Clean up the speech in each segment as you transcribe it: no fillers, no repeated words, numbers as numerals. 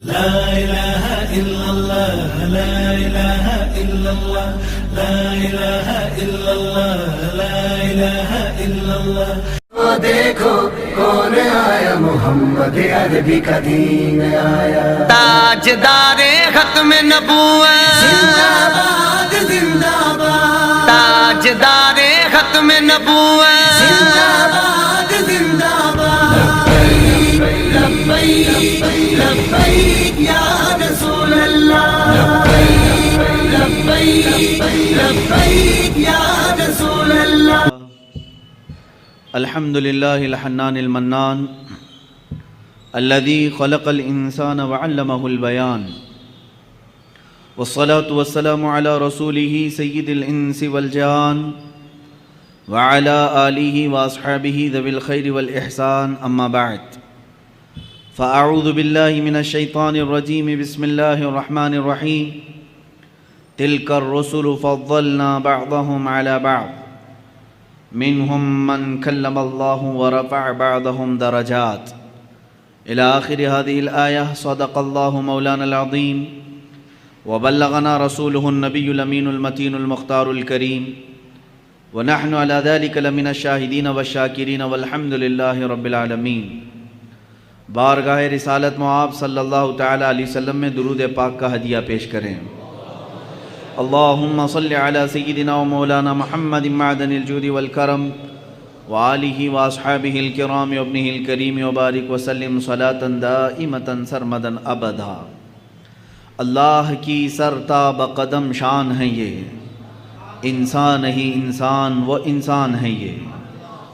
لا إله إلا الله لا إله إلا الله لا إله إلا الله لا إله إلا الله دیکھو کون آیا محمد عربی کا دین آیا تاجدار ختم نبوت زندہ باد زندہ باد تاجدار ختم نبوت زندہ باد زندہ باد لبیک لبیک یا رسول اللہ لبیک لبیک یا رسول اللہ الحمد لله الحنان المنان الذي خلق الإنسان وعلمه البيان والصلاة والسلام على رسوله سيد الإنس والجان وعلى آله وأصحابه ذوي الخير والإحسان أما بعد فأعوذ بالله من الشيطان الرجيم بسم الله الرحمن الرحيم تلك الرسل فضلنا بعضهم على بعض منهم من كلم الله ورفع بعضهم درجات إلى آخر هذه الآية صدق الله مولانا العظيم وبلغنا رسوله النبي الأمين المتين المختار الكريم ونحن على ذلك لمن الشاهدين والشاكرين والحمد لله رب العالمين بارگاہ رسالت معاب صلی اللہ تعالی علیہ وسلم میں درود پاک کا ہدیہ پیش کریں اللہم صلی علی سیدنا و مولانا محمد معدن الجود والکرم وآلہ واصحابہ الکرام وابنہ الکریم وبارک وسلم صلاة دائمتا سرمدا ابدا اللہ کی سرتاب قدم شان ہے یہ انسان ہی انسان وہ انسان ہے یہ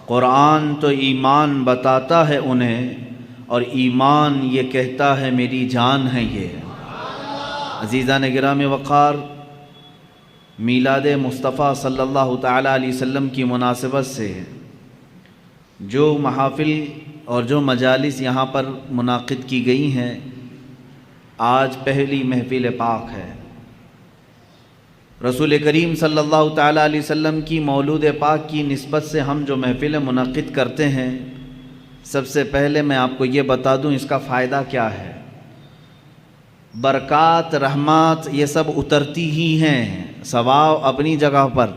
قرآن تو ایمان بتاتا ہے انہیں اور ایمان یہ کہتا ہے میری جان ہے یہ عزیزان گرامی وقار میلاد مصطفیٰ صلی اللہ تعالیٰ علیہ وسلم کی مناسبت سے جو محافل اور جو مجالس یہاں پر منعقد کی گئی ہیں آج پہلی محفل پاک ہے رسول کریم صلی اللہ تعالیٰ علیہ وسلم کی مولود پاک کی نسبت سے ہم جو محفل منعقد کرتے ہیں سب سے پہلے میں آپ کو یہ بتا دوں اس کا فائدہ کیا ہے برکات رحمات یہ سب اترتی ہی ہیں ثواب اپنی جگہ پر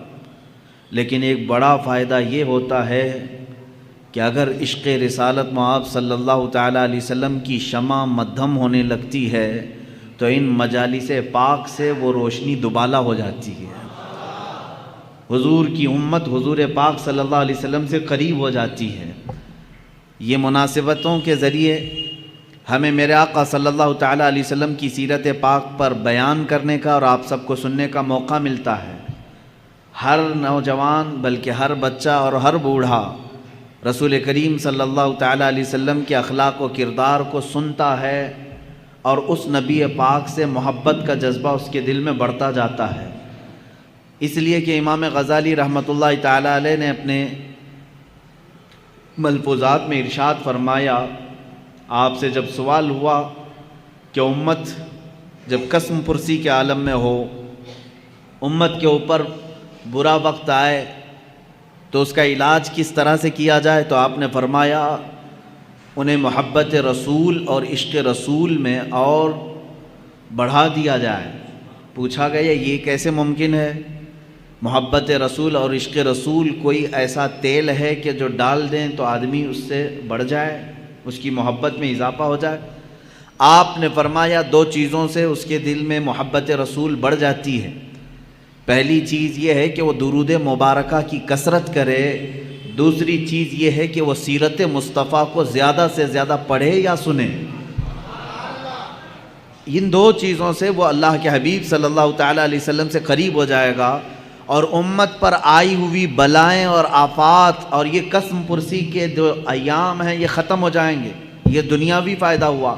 لیکن ایک بڑا فائدہ یہ ہوتا ہے کہ اگر عشق رسالت معاب صلی اللہ تعالیٰ علیہ وسلم کی شمع مدھم ہونے لگتی ہے تو ان مجالس پاک سے وہ روشنی دوبالا ہو جاتی ہے حضور کی امت حضور پاک صلی اللہ علیہ وسلم سے قریب ہو جاتی ہے یہ مناسبتوں کے ذریعے ہمیں میرے آقا صلی اللہ تعالیٰ علیہ وسلم کی سیرت پاک پر بیان کرنے کا اور آپ سب کو سننے کا موقع ملتا ہے ہر نوجوان بلکہ ہر بچہ اور ہر بوڑھا رسول کریم صلی اللہ تعالیٰ علیہ وسلم کے اخلاق و کردار کو سنتا ہے اور اس نبی پاک سے محبت کا جذبہ اس کے دل میں بڑھتا جاتا ہے اس لیے کہ امام غزالی رحمۃ اللہ تعالیٰ علیہ نے اپنے ملفوظات میں ارشاد فرمایا آپ سے جب سوال ہوا کہ امت جب قسم پرسی کے عالم میں ہو امت کے اوپر برا وقت آئے تو اس کا علاج کس طرح سے کیا جائے تو آپ نے فرمایا انہیں محبت رسول اور عشق رسول میں اور بڑھا دیا جائے پوچھا گیا یہ کیسے ممکن ہے محبت رسول اور عشق رسول کوئی ایسا تیل ہے کہ جو ڈال دیں تو آدمی اس سے بڑھ جائے اس کی محبت میں اضافہ ہو جائے آپ نے فرمایا دو چیزوں سے اس کے دل میں محبت رسول بڑھ جاتی ہے پہلی چیز یہ ہے کہ وہ درود مبارکہ کی کثرت کرے دوسری چیز یہ ہے کہ وہ سیرت مصطفیٰ کو زیادہ سے زیادہ پڑھے یا سنے ان دو چیزوں سے وہ اللہ کے حبیب صلی اللہ تعالیٰ علیہ وسلم سے قریب ہو جائے گا اور امت پر آئی ہوئی بلائیں اور آفات اور یہ قسم پرسی کے جو ایام ہیں یہ ختم ہو جائیں گے یہ دنیاوی فائدہ ہوا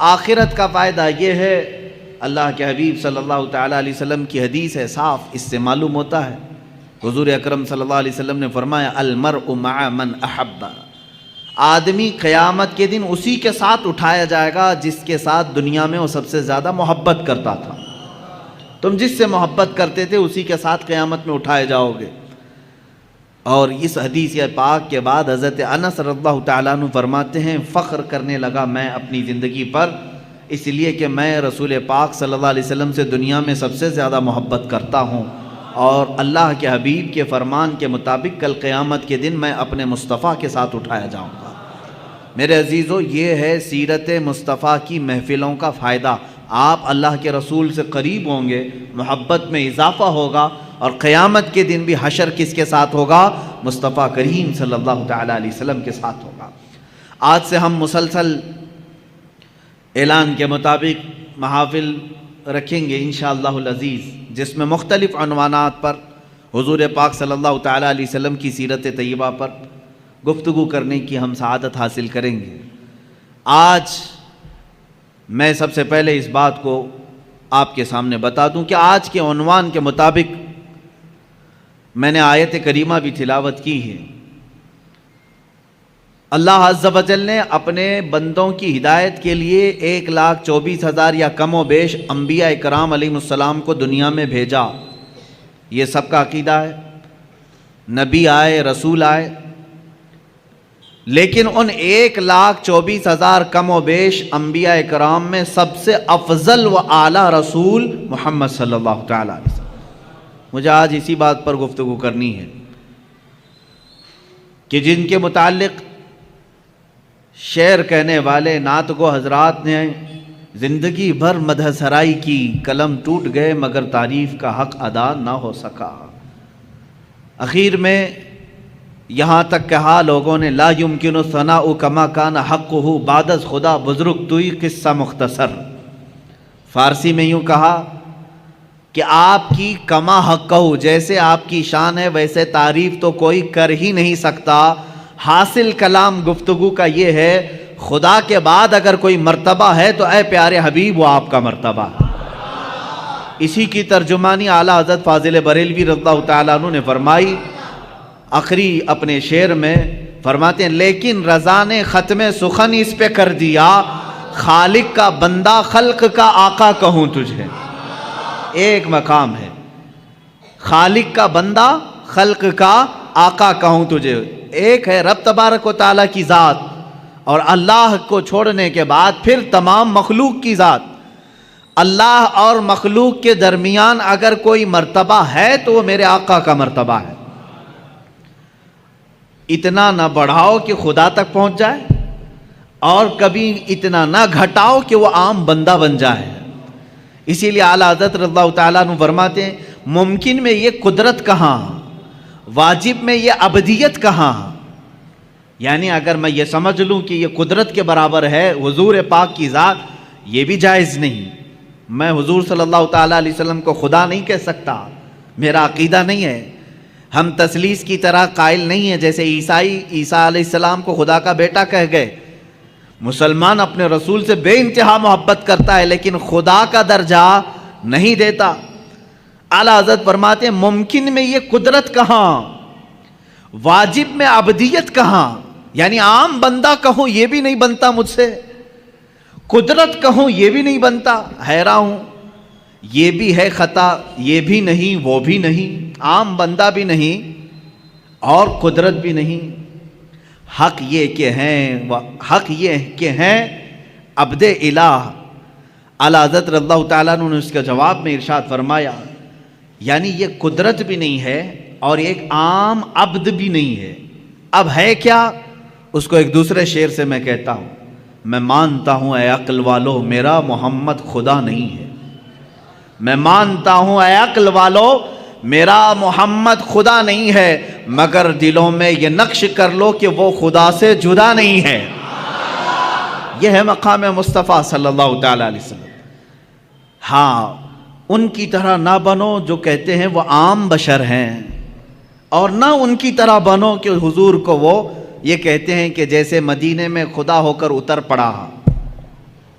آخرت کا فائدہ یہ ہے اللہ کے حبیب صلی اللہ تعالیٰ علیہ وسلم کی حدیث ہے صاف اس سے معلوم ہوتا ہے حضور اکرم صلی اللہ علیہ وسلم نے فرمایا المرء مع من احب آدمی قیامت کے دن اسی کے ساتھ اٹھایا جائے گا جس کے ساتھ دنیا میں وہ سب سے زیادہ محبت کرتا تھا تم جس سے محبت کرتے تھے اسی کے ساتھ قیامت میں اٹھائے جاؤ گے اور اس حدیث پاک کے بعد حضرت انس رضی اللہ تعالیٰ عنہ فرماتے ہیں فخر کرنے لگا میں اپنی زندگی پر، اس لیے کہ میں رسول پاک صلی اللہ علیہ وسلم سے دنیا میں سب سے زیادہ محبت کرتا ہوں، اور اللہ کے حبیب کے فرمان کے مطابق کل قیامت کے دن میں اپنے مصطفیٰ کے ساتھ اٹھایا جاؤں گا۔ میرے عزیزو، یہ ہے سیرت مصطفیٰ کی محفلوں کا فائدہ۔ آپ اللہ کے رسول سے قریب ہوں گے، محبت میں اضافہ ہوگا، اور قیامت کے دن بھی حشر کس کے ساتھ ہوگا؟ مصطفیٰ کریم صلی اللہ تعالیٰ علیہ وسلم کے ساتھ ہوگا۔ آج سے ہم مسلسل اعلان کے مطابق محافل رکھیں گے انشاءاللہ العزیز، جس میں مختلف عنوانات پر حضور پاک صلی اللہ تعالیٰ علیہ وسلم کی سیرت طیبہ پر گفتگو کرنے کی ہم سعادت حاصل کریں گے۔ آج میں سب سے پہلے اس بات کو آپ کے سامنے بتا دوں کہ آج کے عنوان کے مطابق میں نے آیت کریمہ بھی تلاوت کی ہے۔ اللہ عز و جل نے اپنے بندوں کی ہدایت کے لیے 1,24,000 یا کم و بیش انبیاء کرام علیہ السلام کو دنیا میں بھیجا۔ یہ سب کا عقیدہ ہے، نبی آئے، رسول آئے، لیکن ان 1,24,000 کم و بیش انبیاء کرام میں سب سے افضل و اعلیٰ رسول محمد صلی اللہ تعالیٰ علیہ وسلم۔ مجھے آج اسی بات پر گفتگو کرنی ہے کہ جن کے متعلق شعر کہنے والے نعت گو حضرات نے زندگی بھر مدح سرائی کی، قلم ٹوٹ گئے مگر تعریف کا حق ادا نہ ہو سکا۔ اخیر میں یہاں تک کہا لوگوں نے لا یمکن ثناء کما کان حقہ بعد از خدا بزرگ توئی قصہ مختصر۔ فارسی میں یوں کہا کہ آپ کی کما حقہ، جیسے آپ کی شان ہے ویسے تعریف تو کوئی کر ہی نہیں سکتا۔ حاصل کلام گفتگو کا یہ ہے خدا کے بعد اگر کوئی مرتبہ ہے تو اے پیارے حبیب وہ آپ کا مرتبہ ہے۔ اسی کی ترجمانی اعلیٰ حضرت فاضل بریلوی رضی اللہ تعالیٰ عنہ نے فرمائی آخری اپنے شعر میں، فرماتے ہیں لیکن رضا نے ختم سخن اس پہ کر دیا، خالق کا بندہ خلق کا آقا کہوں تجھے۔ ایک مقام ہے خالق کا بندہ خلق کا آقا کہوں تجھے، ایک ہے رب تبارک و تعالیٰ کی ذات، اور اللہ کو چھوڑنے کے بعد پھر تمام مخلوق کی ذات۔ اللہ اور مخلوق کے درمیان اگر کوئی مرتبہ ہے تو وہ میرے آقا کا مرتبہ ہے۔ اتنا نہ بڑھاؤ کہ خدا تک پہنچ جائے، اور کبھی اتنا نہ گھٹاؤ کہ وہ عام بندہ بن جائے۔ اسی لیے اعلیٰ حضرت رضی اللہ تعالیٰ عنہ فرماتے ہیں ممکن میں یہ قدرت کہاں، واجب میں یہ عبدیت کہاں۔ یعنی اگر میں یہ سمجھ لوں کہ یہ قدرت کے برابر ہے حضور پاک کی ذات، یہ بھی جائز نہیں۔ میں حضور صلی اللہ تعالیٰ علیہ وسلم کو خدا نہیں کہہ سکتا، میرا عقیدہ نہیں ہے۔ ہم تثلیث کی طرح قائل نہیں ہیں، جیسے عیسیٰ علیہ السلام کو خدا کا بیٹا کہہ گئے۔ مسلمان اپنے رسول سے بے انتہا محبت کرتا ہے لیکن خدا کا درجہ نہیں دیتا۔ اعلیٰ حضرت فرماتے ہیں ممکن میں یہ قدرت کہاں، واجب میں عبدیت کہاں۔ یعنی عام بندہ کہوں یہ بھی نہیں بنتا مجھ سے، قدرت کہوں یہ بھی نہیں بنتا، حیران ہوں۔ یہ بھی ہے خطا، یہ بھی نہیں وہ بھی نہیں، عام بندہ بھی نہیں اور قدرت بھی نہیں۔ حق یہ کہ ہیں عبد الہ۔ اعلیٰ حضرت رضی اللہ تعالیٰ عنہ نے اس کے جواب میں ارشاد فرمایا یعنی یہ قدرت بھی نہیں ہے اور ایک عام عبد بھی نہیں ہے۔ اب ہے کیا؟ اس کو ایک دوسرے شعر سے میں کہتا ہوں، میں مانتا ہوں اے عقل والو میرا محمد خدا نہیں ہے۔ میں مانتا ہوں اے عقل والو میرا محمد خدا نہیں ہے، مگر دلوں میں یہ نقش کر لو کہ وہ خدا سے جدا نہیں ہے۔ یہ ہے مقام مصطفیٰ صلی اللہ تعالیٰ علیہ وسلم۔ ہاں ان کی طرح نہ بنو جو کہتے ہیں وہ عام بشر ہیں، اور نہ ان کی طرح بنو کہ حضور کو وہ یہ کہتے ہیں کہ جیسے مدینے میں خدا ہو کر اتر پڑا۔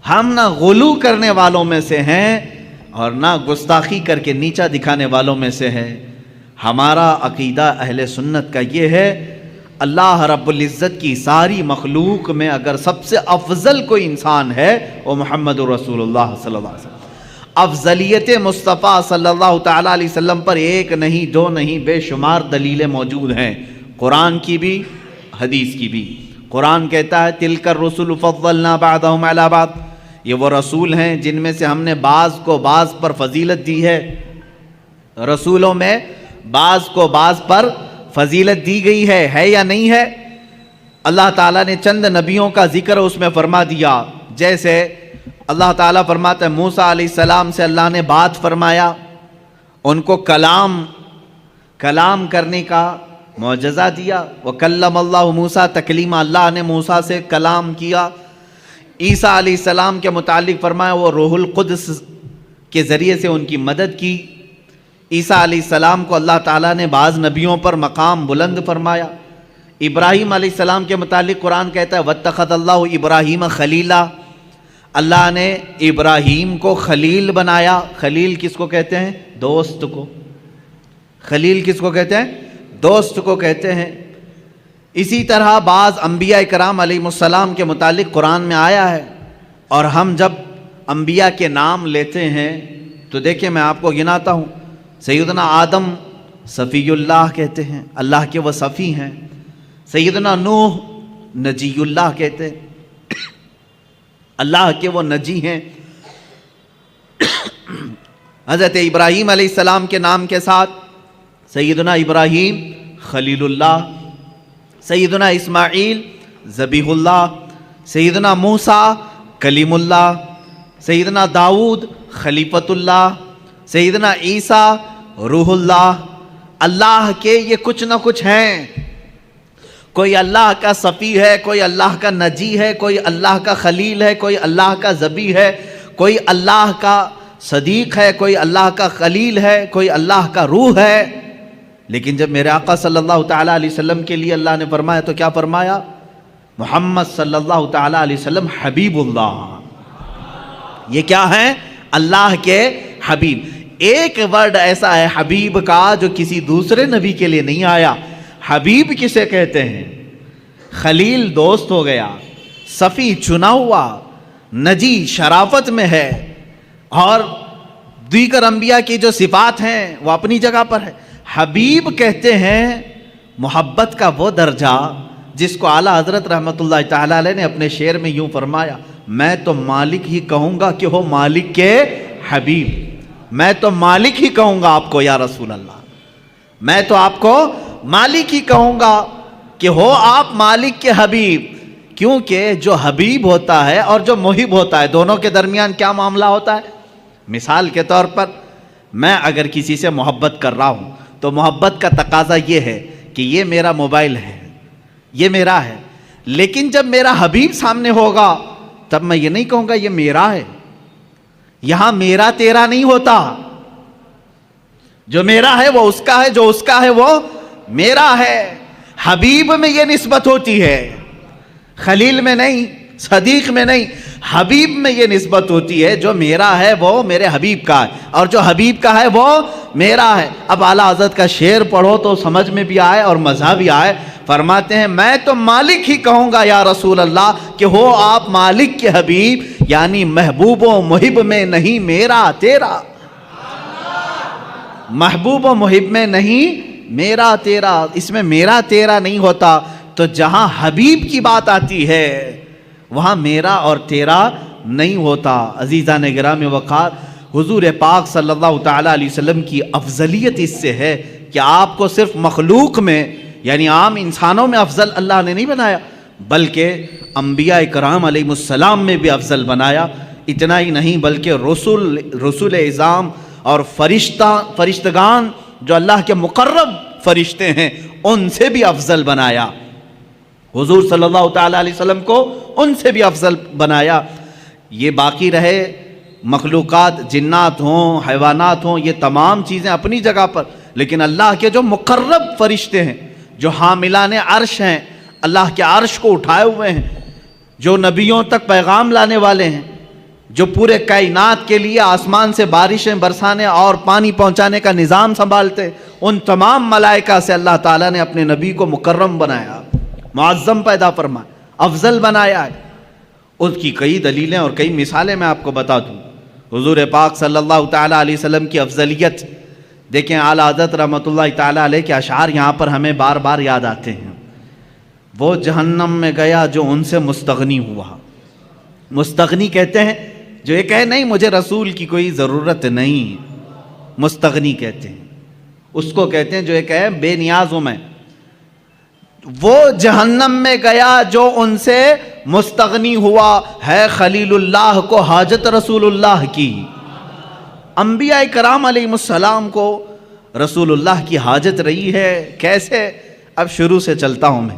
ہم نہ غلو کرنے والوں میں سے ہیں اور نہ گستاخی کر کے نیچا دکھانے والوں میں سے ہے۔ ہمارا عقیدہ اہل سنت کا یہ ہے اللہ رب العزت کی ساری مخلوق میں اگر سب سے افضل کوئی انسان ہے وہ محمد رسول اللہ صلی اللہ علیہ وسلم۔ افضلیت مصطفیٰ صلی اللہ تعالیٰ علیہ وسلم پر ایک نہیں دو نہیں بے شمار دلیلیں موجود ہیں۔ قرآن کی بھی حدیث کی بھی۔ قرآن کہتا ہے تلک الرسل فضلنا بعضهم علی بعض، یہ وہ رسول ہیں جن میں سے ہم نے بعض کو بعض پر فضیلت دی ہے۔ رسولوں میں بعض کو بعض پر فضیلت دی گئی ہے یا نہیں ہے؟ اللہ تعالیٰ نے چند نبیوں کا ذکر اس میں فرما دیا، جیسے اللہ تعالیٰ فرماتا ہے موسیٰ علیہ السلام سے اللہ نے بات فرمایا، ان کو کلام کرنے کا معجزہ دیا۔ وَكَلَّمَ اللَّهُ مُوسَىٰ تَكْلِيمًا، اللہ نے موسیٰ سے کلام کیا۔ عیسیٰ علیہ السلام کے متعلق فرمایا وہ روح القدس کے ذریعے سے ان کی مدد کی۔ عیسیٰ علیہ السلام کو اللہ تعالیٰ نے بعض نبیوں پر مقام بلند فرمایا۔ ابراہیم علیہ السلام کے متعلق قرآن کہتا ہے وَاتَّخَذَ اللَّهُ إِبْرَاهِيمَ خَلِيلًا، اللہ نے ابراہیم کو خلیل بنایا۔ خلیل کس کو کہتے ہیں؟ دوست کو۔ خلیل کس کو کہتے ہیں؟ دوست کو کہتے ہیں۔ اسی طرح بعض انبیاء کرام علیہ السلام کے متعلق قرآن میں آیا ہے، اور ہم جب انبیاء کے نام لیتے ہیں تو دیکھیں میں آپ کو گناتا ہوں۔ سیدنا آدم صفی اللہ کہتے ہیں، اللہ کے وہ صفی ہیں۔ سیدنا نوح نجی اللہ کہتے ہیں، اللہ کے وہ نجی ہیں۔ حضرت ابراہیم علیہ السلام کے نام کے ساتھ سیدنا ابراہیم خلیل اللہ، سیدنا اسماعیل ذبیح اللہ، سیدنا موسیٰ کلیم اللہ، سیدنا داؤد خلیفۃ اللہ، سیدنا عیسیٰ روح اللہ۔ اللہ کے یہ کچھ نہ کچھ ہیں، کوئی اللہ کا صفی ہے، کوئی اللہ کا نجی ہے، کوئی اللہ کا خلیل ہے، کوئی اللہ کا ذبیح ہے، کوئی اللہ کا صدیق ہے، کوئی اللہ کا خلیل ہے، کوئی اللہ کا روح ہے۔ لیکن جب میرے آقا صلی اللہ تعالیٰ علیہ وسلم کے لیے اللہ نے فرمایا تو کیا فرمایا؟ محمد صلی اللہ تعالیٰ علیہ وسلم حبیب اللہ، یہ کیا ہے؟ اللہ کے حبیب۔ ایک ورڈ ایسا ہے حبیب کا جو کسی دوسرے نبی کے لیے نہیں آیا۔ حبیب کسے کہتے ہیں؟ خلیل دوست ہو گیا، صفی چنا ہوا، نجی شرافت میں ہے، اور دیگر انبیاء کی جو صفات ہیں وہ اپنی جگہ پر ہے۔ حبیب کہتے ہیں محبت کا وہ درجہ جس کو اعلیٰ حضرت رحمۃ اللہ تعالیٰ علیہ نے اپنے شعر میں یوں فرمایا، میں تو مالک ہی کہوں گا کہ ہو مالک کے حبیب، میں تو مالک ہی کہوں گا آپ کو یا رسول اللہ، میں تو آپ کو مالک ہی کہوں گا کہ ہو آپ مالک کے حبیب۔ کیونکہ جو حبیب ہوتا ہے اور جو محب ہوتا ہے دونوں کے درمیان کیا معاملہ ہوتا ہے؟ مثال کے طور پر میں اگر کسی سے محبت کر رہا ہوں تو محبت کا تقاضا یہ ہے کہ یہ میرا موبائل ہے، یہ میرا ہے، لیکن جب میرا حبیب سامنے ہوگا تب میں یہ نہیں کہوں گا یہ میرا ہے۔ یہاں میرا تیرا نہیں ہوتا، جو میرا ہے وہ اس کا ہے، جو اس کا ہے وہ میرا ہے۔ حبیب میں یہ نسبت ہوتی ہے، خلیل میں نہیں، صدیق میں نہیں، حبیب میں یہ نسبت ہوتی ہے، جو میرا ہے وہ میرے حبیب کا ہے، اور جو حبیب کا ہے وہ میرا ہے۔ اب اعلیٰ حضرت کا شعر پڑھو تو سمجھ میں بھی آئے اور مزہ بھی آئے۔ فرماتے ہیں میں تو مالک ہی کہوں گا یا رسول اللہ کہ ہو آپ مالک کے حبیب، یعنی محبوب و محب میں نہیں میرا تیرا، محبوب و محب میں نہیں میرا تیرا، اس میں میرا تیرا نہیں ہوتا۔ تو جہاں حبیب کی بات آتی ہے وہاں میرا اور تیرا نہیں ہوتا۔ عزیزان گرامی وقار، حضور پاک صلی اللہ تعالیٰ علیہ وسلم کی افضلیت اس سے ہے کہ آپ کو صرف مخلوق میں یعنی عام انسانوں میں افضل اللہ نے نہیں بنایا، بلکہ انبیاء کرام علیہ السلام میں بھی افضل بنایا۔ اتنا ہی نہیں بلکہ رسول اعظام اور فرشتگان جو اللہ کے مقرب فرشتے ہیں ان سے بھی افضل بنایا۔ حضور صلی اللہ تعالیٰ علیہ وسلم کو ان سے بھی افضل بنایا۔ یہ باقی رہے مخلوقات، جنات ہوں، حیوانات ہوں، یہ تمام چیزیں اپنی جگہ پر، لیکن اللہ کے جو مقرب فرشتے ہیں، جو حاملان عرش ہیں، اللہ کے عرش کو اٹھائے ہوئے ہیں، جو نبیوں تک پیغام لانے والے ہیں، جو پورے کائنات کے لیے آسمان سے بارشیں برسانے اور پانی پہنچانے کا نظام سنبھالتے ہیں، ان تمام ملائکہ سے اللہ تعالیٰ نے اپنے نبی کو مکرم بنایا، معظم پیدا فرمایا، افضل بنایا ہے۔ اس کی کئی دلیلیں اور کئی مثالیں میں آپ کو بتا دوں۔ حضور پاک صلی اللہ تعالیٰ علیہ وسلم کی افضلیت دیکھیں اعلیٰ حضرت رحمۃ اللہ تعالیٰ علیہ کے اشعار یہاں پر ہمیں بار بار یاد آتے ہیں. وہ جہنم میں گیا جو ان سے مستغنی ہوا. مستغنی کہتے ہیں جو یہ کہے نہیں مجھے رسول کی کوئی ضرورت نہیں، مستغنی کہتے ہیں اس کو کہتے ہیں جو یہ کہے بے نیاز ہوں میں. وہ جہنم میں گیا جو ان سے مستغنی ہوا، ہے خلیل اللہ کو حاجت رسول اللہ کی. انبیاء کرام علیہ السلام کو رسول اللہ کی حاجت رہی ہے. کیسے؟ اب شروع سے چلتا ہوں میں.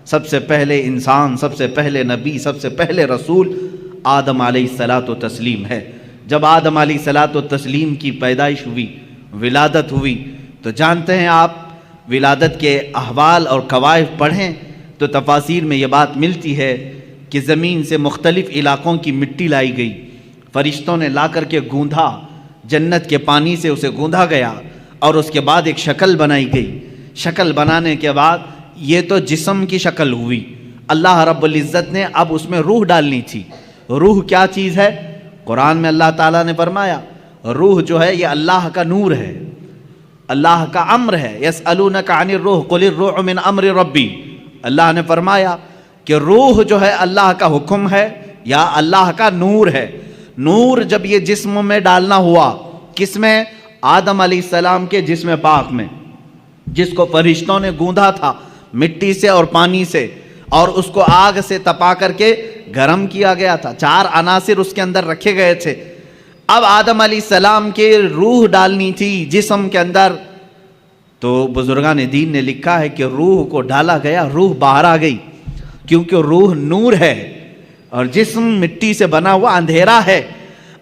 سب سے پہلے انسان، سب سے پہلے نبی، سب سے پہلے رسول آدم علیہ الصلاۃ والتسلیم ہے. جب آدم علیہ الصلاۃ والتسلیم کی پیدائش ہوئی، ولادت ہوئی، تو جانتے ہیں آپ ولادت کے احوال اور قوائف پڑھیں تو تفاسیر میں یہ بات ملتی ہے کہ زمین سے مختلف علاقوں کی مٹی لائی گئی، فرشتوں نے لا کر کے گوندھا، جنت کے پانی سے اسے گوندھا گیا اور اس کے بعد ایک شکل بنائی گئی. شکل بنانے کے بعد یہ تو جسم کی شکل ہوئی، اللہ رب العزت نے اب اس میں روح ڈالنی تھی. روح کیا چیز ہے؟ قرآن میں اللہ تعالیٰ نے فرمایا روح جو ہے یہ اللہ کا نور ہے، اللہ کا امر ہے. یسألونک عن الروح قل الروح من امر ربی. اللہ نے فرمایا کہ روح جو ہے اللہ کا حکم ہے یا اللہ کا نور ہے. نور جب یہ جسم میں ڈالنا ہوا، کس میں؟ آدم علیہ السلام کے جسم پاک میں، جس کو فرشتوں نے گوندھا تھا مٹی سے اور پانی سے، اور اس کو آگ سے تپا کر کے گرم کیا گیا تھا. 4 عناصر اس کے اندر رکھے گئے تھے. اب آدم علیہ السلام کے روح ڈالنی تھی جسم کے اندر، تو بزرگان دین نے لکھا ہے کہ روح کو ڈالا گیا، روح باہر آ گئی، کیونکہ روح نور ہے اور جسم مٹی سے بنا ہوا اندھیرا ہے.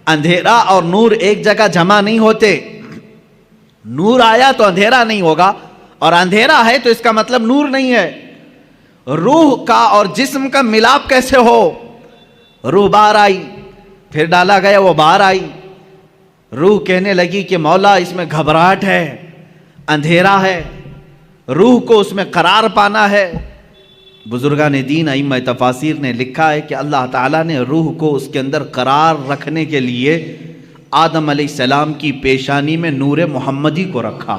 اندھیرا اور نور ایک جگہ جمع نہیں ہوتے. نور آیا تو اندھیرا نہیں ہوگا، اور اندھیرا ہے تو اس کا مطلب نور نہیں ہے. روح کا اور جسم کا ملاپ کیسے ہو؟ روح باہر آئی، پھر ڈالا گیا، وہ باہر آئی. روح کہنے لگی کہ مولا اس میں گھبراہٹ ہے، اندھیرا ہے، روح کو اس میں قرار پانا ہے. بزرگان دین ائمہ تفاسیر نے لکھا ہے کہ اللہ تعالیٰ نے روح کو اس کے اندر قرار رکھنے کے لیے آدم علیہ السلام کی پیشانی میں نور محمدی کو رکھا،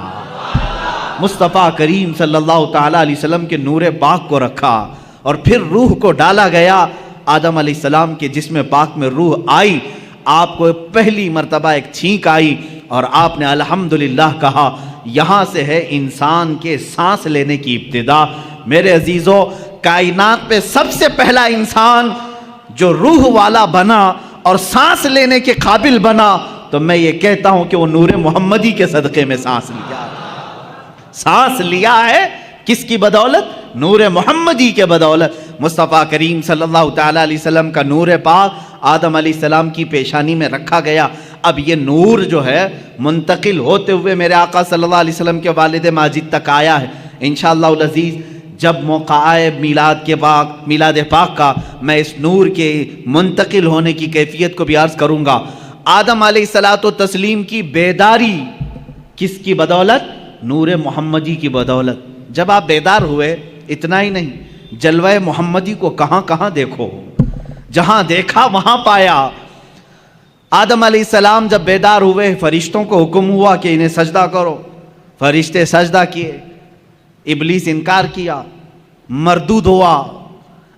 مصطفیٰ کریم صلی اللہ تعالیٰ علیہ وسلم کے نور پاک کو رکھا، اور پھر روح کو ڈالا گیا. آدم علیہ السلام کے جسم پاک میں روح آئی. آپ کو پہلی مرتبہ ایک چھینک آئی اور آپ نے الحمدللہ کہا. یہاں سے ہے انسان کے سانس لینے کی ابتدا. میرے عزیزو، کائنات پہ سب سے پہلا انسان جو روح والا بنا اور سانس لینے کے قابل بنا، تو میں یہ کہتا ہوں کہ وہ نور محمدی کے صدقے میں سانس لیا. سانس لیا ہے کس کی بدولت؟ نور محمدی کے بدولت. مصطفیٰ کریم صلی اللہ تعالیٰ علیہ وسلم کا نور پاک آدم علیہ السلام کی پیشانی میں رکھا گیا. اب یہ نور جو ہے منتقل ہوتے ہوئے میرے آقا صلی اللہ علیہ وسلم کے والد ماجد تک آیا ہے. انشاءاللہ العزیز جب موقع آئے میلاد پاک کا، میں اس نور کے منتقل ہونے کی کیفیت کو بھی عرض کروں گا. آدم علیہ الصلوۃ والتسلیم کی بیداری کس کی بدولت؟ نور محمدی کی بدولت. جب آپ بیدار ہوئے، اتنا ہی نہیں، جلوہ محمدی کو کہاں کہاں دیکھو، جہاں دیکھا وہاں پایا. آدم علیہ السلام جب بیدار ہوئے، فرشتوں کو حکم ہوا کہ انہیں سجدہ کرو. فرشتے سجدہ کیے، ابلیس انکار کیا، مردود ہوا،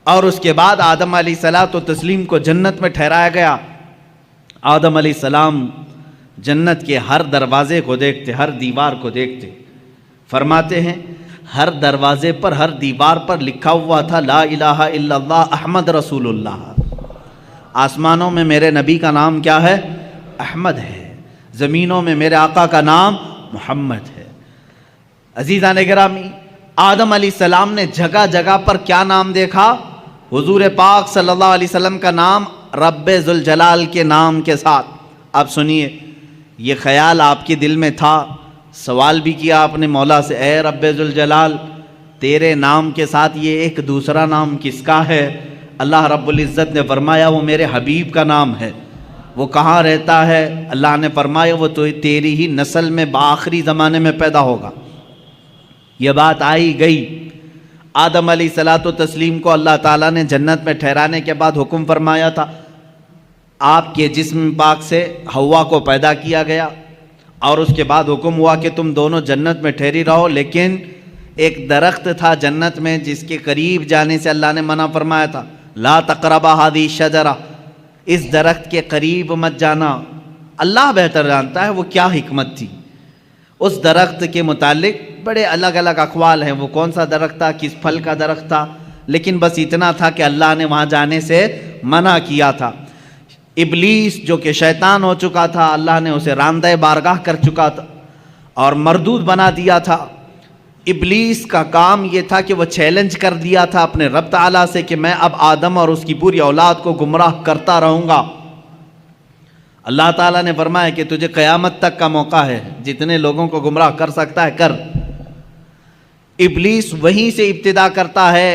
اور اس کے بعد آدم علیہ الصلوۃ والتسلیم کو جنت میں ٹھہرایا گیا. آدم علیہ السلام جنت کے ہر دروازے کو دیکھتے، ہر دیوار کو دیکھتے. فرماتے ہیں ہر دروازے پر، ہر دیوار پر لکھا ہوا تھا لا الہ الا اللہ احمد رسول اللہ. آسمانوں میں میرے نبی کا نام کیا ہے؟ احمد ہے. زمینوں میں میرے آقا کا نام محمد ہے. عزیزان گرامی، آدم علیہ السلام نے جگہ جگہ پر کیا نام دیکھا؟ حضور پاک صلی اللہ علیہ وسلم کا نام رب ذوالجلال کے نام کے ساتھ. آپ سنیے، یہ خیال آپ کے دل میں تھا، سوال بھی کیا آپ نے مولا سے، اے رب ذوالجلال تیرے نام کے ساتھ یہ ایک دوسرا نام کس کا ہے؟ اللہ رب العزت نے فرمایا وہ میرے حبیب کا نام ہے. وہ کہاں رہتا ہے؟ اللہ نے فرمایا وہ تو تیری ہی نسل میں بآخری زمانے میں پیدا ہوگا. یہ بات آئی گئی. آدم علیہ الصلوۃ والتسلیم کو اللہ تعالیٰ نے جنت میں ٹھہرانے کے بعد حکم فرمایا تھا، آپ کے جسم پاک سے حوا کو پیدا کیا گیا اور اس کے بعد حکم ہوا کہ تم دونوں جنت میں ٹھہری رہو، لیکن ایک درخت تھا جنت میں جس کے قریب جانے سے اللہ نے منع فرمایا تھا، لا تقربا هذه الشجرہ، اس درخت کے قریب مت جانا۔ اللہ بہتر جانتا ہے وہ کیا حکمت تھی اس درخت کے متعلق، بڑے الگ الگ اقوال ہیں وہ کون سا درخت تھا، کس پھل کا درخت تھا، لیکن بس اتنا تھا کہ اللہ نے وہاں جانے سے منع کیا تھا۔ ابلیس جو کہ شیطان ہو چکا تھا، اللہ نے اسے راندہ بارگاہ کر چکا تھا اور مردود بنا دیا تھا۔ ابلیس کا کام یہ تھا کہ وہ چیلنج کر دیا تھا اپنے رب تعالیٰ سے کہ میں اب آدم اور اس کی پوری اولاد کو گمراہ کرتا رہوں گا۔ اللہ تعالیٰ نے فرمایا کہ تجھے قیامت تک کا موقع ہے، جتنے لوگوں کو گمراہ کر سکتا ہے کر۔ ابلیس وہیں سے ابتدا کرتا ہے،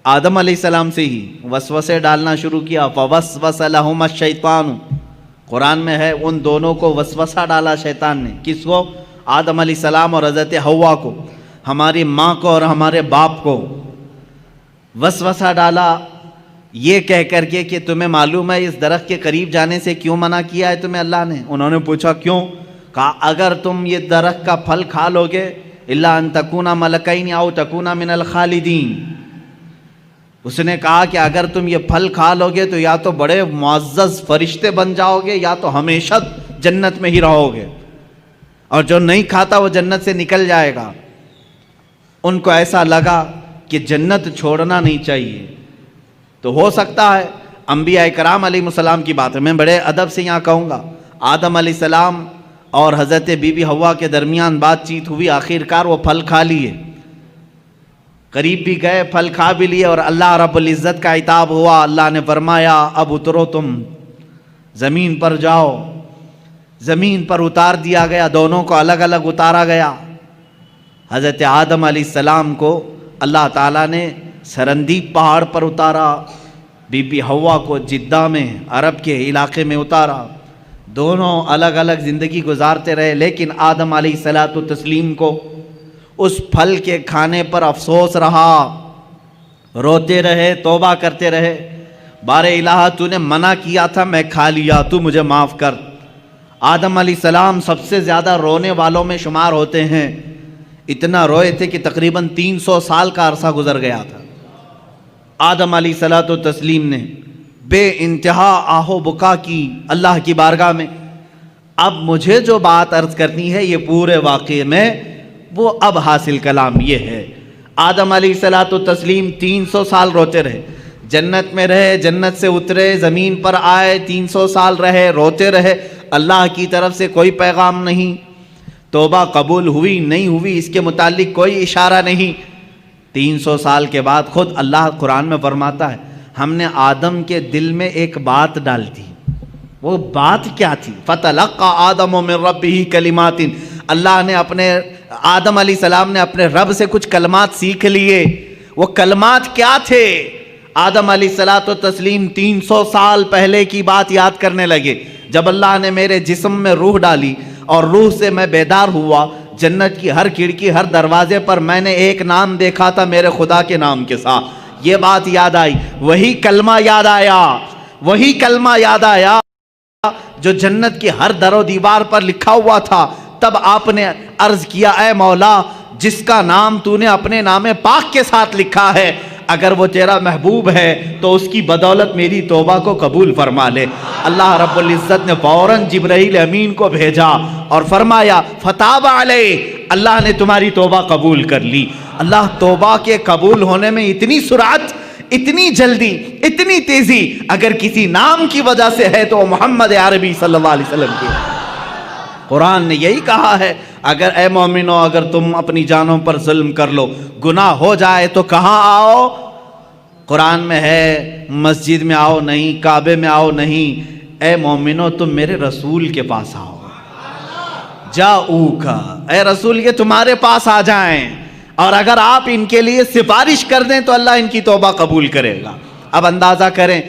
آدم علیہ السلام سے ہی وسوسے ڈالنا شروع کیا۔ فوسوس لہما الشیطان، قرآن میں ہے ان دونوں کو وسوسہ ڈالا شیطان نے۔ کس کو؟ آدم علیہ السلام اور حضرت حوا کو، ہماری ماں کو اور ہمارے باپ کو وسوسہ ڈالا یہ کہہ کر کے کہ تمہیں معلوم ہے اس درخت کے قریب جانے سے کیوں منع کیا ہے تمہیں اللہ نے؟ انہوں نے پوچھا کیوں؟ کہا اگر تم یہ درخت کا پھل کھا لو گے الا ان تکونا ملکین او تکونا من الخالدین، اس نے کہا کہ اگر تم یہ پھل کھا لو گے تو یا تو بڑے معزز فرشتے بن جاؤ گے یا تو ہمیشہ جنت میں ہی رہو گے، اور جو نہیں کھاتا وہ جنت سے نکل جائے گا۔ ان کو ایسا لگا کہ جنت چھوڑنا نہیں چاہیے۔ تو ہو سکتا ہے انبیاء کرام علیہ السلام کی بات ہے، میں بڑے ادب سے یہاں کہوں گا، آدم علیہ السلام اور حضرت بی بی حوا کے درمیان بات چیت ہوئی، آخر کار وہ پھل کھا لیے، قریب بھی گئے، پھل کھا بھی لیے، اور اللہ رب العزت کا عتاب ہوا۔ اللہ نے فرمایا اب اترو تم زمین پر جاؤ۔ زمین پر اتار دیا گیا، دونوں کو الگ الگ اتارا گیا۔ حضرت آدم علیہ السلام کو اللہ تعالیٰ نے سرندیب پہاڑ پر اتارا، بی بی حوا کو جدہ میں عرب کے علاقے میں اتارا، دونوں الگ الگ زندگی گزارتے رہے، لیکن آدم علیہ السلام کو اس پھل کے کھانے پر افسوس رہا، روتے رہے، توبہ کرتے رہے، بار الہ تو نے منع کیا تھا میں کھا لیا، تو مجھے معاف کر۔ آدم علیہ السلام سب سے زیادہ رونے والوں میں شمار ہوتے ہیں، اتنا روئے تھے کہ تقریباً 300 سال کا عرصہ گزر گیا تھا۔ آدم علیہ السلام نے بے انتہا آہو بکا کی اللہ کی بارگاہ میں۔ اب مجھے جو بات عرض کرنی ہے یہ پورے واقعے میں وہ اب حاصل کلام یہ ہے، آدم علیہ السلام 300 سال روتے رہے، جنت میں رہے، جنت سے اترے، زمین پر آئے، 300 سال رہے، روتے رہے، اللہ کی طرف سے کوئی پیغام نہیں، توبہ قبول ہوئی نہیں ہوئی اس کے متعلق کوئی اشارہ نہیں۔ 300 سال کے بعد خود اللہ قرآن میں فرماتا ہے ہم نے آدم کے دل میں ایک بات ڈال دی۔ وہ بات کیا تھی؟ فَتَلَقَّى آدَمُ مِن رَبِّهِ كَلِمَاتٍ، اللہ نے اپنے آدم علیہ السلام نے اپنے رب سے کچھ کلمات سیکھ لیے۔ وہ کلمات کیا تھے؟ آدم علیہ السلام 300 سال پہلے کی بات یاد کرنے لگے، جب اللہ نے میرے جسم میں روح ڈالی اور روح سے میں بیدار ہوا، جنت کی ہر کھڑکی ہر دروازے پر میں نے ایک نام دیکھا تھا میرے خدا کے نام کے ساتھ، یہ بات یاد آئی، وہی کلمہ یاد آیا، وہی کلمہ یاد آیا جو جنت کی ہر در و دیوار پر لکھا ہوا تھا۔ تب آپ نے عرض کیا اے مولا جس کا نام تو نے اپنے نام پاک کے ساتھ لکھا ہے، اگر وہ تیرا محبوب ہے تو اس کی بدولت میری توبہ کو قبول فرما لے۔ اللہ رب العزت نے فوراً جبرائیل امین کو بھیجا اور فرمایا فتاب علیہ، اللہ نے تمہاری توبہ قبول کر لی۔ اللہ توبہ کے قبول ہونے میں اتنی سرعت، اتنی جلدی، اتنی تیزی اگر کسی نام کی وجہ سے ہے تو محمد عربی صلی اللہ علیہ وسلم کی۔ قرآن نے یہی کہا ہے اگر اے مومنو اگر تم اپنی جانوں پر ظلم کر لو، گناہ ہو جائے تو کہاں آؤ؟ قرآن میں ہے مسجد میں آؤ نہیں، کعبے میں آؤ نہیں، اے مومنو تم میرے رسول کے پاس آؤ، جاؤکا، اے رسول یہ تمہارے پاس آ جائیں، اور اگر آپ ان کے لیے سفارش کر دیں تو اللہ ان کی توبہ قبول کرے گا۔ اب اندازہ کریں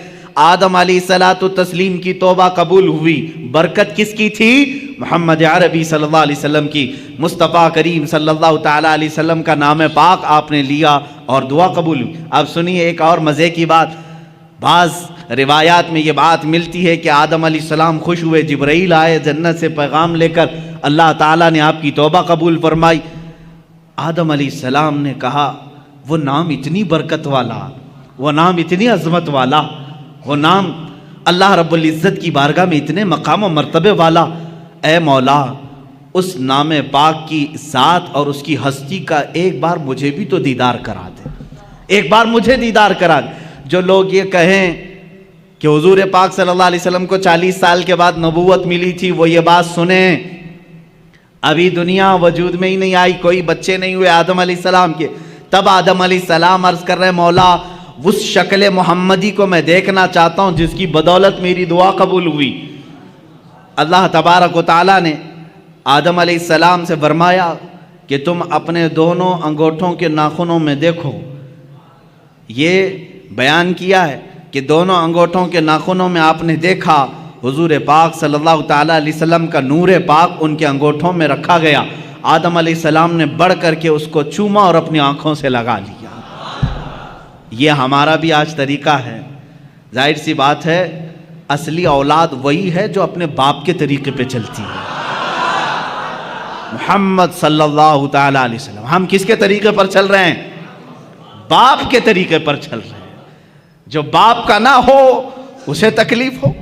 آدم علیہ السلام کی توبہ قبول ہوئی، برکت کس کی تھی؟ محمد عربی صلی اللہ علیہ وسلم کی۔ مصطفیٰ کریم صلی اللہ تعالیٰ علیہ وسلم کا نام پاک آپ نے لیا اور دعا قبول ہوئی۔ اب سنیے ایک اور مزے کی بات، بعض روایات میں یہ بات ملتی ہے کہ آدم علیہ السلام خوش ہوئے، جبرائیل آئے جنت سے پیغام لے کر، اللہ تعالیٰ نے آپ کی توبہ قبول فرمائی۔ آدم علیہ السلام نے کہا وہ نام اتنی برکت والا، وہ نام اتنی عظمت والا، وہ نام اللہ رب العزت کی بارگاہ میں اتنے مقام و مرتبے والا، اے مولا اس نام پاک کی ذات اور اس کی ہستی کا ایک بار مجھے بھی تو دیدار کرا دے، ایک بار مجھے دیدار کرا دے۔ جو لوگ یہ کہیں کہ حضور پاک صلی اللہ علیہ وسلم کو 40 سال کے بعد نبوت ملی تھی، وہ یہ بات سنیں، ابھی دنیا وجود میں ہی نہیں آئی، کوئی بچے نہیں ہوئے آدم علیہ السلام کے، تب آدم علیہ السلام عرض کر رہے مولا اس شکل محمدی کو میں دیکھنا چاہتا ہوں جس کی بدولت میری دعا قبول ہوئی۔ اللہ تبارک و تعالیٰ نے آدم علیہ السلام سے فرمایا کہ تم اپنے دونوں انگوٹھوں کے ناخنوں میں دیکھو، یہ بیان کیا ہے کہ دونوں انگوٹھوں کے ناخنوں میں آپ نے دیکھا حضور پاک صلی اللہ تعالیٰ علیہ وسلم کا نور پاک ان کے انگوٹھوں میں رکھا گیا۔ آدم علیہ السلام نے بڑھ کر کے اس کو چوما اور اپنی آنکھوں سے لگا لیا۔ یہ ہمارا بھی آج طریقہ ہے۔ ظاہر سی بات ہے اصلی اولاد وہی ہے جو اپنے باپ کے طریقے پہ چلتی ہے۔ محمد صلی اللہ تعالیٰ علیہ وسلم، ہم کس کے طریقے پر چل رہے ہیں؟ باپ کے طریقے پر چل رہے ہیں۔ جو باپ کا نہ ہو اسے تکلیف ہو۔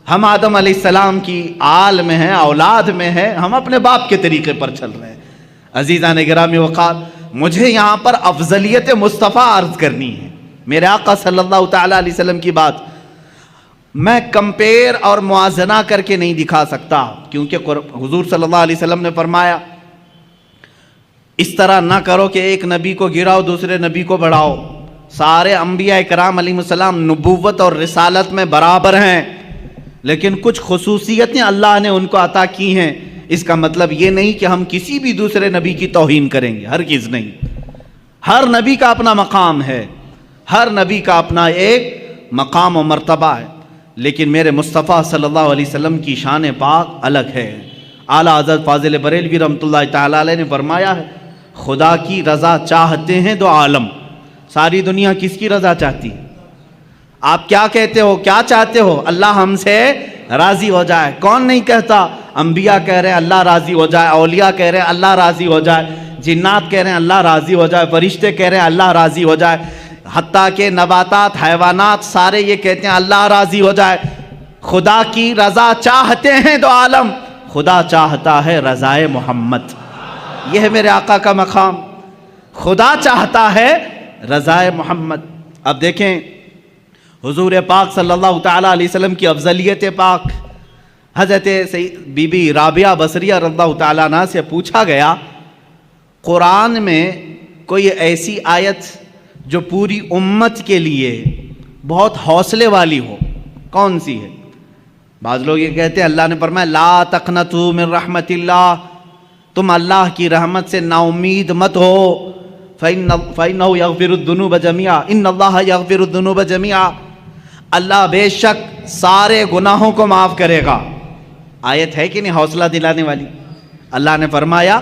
ہم آدم علیہ السلام کی آل میں ہیں، اولاد میں ہیں، ہم اپنے باپ کے طریقے پر چل رہے ہیں۔ عزیزان گرامی وقار، مجھے یہاں پر افضلیت مصطفیٰ عرض کرنی ہے، میرے آقا صلی اللہ تعالیٰ علیہ وسلم کی بات میں کمپیر اور موازنہ کر کے نہیں دکھا سکتا، کیونکہ حضور صلی اللہ علیہ وسلم نے فرمایا اس طرح نہ کرو کہ ایک نبی کو گراؤ دوسرے نبی کو بڑھاؤ۔ سارے انبیاء کرام علیہ السلام نبوت اور رسالت میں برابر ہیں، لیکن کچھ خصوصیتیں اللہ نے ان کو عطا کی ہیں۔ اس کا مطلب یہ نہیں کہ ہم کسی بھی دوسرے نبی کی توہین کریں گے، ہرگز نہیں۔ ہر نبی کا اپنا مقام ہے، ہر نبی کا اپنا ایک مقام و مرتبہ ہے، لیکن میرے مصطفیٰ صلی اللہ علیہ وسلم کی شان پاک الگ ہے۔ اعلیٰ حضرت فاضل بریلوی رحمۃ اللہ تعالیٰ علیہ نے فرمایا ہے خدا کی رضا چاہتے ہیں دو عالم۔ ساری دنیا کس کی رضا چاہتی ہے؟ آپ کیا کہتے ہو، کیا چاہتے ہو؟ اللہ ہم سے راضی ہو جائے۔ کون نہیں کہتا؟ انبیاء کہہ رہے ہیں اللہ راضی ہو جائے، اولیاء کہہ رہے ہیں اللہ راضی ہو جائے، جنات کہہ رہے ہیں اللہ راضی ہو جائے، فرشتے کہہ رہے ہیں اللہ راضی ہو جائے، حتیٰ کہ نباتات، حیوانات سارے یہ کہتے ہیں اللہ راضی ہو جائے۔ خدا کی رضا چاہتے ہیں دو عالم، خدا چاہتا ہے رضائے محمد۔ یہ ہے میرے آقا کا مقام، خدا چاہتا ہے رضائے محمد۔ اب دیکھیں حضور پاک صلی اللہ تعالیٰ علیہ وسلم کی افضلیت پاک، حضرت بی بی رابعہ بصریہ رضی اللہ تعالیٰ عنہ سے پوچھا گیا قرآن میں کوئی ایسی آیت جو پوری امت کے لیے بہت حوصلے والی ہو، کون سی ہے؟ بعض لوگ یہ کہتے ہیں اللہ نے فرمایا لا تقنطوا من رحمت اللہ، تم اللہ کی رحمت سے نا امید مت ہو، فَإِنَّهُ يَغْفِرُ الذُّنُوبَ جَمِيعًا إِنَّ اللَّهَ يَغْفِرُ الذُّنُوبَ جَمِيعًا، اللہ بے شک سارے گناہوں کو معاف کرے گا۔ آیت ہے کہ نہیں حوصلہ دلانے والی؟ اللہ نے فرمایا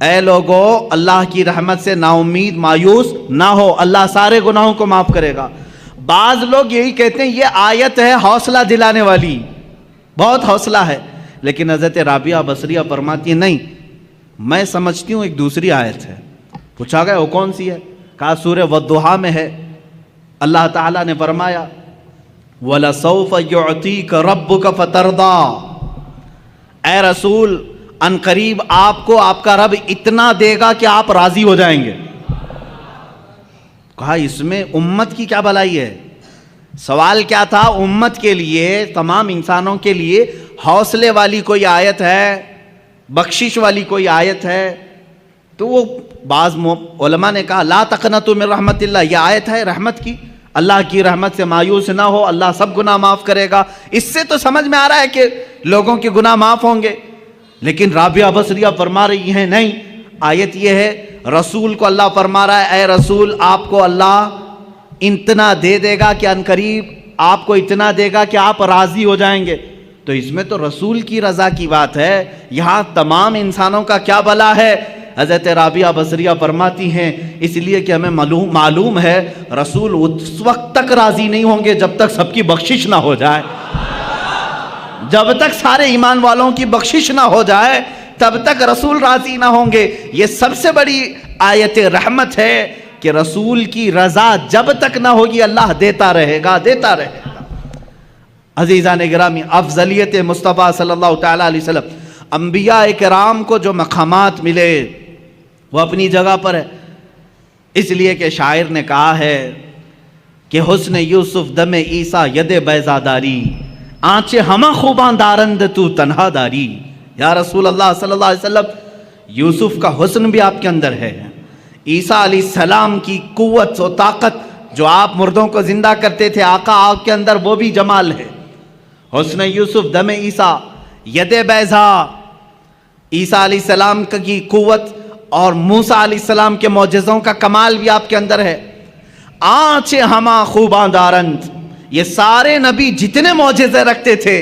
اے لوگو اللہ کی رحمت سے نا امید مایوس نہ ہو، اللہ سارے گناہوں کو معاف کرے گا۔ بعض لوگ یہی کہتے ہیں یہ آیت ہے حوصلہ دلانے والی، بہت حوصلہ ہے، لیکن حضرت رابعہ بصریہ فرماتی ہے نہیں، میں سمجھتی ہوں ایک دوسری آیت ہے۔ پوچھا گیا وہ کون سی ہے؟ کہا سورہ والضحیٰ میں ہے، اللہ تعالیٰ نے فرمایا وَلَسَوْفَ يُعْطِيكَ رَبُّكَ فَتَرْضَىٰ، اے رسول ان قریب آپ کو آپ کا رب اتنا دے گا کہ آپ راضی ہو جائیں گے۔ کہا اس میں امت کی کیا بھلائی ہے؟ سوال کیا تھا؟ امت کے لیے، تمام انسانوں کے لیے حوصلے والی کوئی آیت ہے، بخشش والی کوئی آیت ہے؟ تو وہ بعض علماء نے کہا لا تقنطوا من رحمت اللہ، یہ آیت ہے رحمت کی، اللہ کی رحمت سے مایوس نہ ہو، اللہ سب گناہ معاف کرے گا۔ اس سے تو سمجھ میں آ رہا ہے کہ لوگوں کے گناہ معاف ہوں گے، لیکن رابعہ بصریہ فرما رہی ہیں نہیں، آیت یہ ہے رسول کو اللہ فرما رہا ہے اے رسول آپ کو اللہ اتنا دے دے گا کہ ان قریب آپ کو اتنا دے گا کہ آپ راضی ہو جائیں گے۔ تو اس میں تو رسول کی رضا کی بات ہے، یہاں تمام انسانوں کا کیا بھلا ہے؟ حضرت رابعہ بصریہ فرماتی ہیں اس لیے کہ ہمیں معلوم ہے رسول اس وقت تک راضی نہیں ہوں گے جب تک سب کی بخشش نہ ہو جائے، جب تک سارے ایمان والوں کی بخشش نہ ہو جائے تب تک رسول راضی نہ ہوں گے۔ یہ سب سے بڑی آیت رحمت ہے کہ رسول کی رضا جب تک نہ ہوگی اللہ دیتا رہے گا، دیتا رہے گا۔ عزیزان گرامی، افضلیت مصطفیٰ صلی اللہ تعالیٰ علیہ وسلم، انبیاء کرام کو جو مقامات ملے وہ اپنی جگہ پر ہے، اس لیے کہ شاعر نے کہا ہے کہ حسن یوسف دم عیسیٰ ید بیضاداری، آنچے ہمہ خوباں دارند تو تنہا داری۔ یا رسول اللہ صلی اللہ علیہ وسلم، یوسف کا حسن بھی آپ کے اندر ہے، عیسیٰ علیہ السلام کی قوت و طاقت جو آپ مردوں کو زندہ کرتے تھے، آقا آپ کے اندر وہ بھی جمال ہے۔ حسن یوسف دم عیسیٰ ید بیضا، عیسیٰ علیہ السلام کی قوت اور موسیٰ علیہ السلام کے معجزوں کا کمال بھی آپ کے اندر ہے۔ آنچ ہما خوباں دارند، یہ سارے نبی جتنے معجزے رکھتے تھے،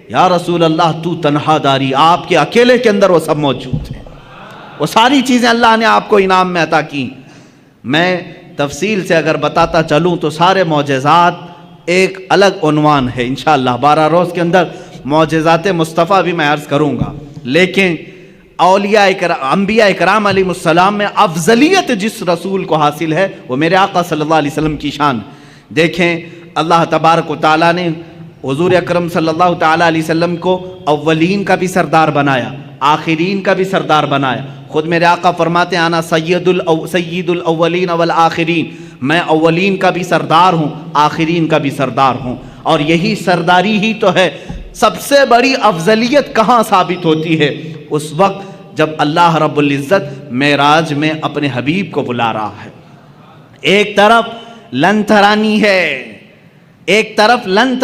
یا رسول اللہ تو تنہا داری، آپ کے اکیلے کے اندر وہ سب موجود ہیں، وہ ساری چیزیں اللہ نے آپ کو انعام میں عطا کی۔ میں تفصیل سے اگر بتاتا چلوں تو سارے معجزات ایک الگ عنوان ہے، انشاءاللہ 12 روز کے اندر معجزات مصطفیٰ بھی میں عرض کروں گا، لیکن اولیاء انبیاء کرام علیہ السلام میں افضلیت جس رسول کو حاصل ہے وہ میرے آقا صلی اللہ علیہ وسلم کی شان۔ دیکھیں اللہ تبارک و تعالیٰ نے حضور اکرم صلی اللہ تعالیٰ علیہ وسلم کو اولین کا بھی سردار بنایا، آخرین کا بھی سردار بنایا۔ خود میرے آقا فرماتے ہیں انا سید الاولین والآخرین، میں اولین کا بھی سردار ہوں، آخرین کا بھی سردار ہوں، اور یہی سرداری ہی تو ہے۔ سب سے بڑی افضلیت کہاں ثابت ہوتی ہے؟ اس وقت جب اللہ رب العزت معراج میں اپنے حبیب کو بلا رہا ہے۔ ایک طرف لن ترانی ہے، ایک طرف لن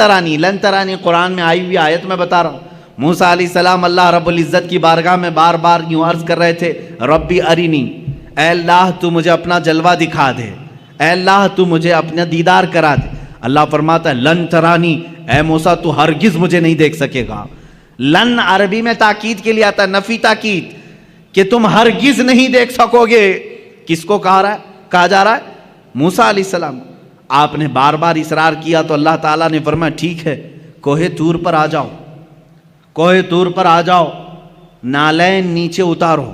ترانی قرآن میں آئی ہوئی آیت میں بتا رہا ہوں۔ موسیٰ علیہ السلام اللہ رب العزت کی بارگاہ میں بار بار یوں عرض کر رہے تھے، ربی ارینی، اے اللہ تو مجھے اپنا جلوہ دکھا دے، اے اللہ تو مجھے اپنا دیدار کرا دے۔ اللہ فرماتا ہے لن ترانی، اے موسیٰ تو ہرگز مجھے نہیں دیکھ سکے گا۔ لن عربی میں تاکید کے لیے آتا ہے، نفی تاکید، کہ تم ہرگز نہیں دیکھ سکو گے۔ کس کو کہا جا رہا ہے؟ موسیٰ علیہ السلام۔ آپ نے بار بار اصرار کیا تو اللہ تعالیٰ نے فرمایا ٹھیک ہے، کوہ طور پر آ جاؤ، کوہ طور پر آ جاؤ، نالین نیچے اتارو۔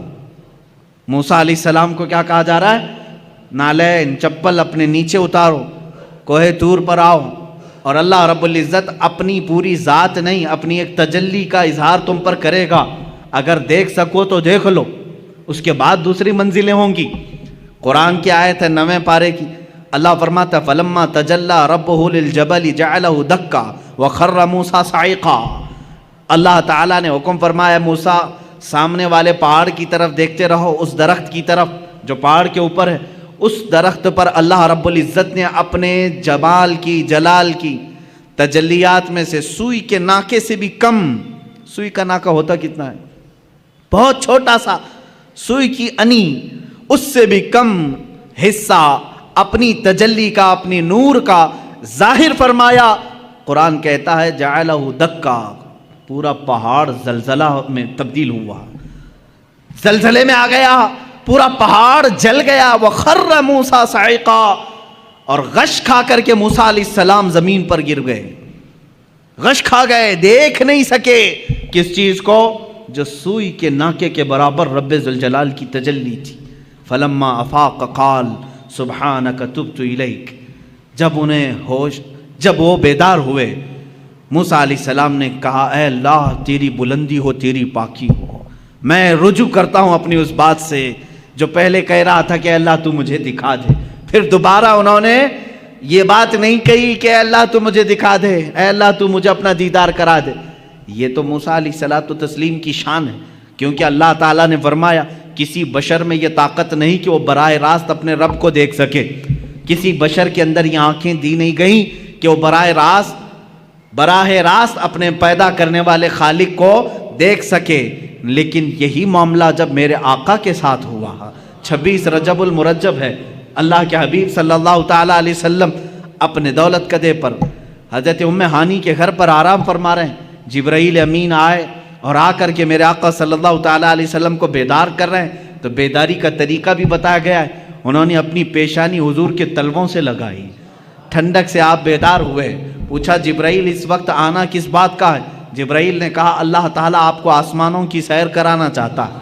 موسیٰ علیہ السلام کو کیا کہا جا رہا ہے؟ نالین، چپل اپنے نیچے اتارو، کوہ طور پر آؤ، اور اللہ رب العزت اپنی پوری ذات نہیں، اپنی ایک تجلی کا اظہار تم پر کرے گا۔ اگر دیکھ سکو تو دیکھ لو، اس کے بعد دوسری منزلیں ہوں گی۔ قرآن کی آیت ہے 9ویں پارے کی، اللہ فرماتا ہے فلما تجلی ربہ للجبل جعلہ دکا وخر موسیٰ صعقا۔ اللہ تعالیٰ نے حکم فرمایا موسیٰ سامنے والے پہاڑ کی طرف دیکھتے رہو، اس درخت کی طرف جو پہاڑ کے اوپر ہے۔ اس درخت پر اللہ رب العزت نے اپنے جمال کی، جلال کی تجلیات میں سے سوئی کے ناکے سے بھی کم، سوئی کا ناکہ ہوتا کتنا ہے؟ بہت چھوٹا سا، سوئی کی انی، اس سے بھی کم حصہ اپنی تجلی کا، اپنی نور کا ظاہر فرمایا۔ قرآن کہتا ہے جعلہ دکا، پورا پہاڑ زلزلہ میں تبدیل ہوا، زلزلے میں آ گیا، پورا پہاڑ جل گیا۔ وخر موسیٰ صعقا، اور غش کھا کر کے موسیٰ علیہ السلام زمین پر گر گئے، غش کھا گئے، دیکھ نہیں سکے کس چیز کو؟ جو سوئی کے ناکے کے برابر رب ذوالجلال کی تجلی تھی۔ فلما افاق قال سبحانک تبت الیک، جب وہ بیدار ہوئے، موسیٰ علیہ السلام نے کہا اے اللہ تیری بلندی ہو، تیری پاکی ہو، میں رجوع کرتا ہوں اپنی اس بات سے جو پہلے کہہ رہا تھا کہ اللہ تو مجھے دکھا دے۔ پھر دوبارہ انہوں نے یہ بات نہیں کہی کہ اے اللہ تو مجھے دکھا دے، اے اللہ تو مجھے اپنا دیدار کرا دے۔ یہ تو موسیٰ علیہ الصلوۃ والتسلیم کی شان ہے، کیونکہ اللہ تعالیٰ نے فرمایا کسی بشر میں یہ طاقت نہیں کہ وہ براہ راست اپنے رب کو دیکھ سکے، کسی بشر کے اندر یہ آنکھیں دی نہیں گئیں کہ وہ براہ راست اپنے پیدا کرنے والے خالق کو دیکھ سکے۔ لیکن یہی معاملہ جب میرے آقا کے ساتھ ہوا، 26 رجب المرجب ہے، اللہ کے حبیب صلی اللہ تعالیٰ علیہ وسلم اپنے دولت قدے پر حضرت ام ہانی کے گھر پر آرام فرما رہے ہیں، جبرائیل امین آئے اور آ کر کے میرے آقا صلی اللہ تعالیٰ علیہ وسلم کو بیدار کر رہے ہیں، تو بیداری کا طریقہ بھی بتایا گیا ہے. انہوں نے اپنی پیشانی حضور کے تلووں سے لگائی. ٹھنڈک سے آپ بیدار ہوئے. پوچھا جبرائیل اس وقت آنا کس بات کا ہے؟ جبرائیل نے کہا اللہ تعالیٰ آپ کو آسمانوں کی سیر کرانا چاہتا ہے.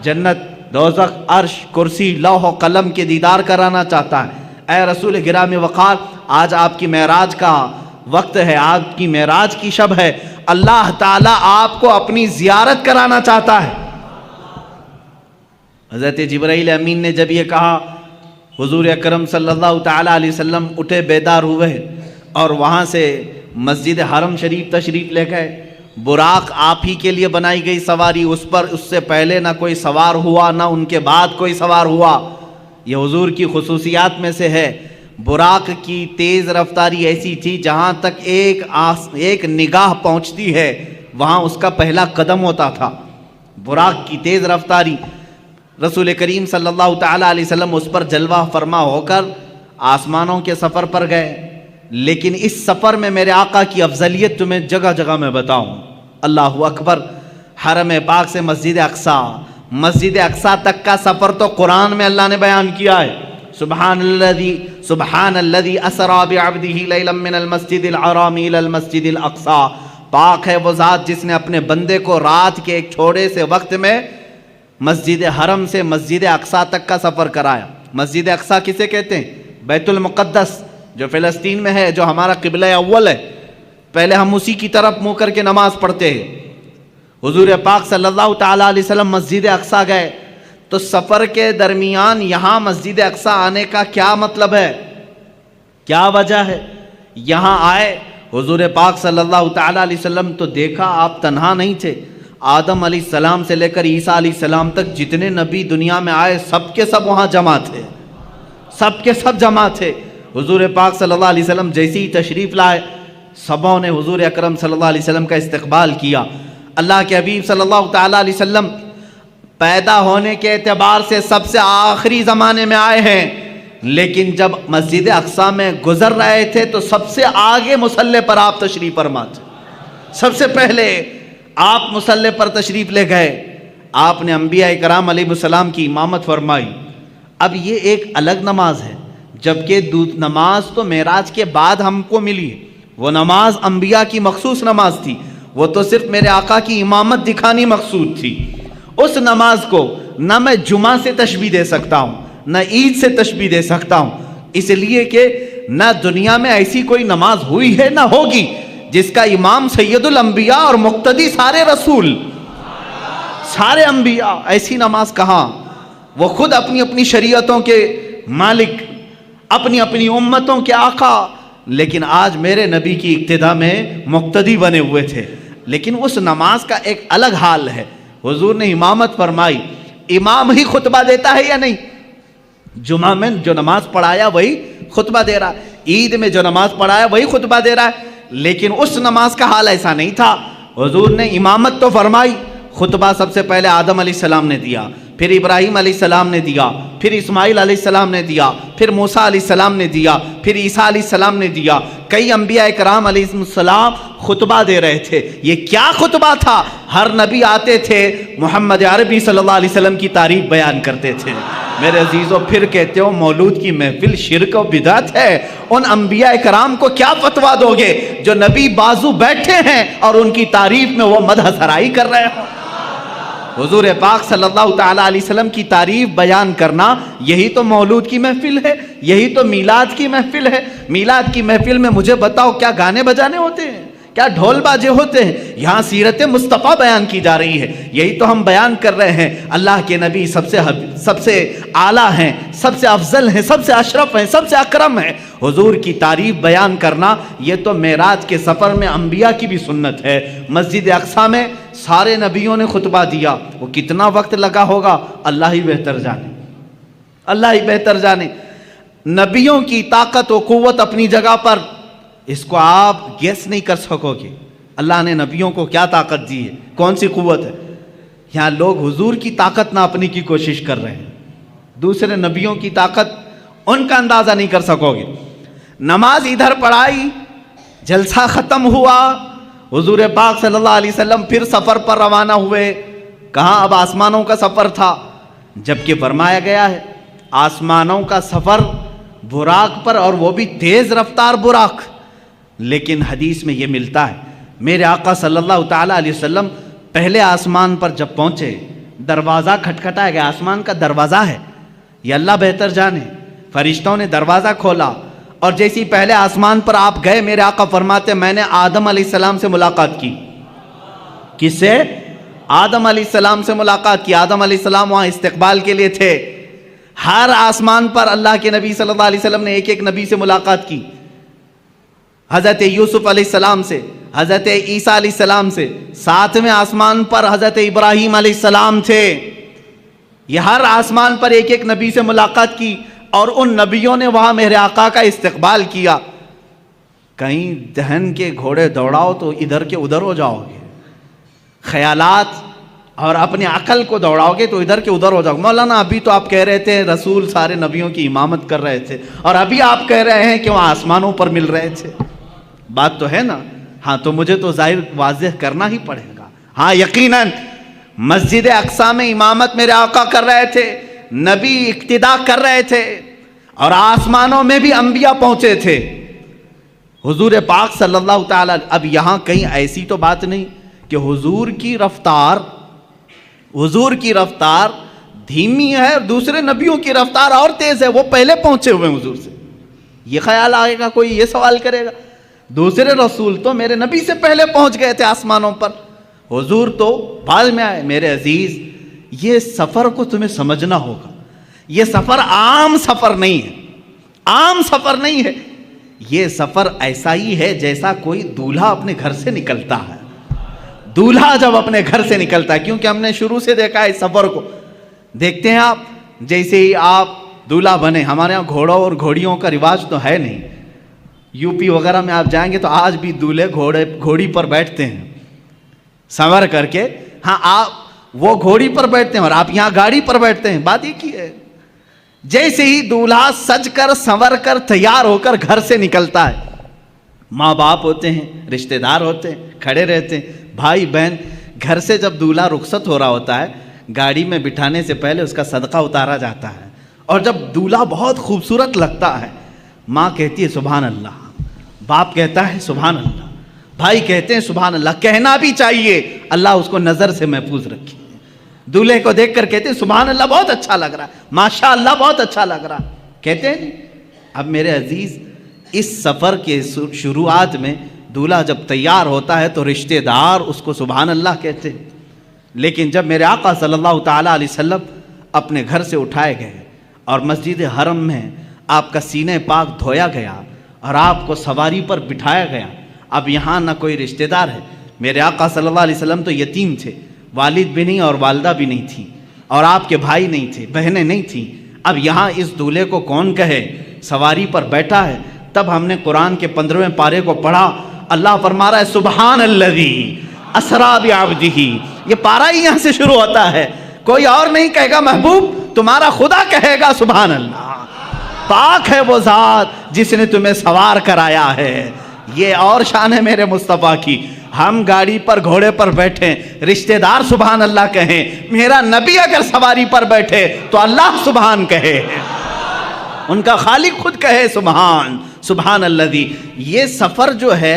جنت، دوزخ، عرش، کرسی، لوح و قلم کے دیدار کرانا چاہتا ہے. اے رسول گرامی وقار، آج آپ کی معراج کا وقت ہے، آپ کی معراج کی شب ہے. اللہ تعالیٰ آپ کو اپنی زیارت کرانا چاہتا ہے. حضرت جبرائیل امین نے جب یہ کہا، حضور اکرم صلی اللہ تعالیٰ علیہ وسلم اٹھے، بیدار ہوئے اور وہاں سے مسجد حرم شریف تشریف لے گئے. براق آپ ہی کے لیے بنائی گئی سواری، اس پر اس سے پہلے نہ کوئی سوار ہوا نہ ان کے بعد کوئی سوار ہوا. یہ حضور کی خصوصیات میں سے ہے. براق کی تیز رفتاری ایسی تھی جہاں تک ایک نگاہ پہنچتی ہے وہاں اس کا پہلا قدم ہوتا تھا. براق کی تیز رفتاری. رسول کریم صلی اللہ تعالیٰ علیہ وسلم اس پر جلوہ فرما ہو کر آسمانوں کے سفر پر گئے. لیکن اس سفر میں میرے آقا کی افضلیت تمہیں جگہ جگہ میں بتاؤں. اللہ اکبر. حرم پاک سے مسجد اقصیٰ تک کا سفر تو قرآن میں اللہ نے بیان کیا ہے. سبحان الذی اسری بعبدہ لیلا من المسجد الحرام الی المسجد الاقصیٰ. پاک ہے وہ ذات جس نے اپنے بندے کو رات کے ایک چھوڑے سے وقت میں مسجد حرم سے مسجد اقصیٰ تک کا سفر کرایا. مسجد اقصیٰ کسے کہتے ہیں؟ بیت المقدس جو فلسطین میں ہے، جو ہمارا قبلہ اول ہے. پہلے ہم اسی کی طرف منہ کر کے نماز پڑھتے ہیں. حضور پاک صلی اللہ تعالیٰ علیہ وسلم مسجد اقصیٰ گئے تو سفر کے درمیان یہاں مسجد اقصیٰ آنے کا کیا مطلب ہے، کیا وجہ ہے؟ یہاں آئے حضور پاک صلی اللہ تعالیٰ علیہ وسلم تو دیکھا آپ تنہا نہیں تھے. آدم علیہ السلام سے لے کر عیسیٰ علیہ السلام تک جتنے نبی دنیا میں آئے سب کے سب وہاں جمع تھے. سب کے سب جمع تھے. حضور پاک صلی اللہ علیہ وسلم جیسے ہی تشریف لائے سبوں نے حضور اکرم صلی اللہ علیہ وسلم کا استقبال کیا. اللہ کے حبیب صلی اللہ تعالیٰ علیہ وسلم پیدا ہونے کے اعتبار سے سب سے آخری زمانے میں آئے ہیں، لیکن جب مسجد اقصیٰ میں گزر رہے تھے تو سب سے آگے مصلی پر آپ تشریف فرما تھے. سب سے پہلے آپ مصلی پر تشریف لے گئے. آپ نے انبیاء کرام علیہ السلام کی امامت فرمائی. اب یہ ایک الگ نماز ہے، جبکہ نماز تو معراج کے بعد ہم کو ملی. وہ نماز انبیاء کی مخصوص نماز تھی، وہ تو صرف میرے آقا کی امامت دکھانی مقصود تھی. اس نماز کو نہ میں جمعہ سے تشبیہ دے سکتا ہوں نہ عید سے تشبیہ دے سکتا ہوں، اس لیے کہ نہ دنیا میں ایسی کوئی نماز ہوئی ہے نہ ہوگی جس کا امام سید الانبیاء اور مقتدی سارے رسول، سارے انبیاء. ایسی نماز کہاں؟ وہ خود اپنی اپنی شریعتوں کے مالک، اپنی اپنی امتوں کے آقا، لیکن آج میرے نبی کی اقتداء میں مقتدی بنے ہوئے تھے. لیکن اس نماز کا ایک الگ حال ہے. حضور نے امامت فرمائی. امام ہی خطبہ دیتا ہے یا نہیں؟ جمعہ میں جو نماز پڑھایا وہی خطبہ دے رہا ہے، عید میں جو نماز پڑھایا وہی خطبہ دے رہا ہے. لیکن اس نماز کا حال ایسا نہیں تھا. حضور نے امامت تو فرمائی، خطبہ سب سے پہلے آدم علیہ السلام نے دیا، پھر ابراہیم علیہ السلام نے دیا، پھر اسماعیل علیہ السلام نے دیا، پھر موسیٰ علیہ السلام نے دیا، پھر عیسیٰ علیہ السلام نے دیا. کئی انبیاء کرام علیہ السلام خطبہ دے رہے تھے. یہ کیا خطبہ تھا؟ ہر نبی آتے تھے محمد عربی صلی اللہ علیہ وسلم کی تعریف بیان کرتے تھے. میرے عزیزوں، پھر کہتے ہو مولود کی محفل شرک و بدعت ہے. ان انبیاء کرام کو کیا فتویٰ دو گے جو نبی بازو بیٹھے ہیں اور ان کی تعریف میں وہ مدح سرائی کر رہے ہوں؟ حضور پاک صلی اللہ تعالیٰ علیہ وسلم کی تعریف بیان کرنا، یہی تو مولود کی محفل ہے، یہی تو میلاد کی محفل ہے. میلاد کی محفل میں مجھے بتاؤ کیا گانے بجانے ہوتے ہیں، کیا ڈھول باجے ہوتے ہیں؟ یہاں سیرت مصطفیٰ بیان کی جا رہی ہے. یہی تو ہم بیان کر رہے ہیں. اللہ کے نبی سب سے اعلیٰ ہیں، سب سے افضل ہیں، سب سے اشرف ہیں، سب سے اکرم ہیں. حضور کی تعریف بیان کرنا یہ تو معراج کے سفر میں انبیاء کی بھی سنت ہے. مسجد اقصیٰ میں سارے نبیوں نے خطبہ دیا. وہ کتنا وقت لگا ہوگا اللہ ہی بہتر جانے، اللہ ہی بہتر جانے. نبیوں کی طاقت و قوت اپنی جگہ پر، اس کو آپ گیس نہیں کر سکو گے. اللہ نے نبیوں کو کیا طاقت دی ہے، کون سی قوت ہے. یہاں لوگ حضور کی طاقت ناپنے کی کوشش کر رہے ہیں، دوسرے نبیوں کی طاقت ان کا اندازہ نہیں کر سکو گے. نماز ادھر پڑھائی، جلسہ ختم ہوا، حضور پاک صلی اللہ علیہ وسلم پھر سفر پر روانہ ہوئے. کہاں؟ اب آسمانوں کا سفر تھا. جبکہ فرمایا گیا ہے آسمانوں کا سفر براق پر، اور وہ بھی تیز رفتار براق. لیکن حدیث میں یہ ملتا ہے میرے آقا صلی اللہ تعالیٰ علیہ وسلم پہلے آسمان پر جب پہنچے، دروازہ کھٹکھٹایا گیا. آسمان کا دروازہ ہے، یہ اللہ بہتر جانے. فرشتوں نے دروازہ کھولا اور جیسی پہلے آسمان پر آپ گئے، میرے آقا فرماتے میں نے آدم علیہ السلام سے ملاقات کی. کس سے؟ آدم علیہ السلام سے ملاقات کی. آدم علیہ السلام وہاں استقبال کے لیے تھے. ہر آسمان پر اللہ کے نبی صلی اللہ علیہ وسلم نے ایک ایک نبی سے ملاقات کی. حضرت یوسف علیہ السلام سے، حضرت عیسیٰ علیہ السلام سے. ساتویں آسمان پر حضرت ابراہیم علیہ السلام تھے. یہ ہر آسمان پر ایک ایک نبی سے ملاقات کی اور ان نبیوں نے وہاں میرے آقا کا استقبال کیا. کہیں دہن کے گھوڑے دوڑاؤ تو ادھر کے ادھر ہو جاؤ گے، خیالات اور اپنے عقل کو دوڑاؤ گے تو ادھر کے ادھر ہو جاؤ گے. مولانا ابھی تو آپ کہہ رہے تھے رسول سارے نبیوں کی امامت کر رہے تھے، اور ابھی آپ کہہ رہے ہیں کہ وہاں آسمانوں پر مل رہے تھے. بات تو ہے نا؟ ہاں، تو مجھے تو ظاہر واضح کرنا ہی پڑے گا. ہاں یقیناً مسجد اقصی میں امامت میرے آقا کر رہے تھے، نبی اقتدا کر رہے تھے، اور آسمانوں میں بھی انبیاء پہنچے تھے. حضور پاک صلی اللہ تعالیٰ. اب یہاں کہیں ایسی تو بات نہیں کہ حضور کی رفتار دھیمی ہے اور دوسرے نبیوں کی رفتار اور تیز ہے، وہ پہلے پہنچے ہوئے حضور سے. یہ خیال آئے گا، کوئی یہ سوال کرے گا دوسرے رسول تو میرے نبی سے پہلے پہنچ گئے تھے آسمانوں پر، حضور تو بعد میں آئے. میرے عزیز، یہ سفر کو تمہیں سمجھنا ہوگا. یہ سفر عام سفر نہیں ہے، عام سفر نہیں ہے. یہ سفر ایسا ہی ہے جیسا کوئی دولہا اپنے گھر سے نکلتا ہے. دولہا جب اپنے گھر سے نکلتا ہے، کیونکہ ہم نے شروع سے دیکھا ہے اس سفر کو. دیکھتے ہیں آپ، جیسے ہی آپ دولہا بنے، ہمارے ہاں گھوڑوں اور گھوڑیوں کا رواج تو ہے نہیں. یو پی وغیرہ میں آپ جائیں گے تو آج بھی دولہے گھوڑی پر بیٹھتے ہیں سنور کر کے. ہاں، آپ وہ گھوڑی پر بیٹھتے ہیں اور آپ یہاں گاڑی پر بیٹھتے ہیں. بات ایک ہی ہے. جیسے ہی دولہا سج کر سنور کر تیار ہو کر گھر سے نکلتا ہے، ماں باپ ہوتے ہیں، رشتہ دار ہوتے ہیں، کھڑے رہتے ہیں، بھائی بہن. گھر سے جب دولہا رخصت ہو رہا ہوتا ہے، گاڑی میں بٹھانے سے پہلے اس کا صدقہ اتارا جاتا ہے. اور جب دولہا بہت خوبصورت لگتا ہے، ماں کہتی ہے سبحان اللہ، باپ کہتا ہے سبحان اللہ، بھائی کہتے ہیں سبحان اللہ. کہنا بھی چاہیے، اللہ اس کو نظر سے محفوظ رکھے. دولہے کو دیکھ کر کہتے ہیں سبحان اللہ، بہت اچھا لگ رہا ہے، ماشاء اللہ بہت اچھا لگ رہا. کہتے ہیں نہیں؟ اب میرے عزیز، اس سفر کے شروعات میں دولہا جب تیار ہوتا ہے تو رشتہ دار اس کو سبحان اللہ کہتے ہیں. لیکن جب میرے آقا صلی اللہ تعالیٰ علیہ وسلم اپنے گھر سے اٹھائے گئے اور مسجد حرم میں آپ کا سینہ پاک دھویا گیا اور آپ کو سواری پر بٹھایا گیا. اب یہاں نہ کوئی رشتہ دار ہے. میرے آقا صلی اللہ علیہ وسلم تو یتیم تھے، والد بھی نہیں اور والدہ بھی نہیں تھی، اور آپ کے بھائی نہیں تھے، بہنیں نہیں تھیں. اب یہاں اس دولہے کو کون کہے؟ سواری پر بیٹھا ہے. تب ہم نے قرآن کے 15ویں پارے کو پڑھا. اللہ فرما رہا ہے سبحان الذی اسریٰ بعبدہ. یہ پارہ ہی یہاں سے شروع ہوتا ہے. کوئی اور نہیں کہے گا محبوب، تمہارا خدا کہے گا سبحان اللہ. پاک ہے وہ ذات جس نے تمہیں سوار کرایا ہے. یہ اور شان ہے میرے مصطفیٰ کی. ہم گاڑی پر گھوڑے پر بیٹھیں، رشتہ دار سبحان اللہ کہیں. میرا نبی اگر سواری پر بیٹھے تو اللہ سبحان کہے، ان کا خالق خود کہے سبحان الذی. یہ سفر جو ہے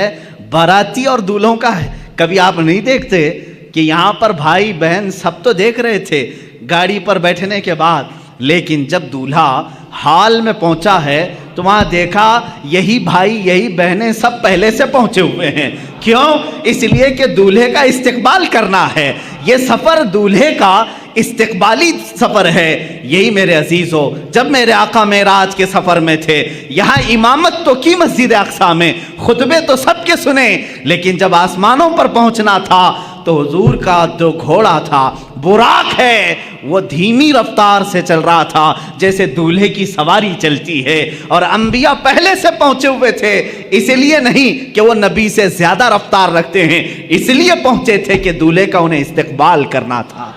باراتی اور دولہوں کا ہے. کبھی آپ نہیں دیکھتے کہ یہاں پر بھائی بہن سب تو دیکھ رہے تھے گاڑی پر بیٹھنے کے بعد، لیکن جب دولہا حال میں پہنچا ہے تو وہاں دیکھا یہی بھائی یہی بہنیں سب پہلے سے پہنچے ہوئے ہیں. کیوں؟ اس لیے کہ دولہے کا استقبال کرنا ہے. یہ سفر دولہے کا استقبالی سفر ہے. یہی میرے عزیزو، جب میرے آقا معراج کے سفر میں تھے، یہاں امامت تو کی مسجد اقصی میں، خطبے تو سب کے سنے، لیکن جب آسمانوں پر پہنچنا تھا تو حضور کا جو گھوڑا تھا براق ہے، وہ دھیمی رفتار سے چل رہا تھا جیسے دولہے کی سواری چلتی ہے. اور انبیاء پہلے سے پہنچے ہوئے تھے، اس لیے نہیں کہ وہ نبی سے زیادہ رفتار رکھتے ہیں، اس لیے پہنچے تھے کہ دولہے کا انہیں استقبال کرنا تھا.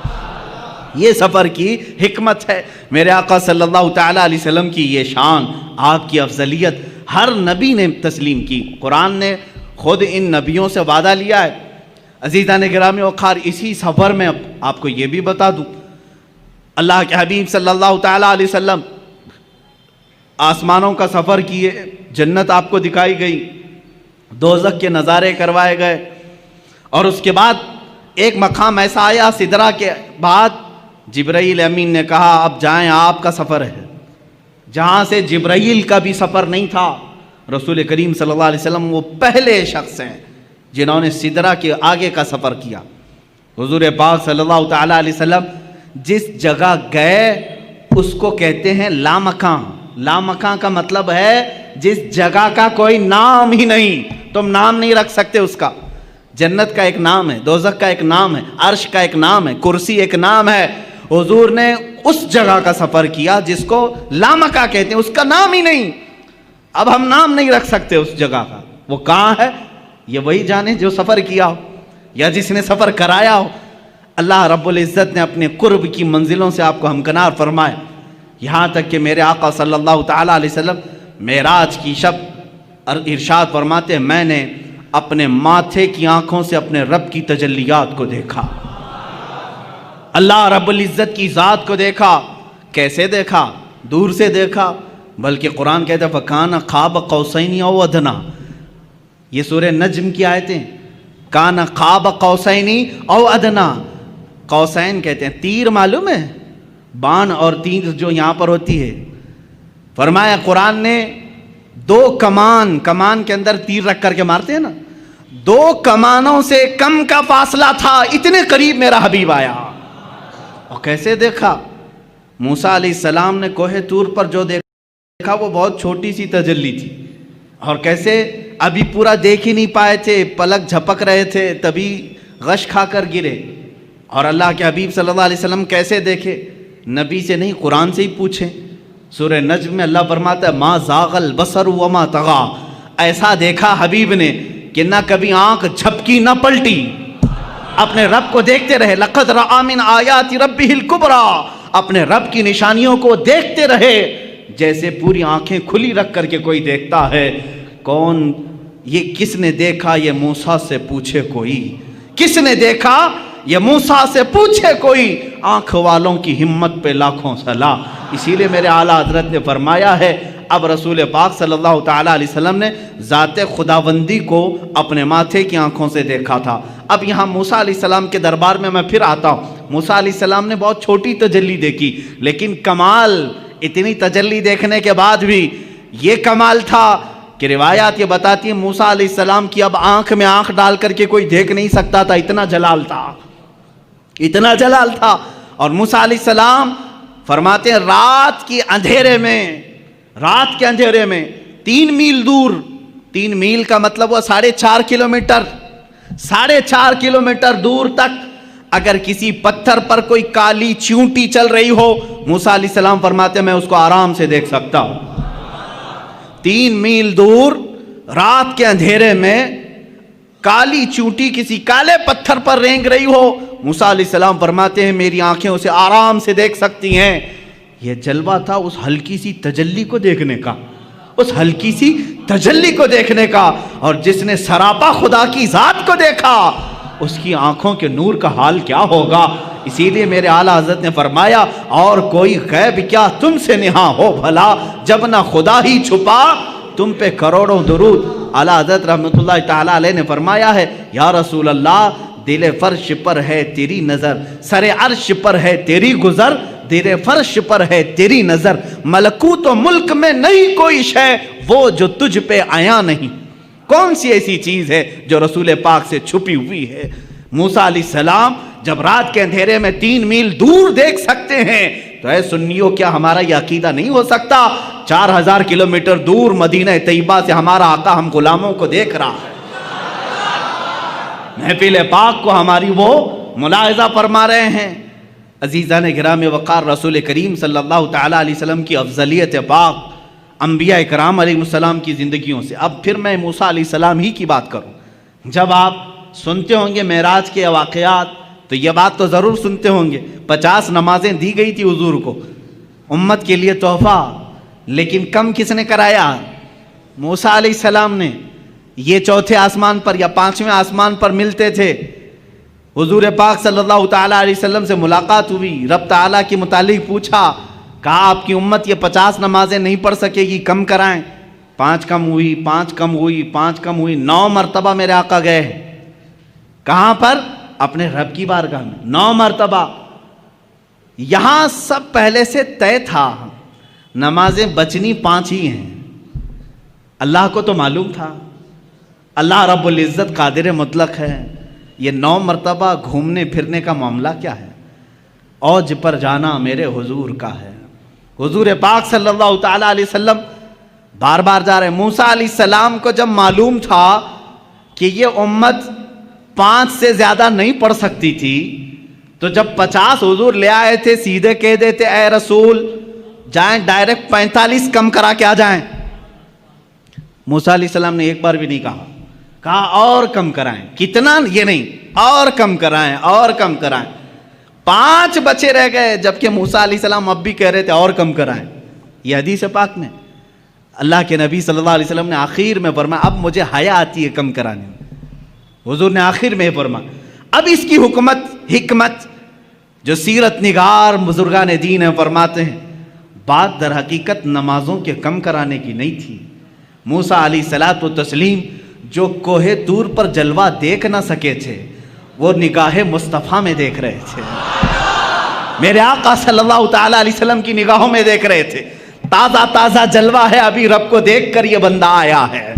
یہ سفر کی حکمت ہے. میرے آقا صلی اللہ تعالیٰ علیہ وسلم کی یہ شان، آپ کی افضلیت ہر نبی نے تسلیم کی. قرآن نے خود ان نبیوں سے وعدہ لیا ہے. عزیزان گرامی وقار، اسی سفر میں آپ کو یہ بھی بتا دوں اللہ کے حبیب صلی اللہ تعالیٰ علیہ وسلم آسمانوں کا سفر کیے، جنت آپ کو دکھائی گئی، دوزخ کے نظارے کروائے گئے، اور اس کے بعد ایک مقام ایسا آیا سدرہ کے بعد جبرائیل امین نے کہا اب جائیں، آپ کا سفر ہے، جہاں سے جبرائیل کا بھی سفر نہیں تھا۔ رسول کریم صلی اللہ علیہ وسلم وہ پہلے شخص ہیں جنہوں نے سدرہ کے آگے کا سفر کیا۔ حضور پاک صلی اللہ تعالیٰ علیہ وسلم جس جگہ گئے اس کو کہتے ہیں لامکاں۔ لامکاں کا مطلب ہے جس جگہ کا کوئی نام ہی نہیں، تم نام نہیں رکھ سکتے اس کا۔ جنت کا ایک نام ہے، دوزخ کا ایک نام ہے، عرش کا ایک نام ہے، کرسی ایک نام ہے۔ حضور نے اس جگہ کا سفر کیا جس کو لامکاں کہتے ہیں، اس کا نام ہی نہیں۔ اب ہم نام نہیں رکھ سکتے اس جگہ کا، وہ کہاں ہے یہ وہی جانے جو سفر کیا ہو یا جس نے سفر کرایا ہو۔ اللہ رب العزت نے اپنے قرب کی منزلوں سے آپ کو ہمکنار فرمائے، یہاں تک کہ میرے آقا صلی اللہ تعالیٰ علیہ وسلم معراج کی شب ارشاد فرماتے ہیں میں نے اپنے ماتھے کی آنکھوں سے اپنے رب کی تجلیات کو دیکھا، اللہ رب العزت کی ذات کو دیکھا۔ کیسے دیکھا؟ دور سے دیکھا، بلکہ قرآن کہتا ہے فَكَانَ قَابَ قَوْسَيْنِ أَوْ أَدْنَىٰ، یہ سورہ نجم کی آیتیں، کان قاب قوسین او ادنا۔ قوسین کہتے ہیں تیر، معلوم ہے بان اور تیر جو یہاں پر ہوتی ہے۔ فرمایا قرآن نے دو کمان کے اندر تیر رکھ کر کے مارتے ہیں نا، دو کمانوں سے کم کا فاصلہ تھا، اتنے قریب میرا حبیب آیا۔ اور کیسے دیکھا؟ موسیٰ علیہ السلام نے کوہ طور پر جو دیکھا وہ بہت چھوٹی سی تجلی تھی، اور کیسے ابھی پورا دیکھ ہی نہیں پائے تھے، پلک جھپک رہے تھے، تبھی غش کھا کر گرے۔ اور اللہ کے حبیب صلی اللہ علیہ وسلم کیسے دیکھے؟ نبی سے نہیں، قرآن سے ہی پوچھیں۔ سورہ نجم میں اللہ فرماتا ہے ما زاغ البصر وما طغى، ایسا دیکھا حبیب نے کہ نہ کبھی آنکھ جھپکی نہ پلٹی، اپنے رب کو دیکھتے رہے۔ لقد رأى من آیات ربہ الکبریٰ، اپنے رب کی نشانیوں کو دیکھتے رہے جیسے پوری آنکھیں کھلی رکھ کر کے کوئی دیکھتا ہے۔ کون یہ؟ کس نے دیکھا؟ یہ موسیٰ سے پوچھے کوئی، کس نے دیکھا؟ یہ موسیٰ سے پوچھے کوئی، آنکھ والوں کی ہمت پہ لاکھوں سلام۔ اسی لیے میرے اعلیٰ حضرت نے فرمایا ہے اب رسول پاک صلی اللہ تعالیٰ علیہ وسلم نے ذات خداوندی کو اپنے ماتھے کی آنکھوں سے دیکھا تھا۔ اب یہاں موسیٰ علیہ السلام کے دربار میں پھر آتا ہوں۔ موسیٰ علیہ السلام نے بہت چھوٹی تجلی دیکھی، لیکن کمال اتنی تجلی دیکھنے کے بعد بھی یہ کمال تھا کہ روایات یہ بتاتی ہیں موسیٰ علیہ السلام کی اب آنکھ میں آنکھ ڈال کر کے کوئی دیکھ نہیں سکتا تھا، اتنا جلال تھا، اتنا جلال تھا۔ اور موسیٰ علیہ السلام فرماتے ہیں رات کے اندھیرے میں 3 میل دور، 3 میل کا مطلب وہ 4.5 کلومیٹر، 4.5 کلومیٹر دور تک اگر کسی پتھر پر کوئی کالی چیونٹی چل رہی ہو، موسیٰ علیہ السلام فرماتے ہیں میں اس کو آرام سے دیکھ سکتا ہوں۔ 3 میل دور رات کے اندھیرے میں کالی چیونٹی کسی کالے پتھر پر رینگ رہی ہو، موسیٰ علیہ السلام فرماتے ہیں میری آنکھیں اسے آرام سے دیکھ سکتی ہیں۔ یہ جلوہ تھا اس ہلکی سی تجلی کو دیکھنے کا، اس ہلکی سی تجلی کو دیکھنے کا۔ اور جس نے سراپا خدا کی ذات کو دیکھا اس کی آنکھوں کے نور کا حال کیا ہوگا۔ اسی لیے میرے اعلیٰ حضرت نے فرمایا اور کوئی غیب کیا تم سے نہاں ہو بھلا، جب نہ خدا ہی چھپا تم پہ کروڑوں درود۔ اعلیٰ حضرت رحمۃ اللہ تعالیٰ علیہ نے فرمایا ہے یا رسول اللہ دل فرش پر ہے تیری نظر، سر عرش پر ہے تیری گزر، دل فرش پر ہے تیری نظر، ملکوت و ملک میں نہیں کوئی شے وہ جو تجھ پہ آیا نہیں۔ کون سی ایسی چیز ہے جو رسول پاک سے چھپی ہوئی ہے؟ موسیٰ علیہ السلام جب رات کے اندھیرے میں 3 میل دور دیکھ سکتے ہیں تو اے سنیوں کیا ہمارا یہ عقیدہ نہیں ہو سکتا 4000 کلومیٹر دور مدینہ طیبہ سے ہمارا آقا ہم غلاموں کو دیکھ رہا ہے، محفل پاک کو ہماری وہ ملاحظہ فرما رہے ہیں۔ عزیزان گرام وقار، رسول کریم صلی اللہ تعالیٰ علیہ وسلم کی افضلیت پاک انبیاء کرام علیہ السلام کی زندگیوں سے۔ اب پھر میں موسیٰ علیہ السلام ہی کی بات کروں۔ جب آپ سنتے ہوں گے معراج کے واقعات تو یہ بات تو ضرور سنتے ہوں گے 50 نمازیں دی گئی تھی حضور کو امت کے لیے تحفہ، لیکن کم کس نے کرایا؟ موسیٰ علیہ السلام نے۔ یہ 4تھے آسمان پر یا 5ویں آسمان پر ملتے تھے، حضور پاک صلی اللہ تعالیٰ علیہ وسلم سے ملاقات ہوئی، رب تعالیٰ کے متعلق پوچھا، کہا آپ کی امت یہ 50 نمازیں نہیں پڑھ سکے گی، کم کرائیں۔ 5 کم ہوئی، 5 کم ہوئی، 5 کم ہوئی، 9 مرتبہ میرے آقا گئے ہیں۔ کہاں پر؟ اپنے رب کی بارگاہ میں 9 مرتبہ۔ یہاں سب پہلے سے طے تھا، نمازیں بچنی 5 ہی ہیں۔ اللہ کو تو معلوم تھا، اللہ رب العزت قادر مطلق ہے، یہ 9 مرتبہ گھومنے پھرنے کا معاملہ کیا ہے؟ اوج پر جانا میرے حضور کا ہے۔ حضور پاک صلی اللہ تعالیٰ علیہ وسلم بار بار جا رہے ہیں۔ موسیٰ علیہ السلام کو جب معلوم تھا کہ یہ امت 5 سے زیادہ نہیں پڑھ سکتی تھی، تو جب 50 حضور لے آئے تھے، سیدھے کہہ دیتے اے رسول جائیں ڈائریکٹ 45 کم کرا کے آ جائیں۔ موسیٰ علیہ السلام نے ایک بار بھی نہیں کہا اور کم کرائیں، کتنا یہ نہیں، اور کم کرائیں، اور کم کرائیں۔ 5 بچے رہ گئے، جبکہ موسیٰ علیہ السلام اب بھی کہہ رہے تھے اور کم کرائیں۔ یہ حدیث پاک میں اللہ کے نبی صلی اللہ علیہ وسلم نے آخر میں فرمایا اب مجھے حیا آتی ہے کم کرانے میں۔ حضور نے آخر میں فرمایا اب اس کی حکمت جو سیرت نگار بزرگان دین ہیں فرماتے ہیں، بات در حقیقت نمازوں کے کم کرانے کی نہیں تھی۔ موسیٰ علیہ الصلوۃ والتسلیم جو کوہ طور پر جلوہ دیکھ نہ سکے تھے، وہ نگاہ مصطفیٰ میں دیکھ رہے تھے، میرے آقا صلی اللہ تعالیٰ علیہ وسلم کی نگاہوں میں دیکھ رہے تھے۔ تازہ تازہ جلوہ ہے، ابھی رب کو دیکھ کر یہ بندہ آیا ہے،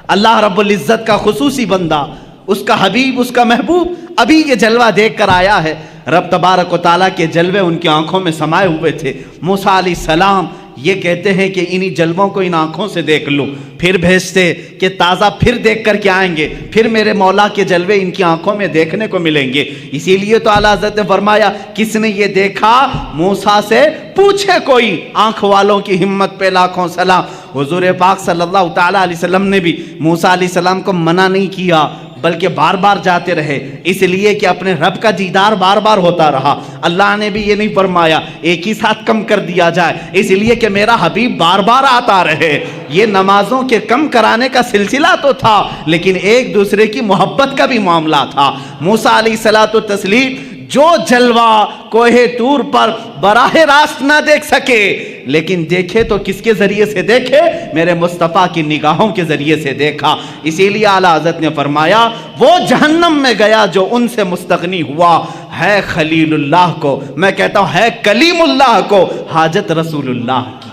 اللہ رب العزت کا خصوصی بندہ، اس کا حبیب، اس کا محبوب، ابھی یہ جلوہ دیکھ کر آیا ہے۔ رب تبارک و تعالیٰ کے جلوے ان کی آنکھوں میں سمائے ہوئے تھے۔ موسیٰ علیہ السلام یہ کہتے ہیں کہ انہی جلووں کو ان آنکھوں سے دیکھ لوں، پھر بھیجتے کہ تازہ پھر دیکھ کر کے آئیں گے، پھر میرے مولا کے جلوے ان کی آنکھوں میں دیکھنے کو ملیں گے۔ اسی لیے تو اعلیٰ حضرت نے فرمایا کس نے یہ دیکھا؟ موسیٰ سے پوچھے کوئی، آنکھ والوں کی ہمت پہ لاکھوں سلام۔ حضور پاک صلی اللہ تعالیٰ علیہ وسلم نے بھی موسیٰ علیہ السلام کو منع نہیں کیا، بلکہ بار بار جاتے رہے، اس لیے کہ اپنے رب کا دیدار بار بار ہوتا رہا۔ اللہ نے بھی یہ نہیں فرمایا ایک ہی ساتھ کم کر دیا جائے، اس لیے کہ میرا حبیب بار بار آتا رہے۔ یہ نمازوں کے کم کرانے کا سلسلہ تو تھا، لیکن ایک دوسرے کی محبت کا بھی معاملہ تھا۔ موسیٰ علیہ الصلوۃ والتسلیم جو جلوہ کوہ طور پر براہ راست نہ دیکھ سکے، لیکن دیکھے تو کس کے ذریعے سے دیکھے؟ میرے مصطفیٰ کی نگاہوں کے ذریعے سے دیکھا۔ اسی لیے اعلیٰ حضرت نے فرمایا وہ جہنم میں گیا جو ان سے مستغنی ہوا، ہے خلیل اللہ کو، میں کہتا ہوں ہے کلیم اللہ کو حاجت رسول اللہ کی،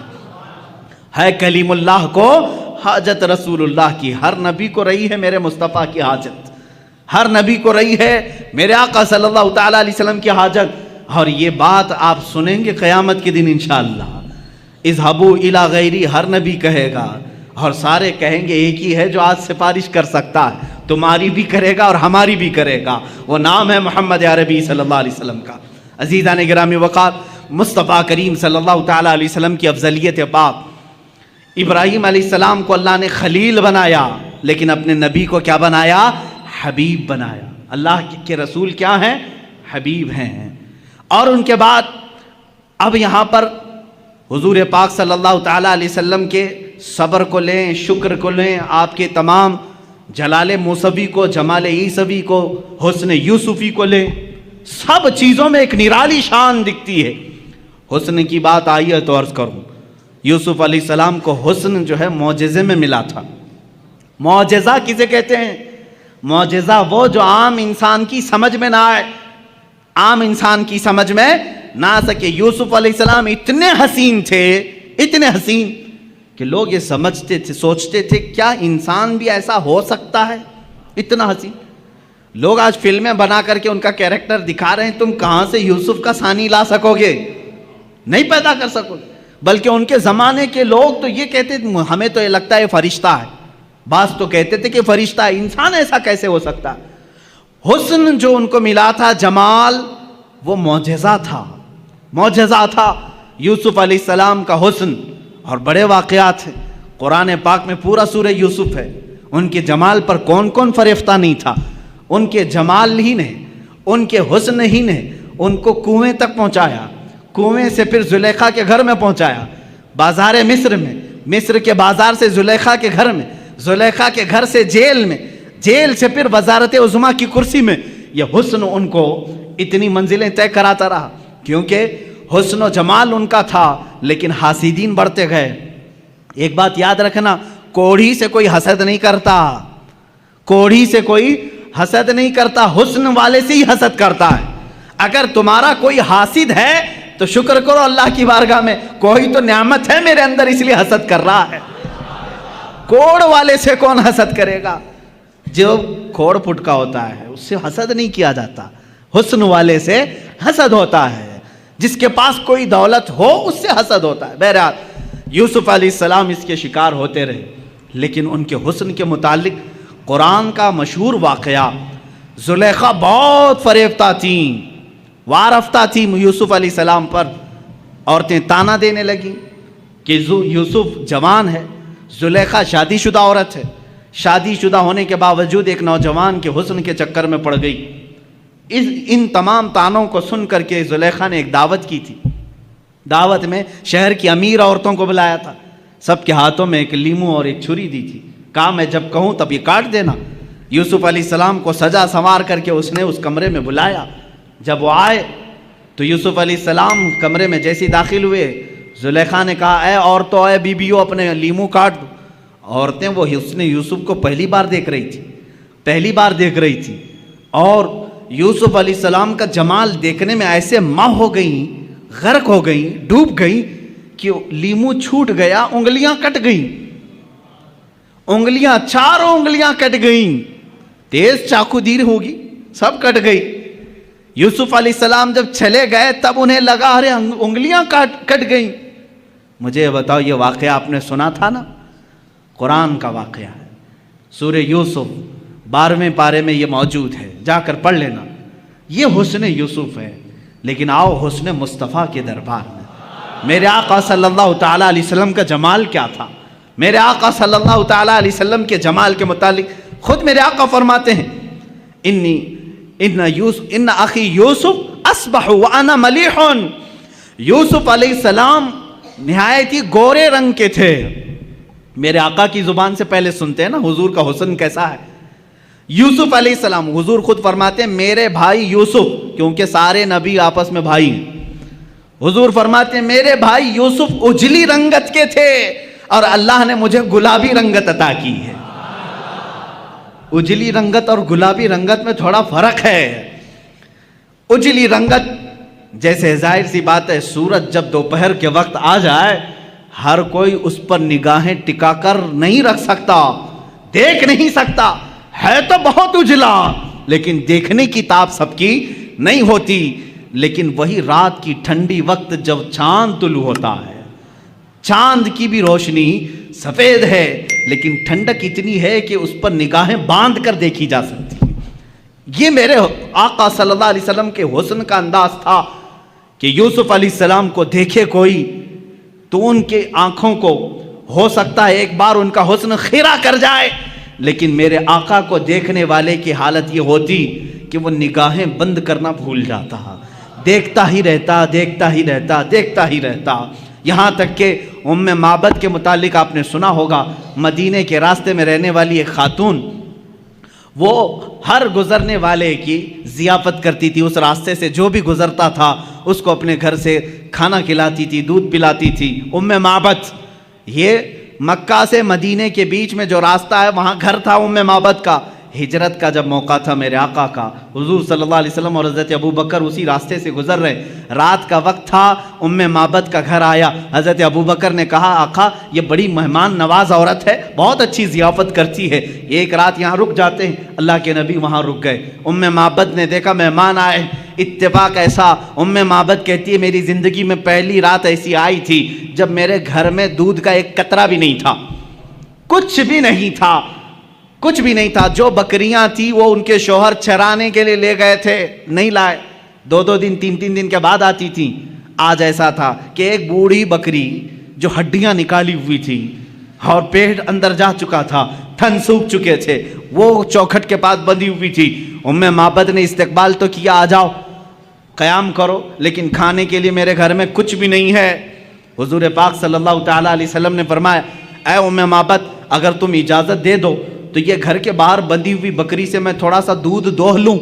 ہے کلیم اللہ کو حاجت رسول اللہ کی۔ ہر نبی کو رہی ہے میرے مصطفیٰ کی حاجت، ہر نبی کو رہی ہے میرے آقا صلی اللہ تعالیٰ علیہ وسلم کی حاجت۔ اور یہ بات آپ سنیں گے قیامت کے دن انشاءاللہ، اذهبوا الی غیری ہر نبی کہے گا، اور سارے کہیں گے ایک ہی ہے جو آج سفارش کر سکتا ہے، تمہاری بھی کرے گا اور ہماری بھی کرے گا، وہ نام ہے محمد عربی صلی اللہ علیہ وسلم کا۔ عزیزان گرامی وقار، مصطفیٰ کریم صلی اللہ تعالیٰ علیہ وسلم کی افضلیت پاک، ابراہیم علیہ السلام کو اللہ نے خلیل بنایا، لیکن اپنے نبی کو کیا بنایا؟ حبیب بنایا۔ اللہ کے رسول کیا ہیں؟ حبیب ہیں۔ اور ان کے بعد اب یہاں پر حضور پاک صلی اللہ تعالیٰ علیہ وسلم کے صبر کو لیں، شکر کو لیں، آپ کے تمام جلال موسوی کو، جمال عیسوی کو، حسن یوسفی کو لیں، سب چیزوں میں ایک نرالی شان دکھتی ہے۔ حسن کی بات آئی ہے تو عرض کروں، یوسف علیہ السلام کو حسن جو ہے معجزے میں ملا تھا۔ معجزہ کسے کہتے ہیں؟ معجزہ وہ جو عام انسان کی سمجھ میں نہ آئے، عام انسان کی سمجھ میں نہ آ سکے۔ یوسف علیہ السلام اتنے حسین تھے، اتنے حسین کہ لوگ یہ سمجھتے تھے، سوچتے تھے کیا انسان بھی ایسا ہو سکتا ہے؟ اتنا حسین۔ لوگ آج فلمیں بنا کر کے ان کا کیریکٹر دکھا رہے ہیں، تم کہاں سے یوسف کا ثانی لا سکو گے؟ نہیں پیدا کر سکو گے۔ بلکہ ان کے زمانے کے لوگ تو یہ کہتے تھے ہمیں تو یہ لگتا ہے فرشتہ ہے، بعض تو کہتے تھے کہ فرشتہ ہے، انسان ایسا کیسے ہو سکتا ہے؟ حسن جو ان کو ملا تھا، جمال، وہ معجزہ تھا، معجزہ تھا یوسف علیہ السلام کا حسن۔ اور بڑے واقعات ہیں قرآن پاک میں، پورا سورہ یوسف ہے۔ ان کے جمال پر کون کون فریفتہ نہیں تھا؟ ان کے جمال ہی نے، ان کے حسن ہی نے ان کو کنویں تک پہنچایا، کنویں سے پھر زلیخا کے گھر میں پہنچایا، بازار مصر میں، مصر کے بازار سے زلیخا کے گھر میں، زلیخا کے گھر سے جیل میں، جیل سے پھر وزارت عظمیٰ کی کرسی میں، یہ حسن ان کو اتنی منزلیں طے کراتا رہا، کیونکہ حسن و جمال ان کا تھا، لیکن حاسدین بڑھتے گئے۔ ایک بات یاد رکھنا، کوڑھی سے کوئی حسد نہیں کرتا، کوڑھی سے کوئی حسد نہیں کرتا، حسن والے سے ہی حسد کرتا ہے۔ اگر تمہارا کوئی حاسد ہے تو شکر کرو اللہ کی بارگاہ میں، کوئی تو نعمت ہے میرے اندر اس لیے حسد کر رہا ہے۔ کوڑ والے سے کون حسد کرے گا؟ جو کھوڑ پھٹ کا ہوتا ہے اس سے حسد نہیں کیا جاتا، حسن والے سے حسد ہوتا ہے۔ جس کے پاس کوئی دولت ہو اس سے حسد ہوتا ہے۔ بہرحال یوسف علیہ السلام اس کے شکار ہوتے رہے، لیکن ان کے حسن کے متعلق قرآن کا مشہور واقعہ، زلیخا بہت فریفتہ تھیں، وارفتہ تھی یوسف علیہ السلام پر۔ عورتیں تانا دینے لگیں کہ یوسف جوان ہے، زلیخا شادی شدہ عورت ہے، شادی شدہ ہونے کے باوجود ایک نوجوان کے حسن کے چکر میں پڑ گئی۔ ان تمام تانوں کو سن کر کے زلیخا نے ایک دعوت کی تھی۔ دعوت میں شہر کی امیر عورتوں کو بلایا تھا، سب کے ہاتھوں میں ایک لیمو اور ایک چھری دی تھی، کہا میں جب کہوں تب یہ کاٹ دینا۔ یوسف علیہ السلام کو سجا سنوار کر کے اس نے اس کمرے میں بلایا۔ جب وہ آئے تو یوسف علیہ السلام کمرے میں جیسے داخل ہوئے، زلیخا نے کہا اے عورتوں، اے بیبیوں، اپنے لیمو کاٹ دو۔ عورتیں وہ حسن یوسف کو پہلی بار دیکھ رہی تھی اور یوسف علیہ السلام کا جمال دیکھنے میں ایسے ماہ ہو گئیں، غرق ہو گئیں، ڈوب گئیں کہ لیمو چھوٹ گیا، انگلیاں کٹ گئیں، چاروں انگلیاں کٹ گئیں، تیز چاقو دیر ہوگی، سب کٹ گئی۔ یوسف علیہ السلام جب چلے گئے تب انہیں لگا ارے انگلیاں کٹ گئیں۔ مجھے یہ بتاؤ، یہ واقعہ آپ نے سنا تھا نا؟ قرآن کا واقعہ ہے، سورہ یوسف 12ویں پارے میں یہ موجود ہے، جا کر پڑھ لینا۔ یہ حسن یوسف ہے، لیکن آؤ حسن مصطفیٰ کے دربار میں۔ میرے آقا صلی اللہ تعالیٰ علیہ وسلم کا جمال کیا تھا؟ میرے آقا صلی اللہ تعالیٰ علیہ وسلم کے جمال کے متعلق خود میرے آقا فرماتے ہیں، ان اخی یوسف اصبح وانا ملیح۔ یوسف علیہ السلام نہایت ہی گورے رنگ کے تھے۔ میرے آقا کی زبان سے پہلے سنتے ہیں نا حضور کا حسن کیسا ہے۔ یوسف علیہ السلام، حضور خود فرماتے ہیں میرے بھائی یوسف، کیونکہ سارے نبی آپس میں بھائی ہیں۔ حضور فرماتے ہیں میرے بھائی یوسف اجلی رنگت کے تھے اور اللہ نے مجھے گلابی رنگت عطا کی ہے۔ اجلی رنگت اور گلابی رنگت میں تھوڑا فرق ہے۔ اجلی رنگت جیسے ظاہر سی بات ہے، سورج جب دوپہر کے وقت آ جائے ہر کوئی اس پر نگاہیں ٹکا کر نہیں رکھ سکتا، دیکھ نہیں سکتا، ہے تو بہت اجلا لیکن دیکھنے کی تاب سب کی نہیں ہوتی۔ لیکن وہی رات کی ٹھنڈی وقت جب چاند طلوع ہوتا ہے، چاند کی بھی روشنی سفید ہے لیکن ٹھنڈک اتنی ہے کہ اس پر نگاہیں باندھ کر دیکھی جا سکتی۔ یہ میرے آقا صلی اللہ علیہ وسلم کے حسن کا انداز تھا کہ یوسف علیہ السلام کو دیکھے کوئی تو ان کے آنکھوں کو ہو سکتا ہے ایک بار ان کا حسن خیرہ کر جائے، لیکن میرے آقا کو دیکھنے والے کی حالت یہ ہوتی کہ وہ نگاہیں بند کرنا بھول جاتا، دیکھتا ہی رہتا، یہاں تک کہ معبد کے متعلق آپ نے سنا ہوگا، مدینے کے راستے میں رہنے والی ایک خاتون، وہ ہر گزرنے والے کی ضیافت کرتی تھی، اس راستے سے جو بھی گزرتا تھا اس کو اپنے گھر سے کھانا کھلاتی تھی، دودھ پلاتی تھی۔ معبد، یہ مکہ سے مدینے کے بیچ میں جو راستہ ہے وہاں گھر تھا معبد کا۔ ہجرت کا جب موقع تھا میرے آقا کا، حضور صلی اللہ علیہ وسلم اور حضرت ابو بکر اسی راستے سے گزر رہے، رات کا وقت تھا، معبد کا گھر آیا۔ حضرت ابو بکر نے کہا آقا یہ بڑی مہمان نواز عورت ہے، بہت اچھی ضیافت کرتی ہے، ایک رات یہاں رک جاتے ہیں۔ اللہ کے نبی وہاں رک گئے۔ معبد نے دیکھا مہمان آئے، اتفاق ایسا معبد کہتی ہے میری زندگی میں پہلی رات ایسی آئی تھی جب میرے گھر میں دودھ کا ایک قطرہ بھی نہیں تھا، کچھ بھی نہیں تھا۔ جو بکریاں تھی وہ ان کے شوہر چرانے کے لیے لے گئے تھے، نہیں لائے، 2 دن 3 دن کے بعد آتی تھی۔ آج ایسا تھا کہ ایک بوڑھی بکری جو ہڈیاں نکالی ہوئی تھی اور پیٹ اندر جا چکا تھا، تھن سوکھ چکے تھے، وہ چوکھٹ کے پاس بندھی ہوئی تھی۔ معبد نے استقبال تو کیا، آ جاؤ قیام کرو، لیکن کھانے کے لیے میرے گھر میں کچھ بھی نہیں ہے۔ حضور پاک صلی اللہ تعالیٰ علیہ وسلم نے فرمایا اے معبد اگر تم اجازت دے دو تو یہ گھر کے باہر بندھی ہوئی بکری سے میں تھوڑا سا دودھ دوہ لوں۔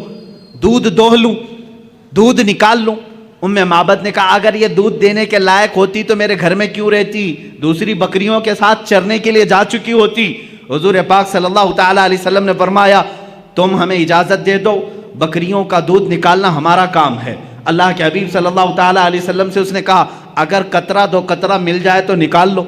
دودھ دوہ لوں, دودھ نکال لوں. معبد نے کہا اگر یہ دودھ دینے کے لائق ہوتی تو میرے گھر میں کیوں رہتی, دوسری بکریوں کے ساتھ چرنے کے لیے جا چکی ہوتی. حضور پاک صلی اللہ تعالی علیہ وسلم نے فرمایا تم ہمیں اجازت دے دو, بکریوں کا دودھ نکالنا ہمارا کام ہے. اللہ کے حبیب صلی اللہ تعالی علیہ وسلم سے اس نے کہا اگر قطرہ دو قطرہ مل جائے تو نکال لو,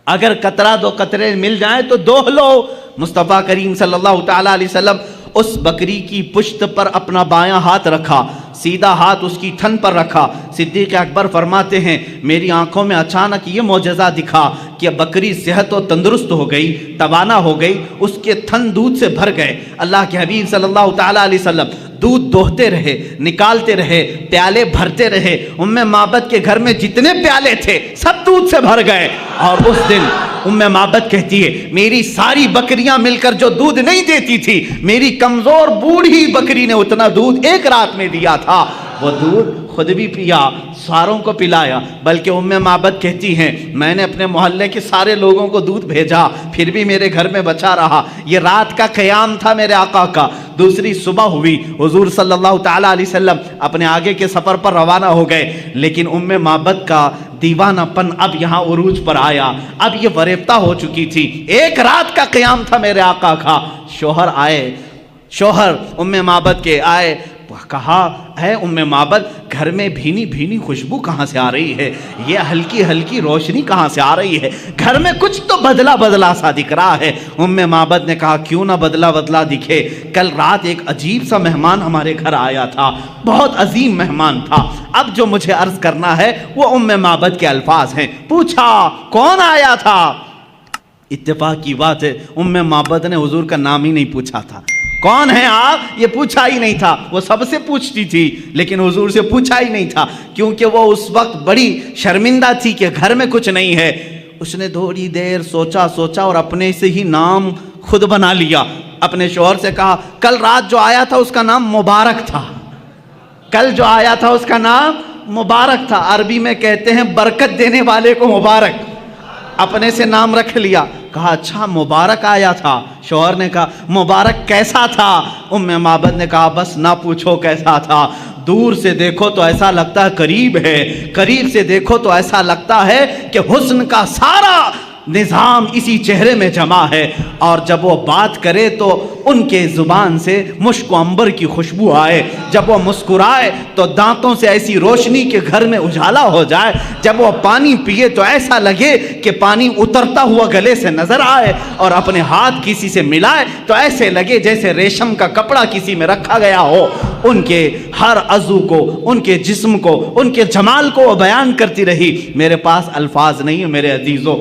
اگر قطرہ دو قطرے مل جائیں تو دوہ لو. مصطفیٰ کریم صلی اللہ تعالی علیہ وسلم اس بکری کی پشت پر اپنا بایاں ہاتھ رکھا, سیدھا ہاتھ اس کی تھن پر رکھا. صدیق اکبر فرماتے ہیں میری آنکھوں میں اچانک یہ معجزہ دکھا کہ بکری صحت و تندرست ہو گئی, توانا ہو گئی, اس کے تھن دودھ سے بھر گئے. اللہ کے حبیب صلی اللہ تعالی علیہ وسلم دودھ دوہتے رہے, نکالتے رہے, پیالے بھرتے رہے. معبد کے گھر میں جتنے پیالے تھے سب دودھ سے بھر گئے. اور اس دن معبد کہتی ہے میری ساری بکریاں مل کر جو دودھ نہیں دیتی تھی, میری کمزور بوڑھی بکری نے اتنا دودھ ایک رات میں دیا تھا. وہ دودھ خود بھی پیا, ساروں کو پلایا. بلکہ معبد کہتی ہیں میں نے اپنے محلے کے سارے لوگوں کو دودھ بھیجا, پھر بھی میرے گھر میں بچا رہا. یہ رات کا قیام تھا میرے آقا کا. دوسری صبح ہوئی, حضور صلی اللہ تعالی علیہ وسلم اپنے آگے کے سفر پر روانہ ہو گئے. لیکن معبد کا دیوانہ پن اب یہاں عروج پر آیا. اب یہ فریفتہ ہو چکی تھی. ایک رات کا قیام تھا میرے آقا کا. شوہر آئے, شوہر معبد کے آئے, کہا اے معبد گھر میں بھینی بھینی خوشبو کہاں سے آ رہی ہے, یہ ہلکی ہلکی روشنی کہاں سے آ رہی ہے, گھر میں کچھ تو بدلا بدلا سا دکھ رہا ہے. معبد نے کہا کیوں نہ بدلا بدلا دکھے, کل رات ایک عجیب سا مہمان ہمارے گھر آیا تھا, بہت عظیم مہمان تھا. اب جو مجھے عرض کرنا ہے وہ معبد کے الفاظ ہیں. پوچھا کون آیا تھا؟ اتفاق کی بات ہے معبد نے حضور کا نام ہی نہیں پوچھا تھا. کون ہیں آپ یہ پوچھا ہی نہیں تھا. وہ سب سے پوچھتی تھی لیکن حضور سے پوچھا ہی نہیں تھا, کیونکہ وہ اس وقت بڑی شرمندہ تھی کہ گھر میں کچھ نہیں ہے. اس نے تھوڑی دیر سوچا اور اپنے سے ہی نام خود بنا لیا. اپنے شوہر سے کہا کل رات جو آیا تھا اس کا نام مبارک تھا, کل جو آیا تھا اس کا نام مبارک تھا. عربی میں کہتے ہیں برکت دینے والے کو مبارک. اپنے سے نام رکھ لیا. کہا اچھا مبارک آیا تھا. شوہر نے کہا مبارک کیسا تھا؟ معبد نے کہا بس نہ پوچھو کیسا تھا. دور سے دیکھو تو ایسا لگتا ہے قریب ہے, قریب سے دیکھو تو ایسا لگتا ہے کہ حسن کا سارا نظام اسی چہرے میں جمع ہے. اور جب وہ بات کرے تو ان کے زبان سے مشک و عنبر کی خوشبو آئے, جب وہ مسکرائے تو دانتوں سے ایسی روشنی کہ گھر میں اجالا ہو جائے, جب وہ پانی پیے تو ایسا لگے کہ پانی اترتا ہوا گلے سے نظر آئے, اور اپنے ہاتھ کسی سے ملائے تو ایسے لگے جیسے ریشم کا کپڑا کسی میں رکھا گیا ہو. ان کے ہر عضو کو, ان کے جسم کو, ان کے جمال کو وہ بیان کرتی رہی. میرے پاس الفاظ نہیں ہیں میرے عزیزو.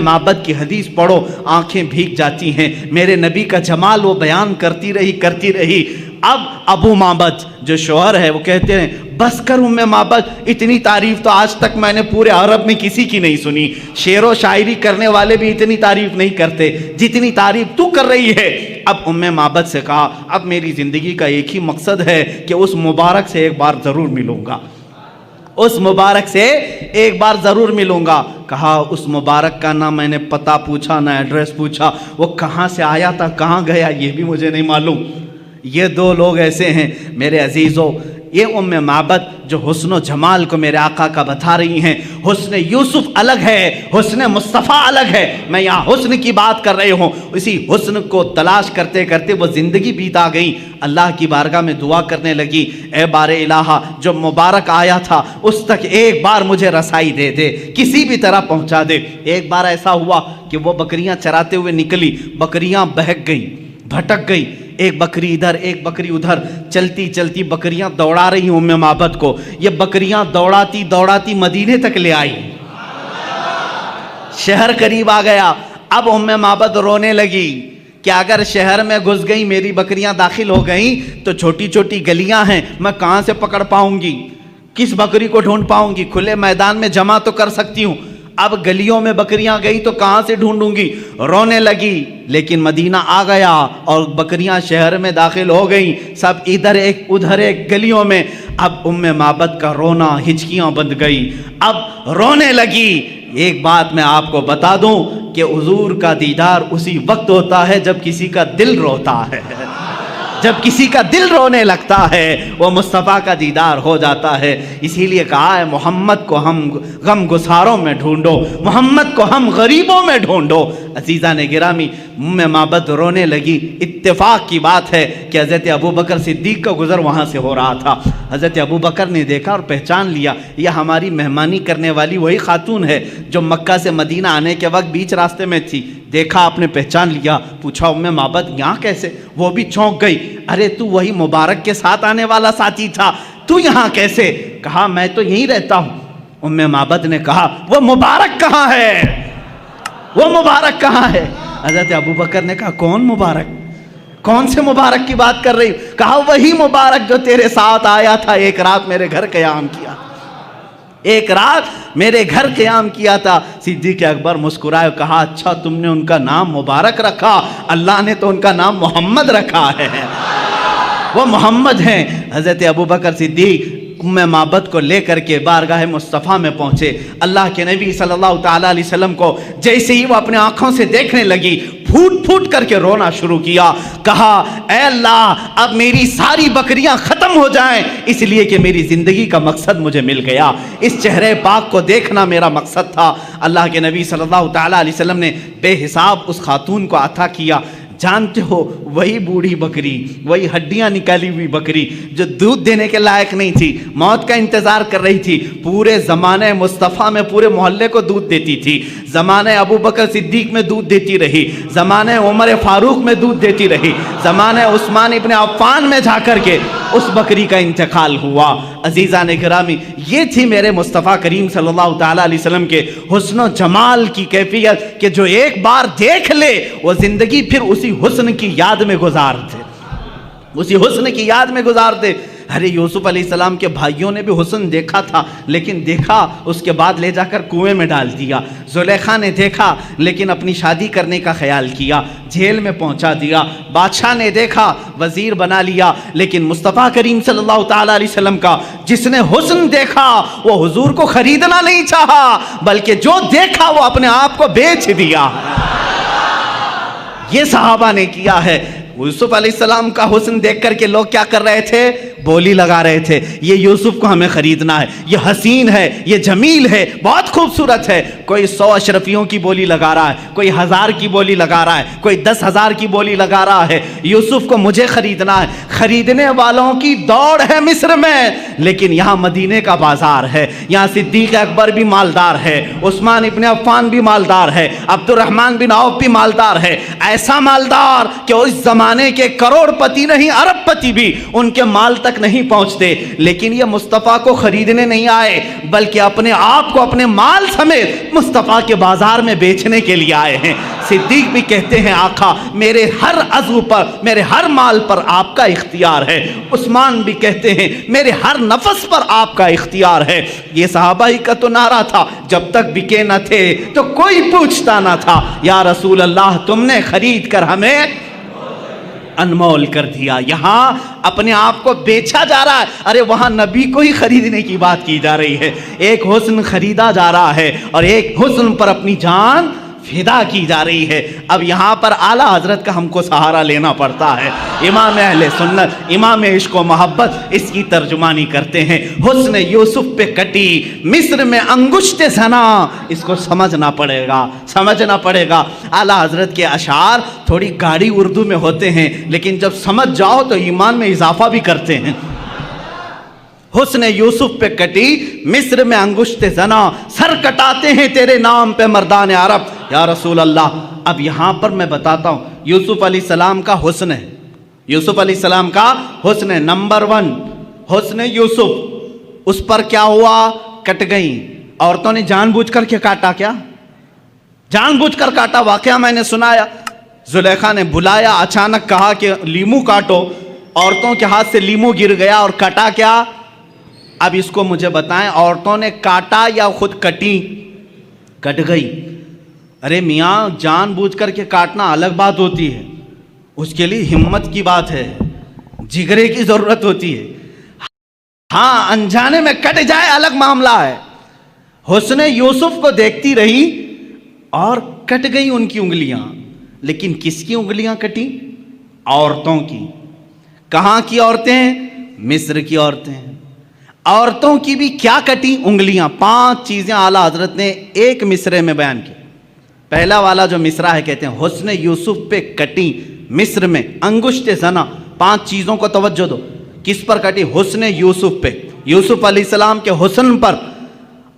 معبد کی حدیث پڑھو آنکھیں بھیگ جاتی ہیں. میرے نبی کا جمال وہ بیان کرتی رہی. اب ابو معبد جو شوہر ہے وہ کہتے ہیں بس کر معبد, اتنی تعریف تو آج تک میں نے پورے عرب میں کسی کی نہیں سنی. شعر و شاعری کرنے والے بھی اتنی تعریف نہیں کرتے جتنی تعریف تو کر رہی ہے. اب معبد سے کہا اب میری زندگی کا ایک ہی مقصد ہے کہ اس مبارک سے ایک بار ضرور ملوں گا, اس مبارک سے ایک بار ضرور ملوں گا. کہا اس مبارک کا نہ میں نے پتہ پوچھا نہ ایڈریس پوچھا, وہ کہاں سے آیا تھا کہاں گیا یہ بھی مجھے نہیں معلوم. یہ دو لوگ ایسے ہیں میرے عزیزو, یہ معبد جو حسن و جمال کو میرے آقا کا بتا رہی ہیں. حسن یوسف الگ ہے, حسن مصطفیٰ الگ ہے. میں یہاں حسن کی بات کر رہی ہوں. اسی حسن کو تلاش کرتے کرتے وہ زندگی بیتا گئی. اللہ کی بارگاہ میں دعا کرنے لگی اے بار الہ جو مبارک آیا تھا اس تک ایک بار مجھے رسائی دے دے, کسی بھی طرح پہنچا دے. ایک بار ایسا ہوا کہ وہ بکریاں چراتے ہوئے نکلی, بکریاں بہک گئی, بھٹک گئی. ایک بکری ادھر ایک بکری ادھر, چلتی چلتی بکریاں دوڑا رہی معبد کو. یہ بکریاں دوڑاتی دوڑاتی مدینے تک لے آئی, شہر قریب آ گیا. اب معبد رونے لگی کہ اگر شہر میں گھس گئی میری بکریاں داخل ہو گئیں تو چھوٹی چھوٹی گلیاں ہیں, میں کہاں سے پکڑ پاؤں گی, کس بکری کو ڈھونڈ پاؤں گی؟ کھلے میدان میں جمع تو کر سکتی ہوں, اب گلیوں میں بکریاں گئی تو کہاں سے ڈھونڈوں گی؟ رونے لگی. لیکن مدینہ آ گیا اور بکریاں شہر میں داخل ہو گئیں, سب ادھر ایک ادھر ایک گلیوں میں. اب معبد کا رونا ہچکیاں بند گئی, اب رونے لگی. ایک بات میں آپ کو بتا دوں کہ حضور کا دیدار اسی وقت ہوتا ہے جب کسی کا دل روتا ہے. جب کسی کا دل رونے لگتا ہے وہ مصطفیٰ کا دیدار ہو جاتا ہے. اسی لیے کہا ہے محمد کو ہم غم گساروں میں ڈھونڈو, محمد کو ہم غریبوں میں ڈھونڈو. عزیزان گرامی, معبد رونے لگی. اتفاق کی بات ہے کہ حضرت ابوبکر صدیق کا گزر وہاں سے ہو رہا تھا. حضرت ابوبکر نے دیکھا اور پہچان لیا یہ ہماری مہمانی کرنے والی وہی خاتون ہے جو مکہ سے مدینہ آنے کے وقت بیچ راستے میں تھی. دیکھا, آپ نے پہچان لیا. پوچھا ام معبد یہاں کیسے؟ وہ بھی چونک گئی. ارے تو وہی مبارک کے ساتھ آنے والا ساتھی تھا, تو یہاں کیسے؟ کہا میں تو یہیں رہتا ہوں. ام معبد نے کہا وہ مبارک کہاں ہے؟ وہ مبارک کہاں ہے؟ حضرت ابوبکر نے کہا کون مبارک؟ کون سے مبارک کی بات کر رہی؟ کہا وہی مبارک جو تیرے ساتھ آیا تھا, ایک رات میرے گھر قیام کیا, ایک رات میرے گھر قیام کیا تھا. صدیق اکبر مسکرائے, کہا اچھا تم نے ان کا نام مبارک رکھا, اللہ نے تو ان کا نام محمد رکھا ہے, وہ محمد ہیں. حضرت ابوبکر صدیق ام معبد کو لے کر کے بارگاہ مصطفیٰ میں پہنچے. اللہ کے نبی صلی اللہ تعالیٰ علیہ وسلم کو جیسے ہی وہ اپنے آنکھوں سے دیکھنے لگی, پھوٹ پھوٹ کر کے رونا شروع کیا. کہا اے اللہ اب میری ساری بکریاں ختم ہو جائیں, اس لیے کہ میری زندگی کا مقصد مجھے مل گیا, اس چہرے پاک کو دیکھنا میرا مقصد تھا. اللہ کے نبی صلی اللہ تعالیٰ علیہ وسلم نے بے حساب اس خاتون کو عطا کیا. جانتے ہو وہی بوڑھی بکری, وہی ہڈیاں نکالی ہوئی بکری جو دودھ دینے کے لائق نہیں تھی, موت کا انتظار کر رہی تھی, پورے زمانے مصطفیٰ میں پورے محلے کو دودھ دیتی تھی, زمانے ابوبکر صدیق میں دودھ دیتی رہی, زمانے عمر فاروق میں دودھ دیتی رہی, زمانے عثمان ابن عفان میں جا کر کے اس بکری کا انتقال ہوا. عزیزان گرامی, یہ تھی میرے مصطفیٰ کریم صلی اللہ تعالیٰ علیہ وسلم کے حسن و جمال کی کیفیت کہ جو ایک بار دیکھ لے وہ زندگی پھر اسی حسن کی یاد میں گزارتے, اسی حسن کی یاد میں گزارتے. ارے یوسف علیہ السلام کے بھائیوں نے بھی حسن دیکھا تھا, لیکن دیکھا اس کے بعد لے جا کر کنویں میں ڈال دیا. زلیخا نے دیکھا لیکن اپنی شادی کرنے کا خیال کیا, جیل میں پہنچا دیا. بادشاہ نے دیکھا, وزیر بنا لیا, لیکن مصطفیٰ کریم صلی اللہ تعالیٰ علیہ وسلم کا جس نے حسن دیکھا وہ حضور کو خریدنا نہیں چاہا, بلکہ جو دیکھا وہ اپنے آپ کو بیچ دیا. یہ صحابہ نے کیا ہے. یوسف علیہ السلام کا حسن دیکھ کر کے لوگ کیا کر رہے تھے؟ بولی لگا رہے تھے, یہ یوسف کو ہمیں خریدنا ہے, یہ حسین ہے, یہ جمیل ہے, بہت خوبصورت ہے. کوئی 100 اشرفیوں کی بولی لگا رہا ہے, کوئی 1000 کی بولی لگا رہا ہے, کوئی 10,000 کی بولی لگا رہا ہے. یوسف کو مجھے خریدنا ہے. خریدنے والوں کی دوڑ ہے مصر میں, لیکن یہاں مدینے کا بازار ہے, یہاں صدیق اکبر بھی مالدار ہے, عثمان ابن عفان بھی مالدار ہے, عبد الرحمن بن عوف بھی مالدار ہے. ایسا مالدار کہ اس زمانے کے کروڑ پتی نہیں ارب پتی بھی ان کے مال تک نہیں پہنچتے. لیکن یہ مصطفیٰ کو خریدنے نہیں آئے, بلکہ اپنے آپ کو اپنے مال سمیت مصطفیٰ کے بازار میں بیچنے کے لیے آئے ہیں. صدیق بھی کہتے ہیں آقا میرے ہر عضو پر, میرے ہر مال پر آپ کا اختیار ہے. عثمان بھی کہتے ہیں میرے ہر نفس پر آپ کا اختیار ہے. یہ صحابہ ہی کا تو نعرہ تھا, جب تک بکے نہ تھے تو کوئی پوچھتا نہ تھا. یا رسول اللہ تم نے خرید کر ہمیں انمول کر دیا. یہاں اپنے آپ کو بیچا جا رہا ہے, ارے وہاں نبی کو ہی خریدنے کی بات کی جا رہی ہے. ایک حسن خریدا جا رہا ہے اور ایک حسن پر اپنی جان فدا کی جا رہی ہے. اب یہاں پر اعلیٰ حضرت کا ہم کو سہارا لینا پڑتا ہے. امام اہل سنت, امام عشق و محبت اس کی ترجمانی کرتے ہیں. حسن یوسف پہ کٹی مصر میں انگشت زنا, اس کو سمجھنا پڑے گا, سمجھنا پڑے گا. اعلیٰ حضرت کے اشعار تھوڑی گاڑی اردو میں ہوتے ہیں, لیکن جب سمجھ جاؤ تو ایمان میں اضافہ بھی کرتے ہیں. حسن یوسف پہ کٹی مصر میں انگشت زنا, سر کٹاتے ہیں تیرے نام پہ مردان عرب. یا رسول اللہ, اب یہاں پر میں بتاتا ہوں یوسف علیہ السلام کا حسن ہے, یوسف علیہ السلام کا حسن ہے. نمبر 1 حسن یوسف, اس پر کیا ہوا؟ کٹ گئیں. عورتوں نے جان بوجھ کر کے کاٹا, کیا جان بوجھ کر کاٹا؟ واقعہ میں نے سنایا. زلیخا نے بلایا, اچانک کہا کہ لیمو کاٹو, عورتوں کے ہاتھ سے لیمو گر گیا اور کٹا کیا؟ اب اس کو مجھے بتائیں, عورتوں نے کاٹا یا خود کٹی؟ کٹ گئی. ارے میاں جان بوجھ کر کے کاٹنا الگ بات ہوتی ہے, اس کے لیے ہمت کی بات ہے, جگرے کی ضرورت ہوتی ہے. ہاں انجانے میں کٹ جائے الگ معاملہ ہے. حسن یوسف کو دیکھتی رہی اور کٹ گئی ان کی انگلیاں. لیکن کس کی انگلیاں کٹی؟ عورتوں کی. کہاں کی عورتیں ہیں؟ مصر کی عورتیں ہیں۔ عورتوں کی بھی کیا کٹی انگلیاں، 5 چیزیں اعلیٰ حضرت نے ایک مصرے میں بیان کی۔ پہلا والا جو مصرع ہے کہتے ہیں حسن یوسف پہ کٹی مصر میں انگشت زنا، 5 چیزوں کو توجہ دو، کس پر کٹی؟ حسن یوسف پہ، یوسف علیہ السلام کے حسن پر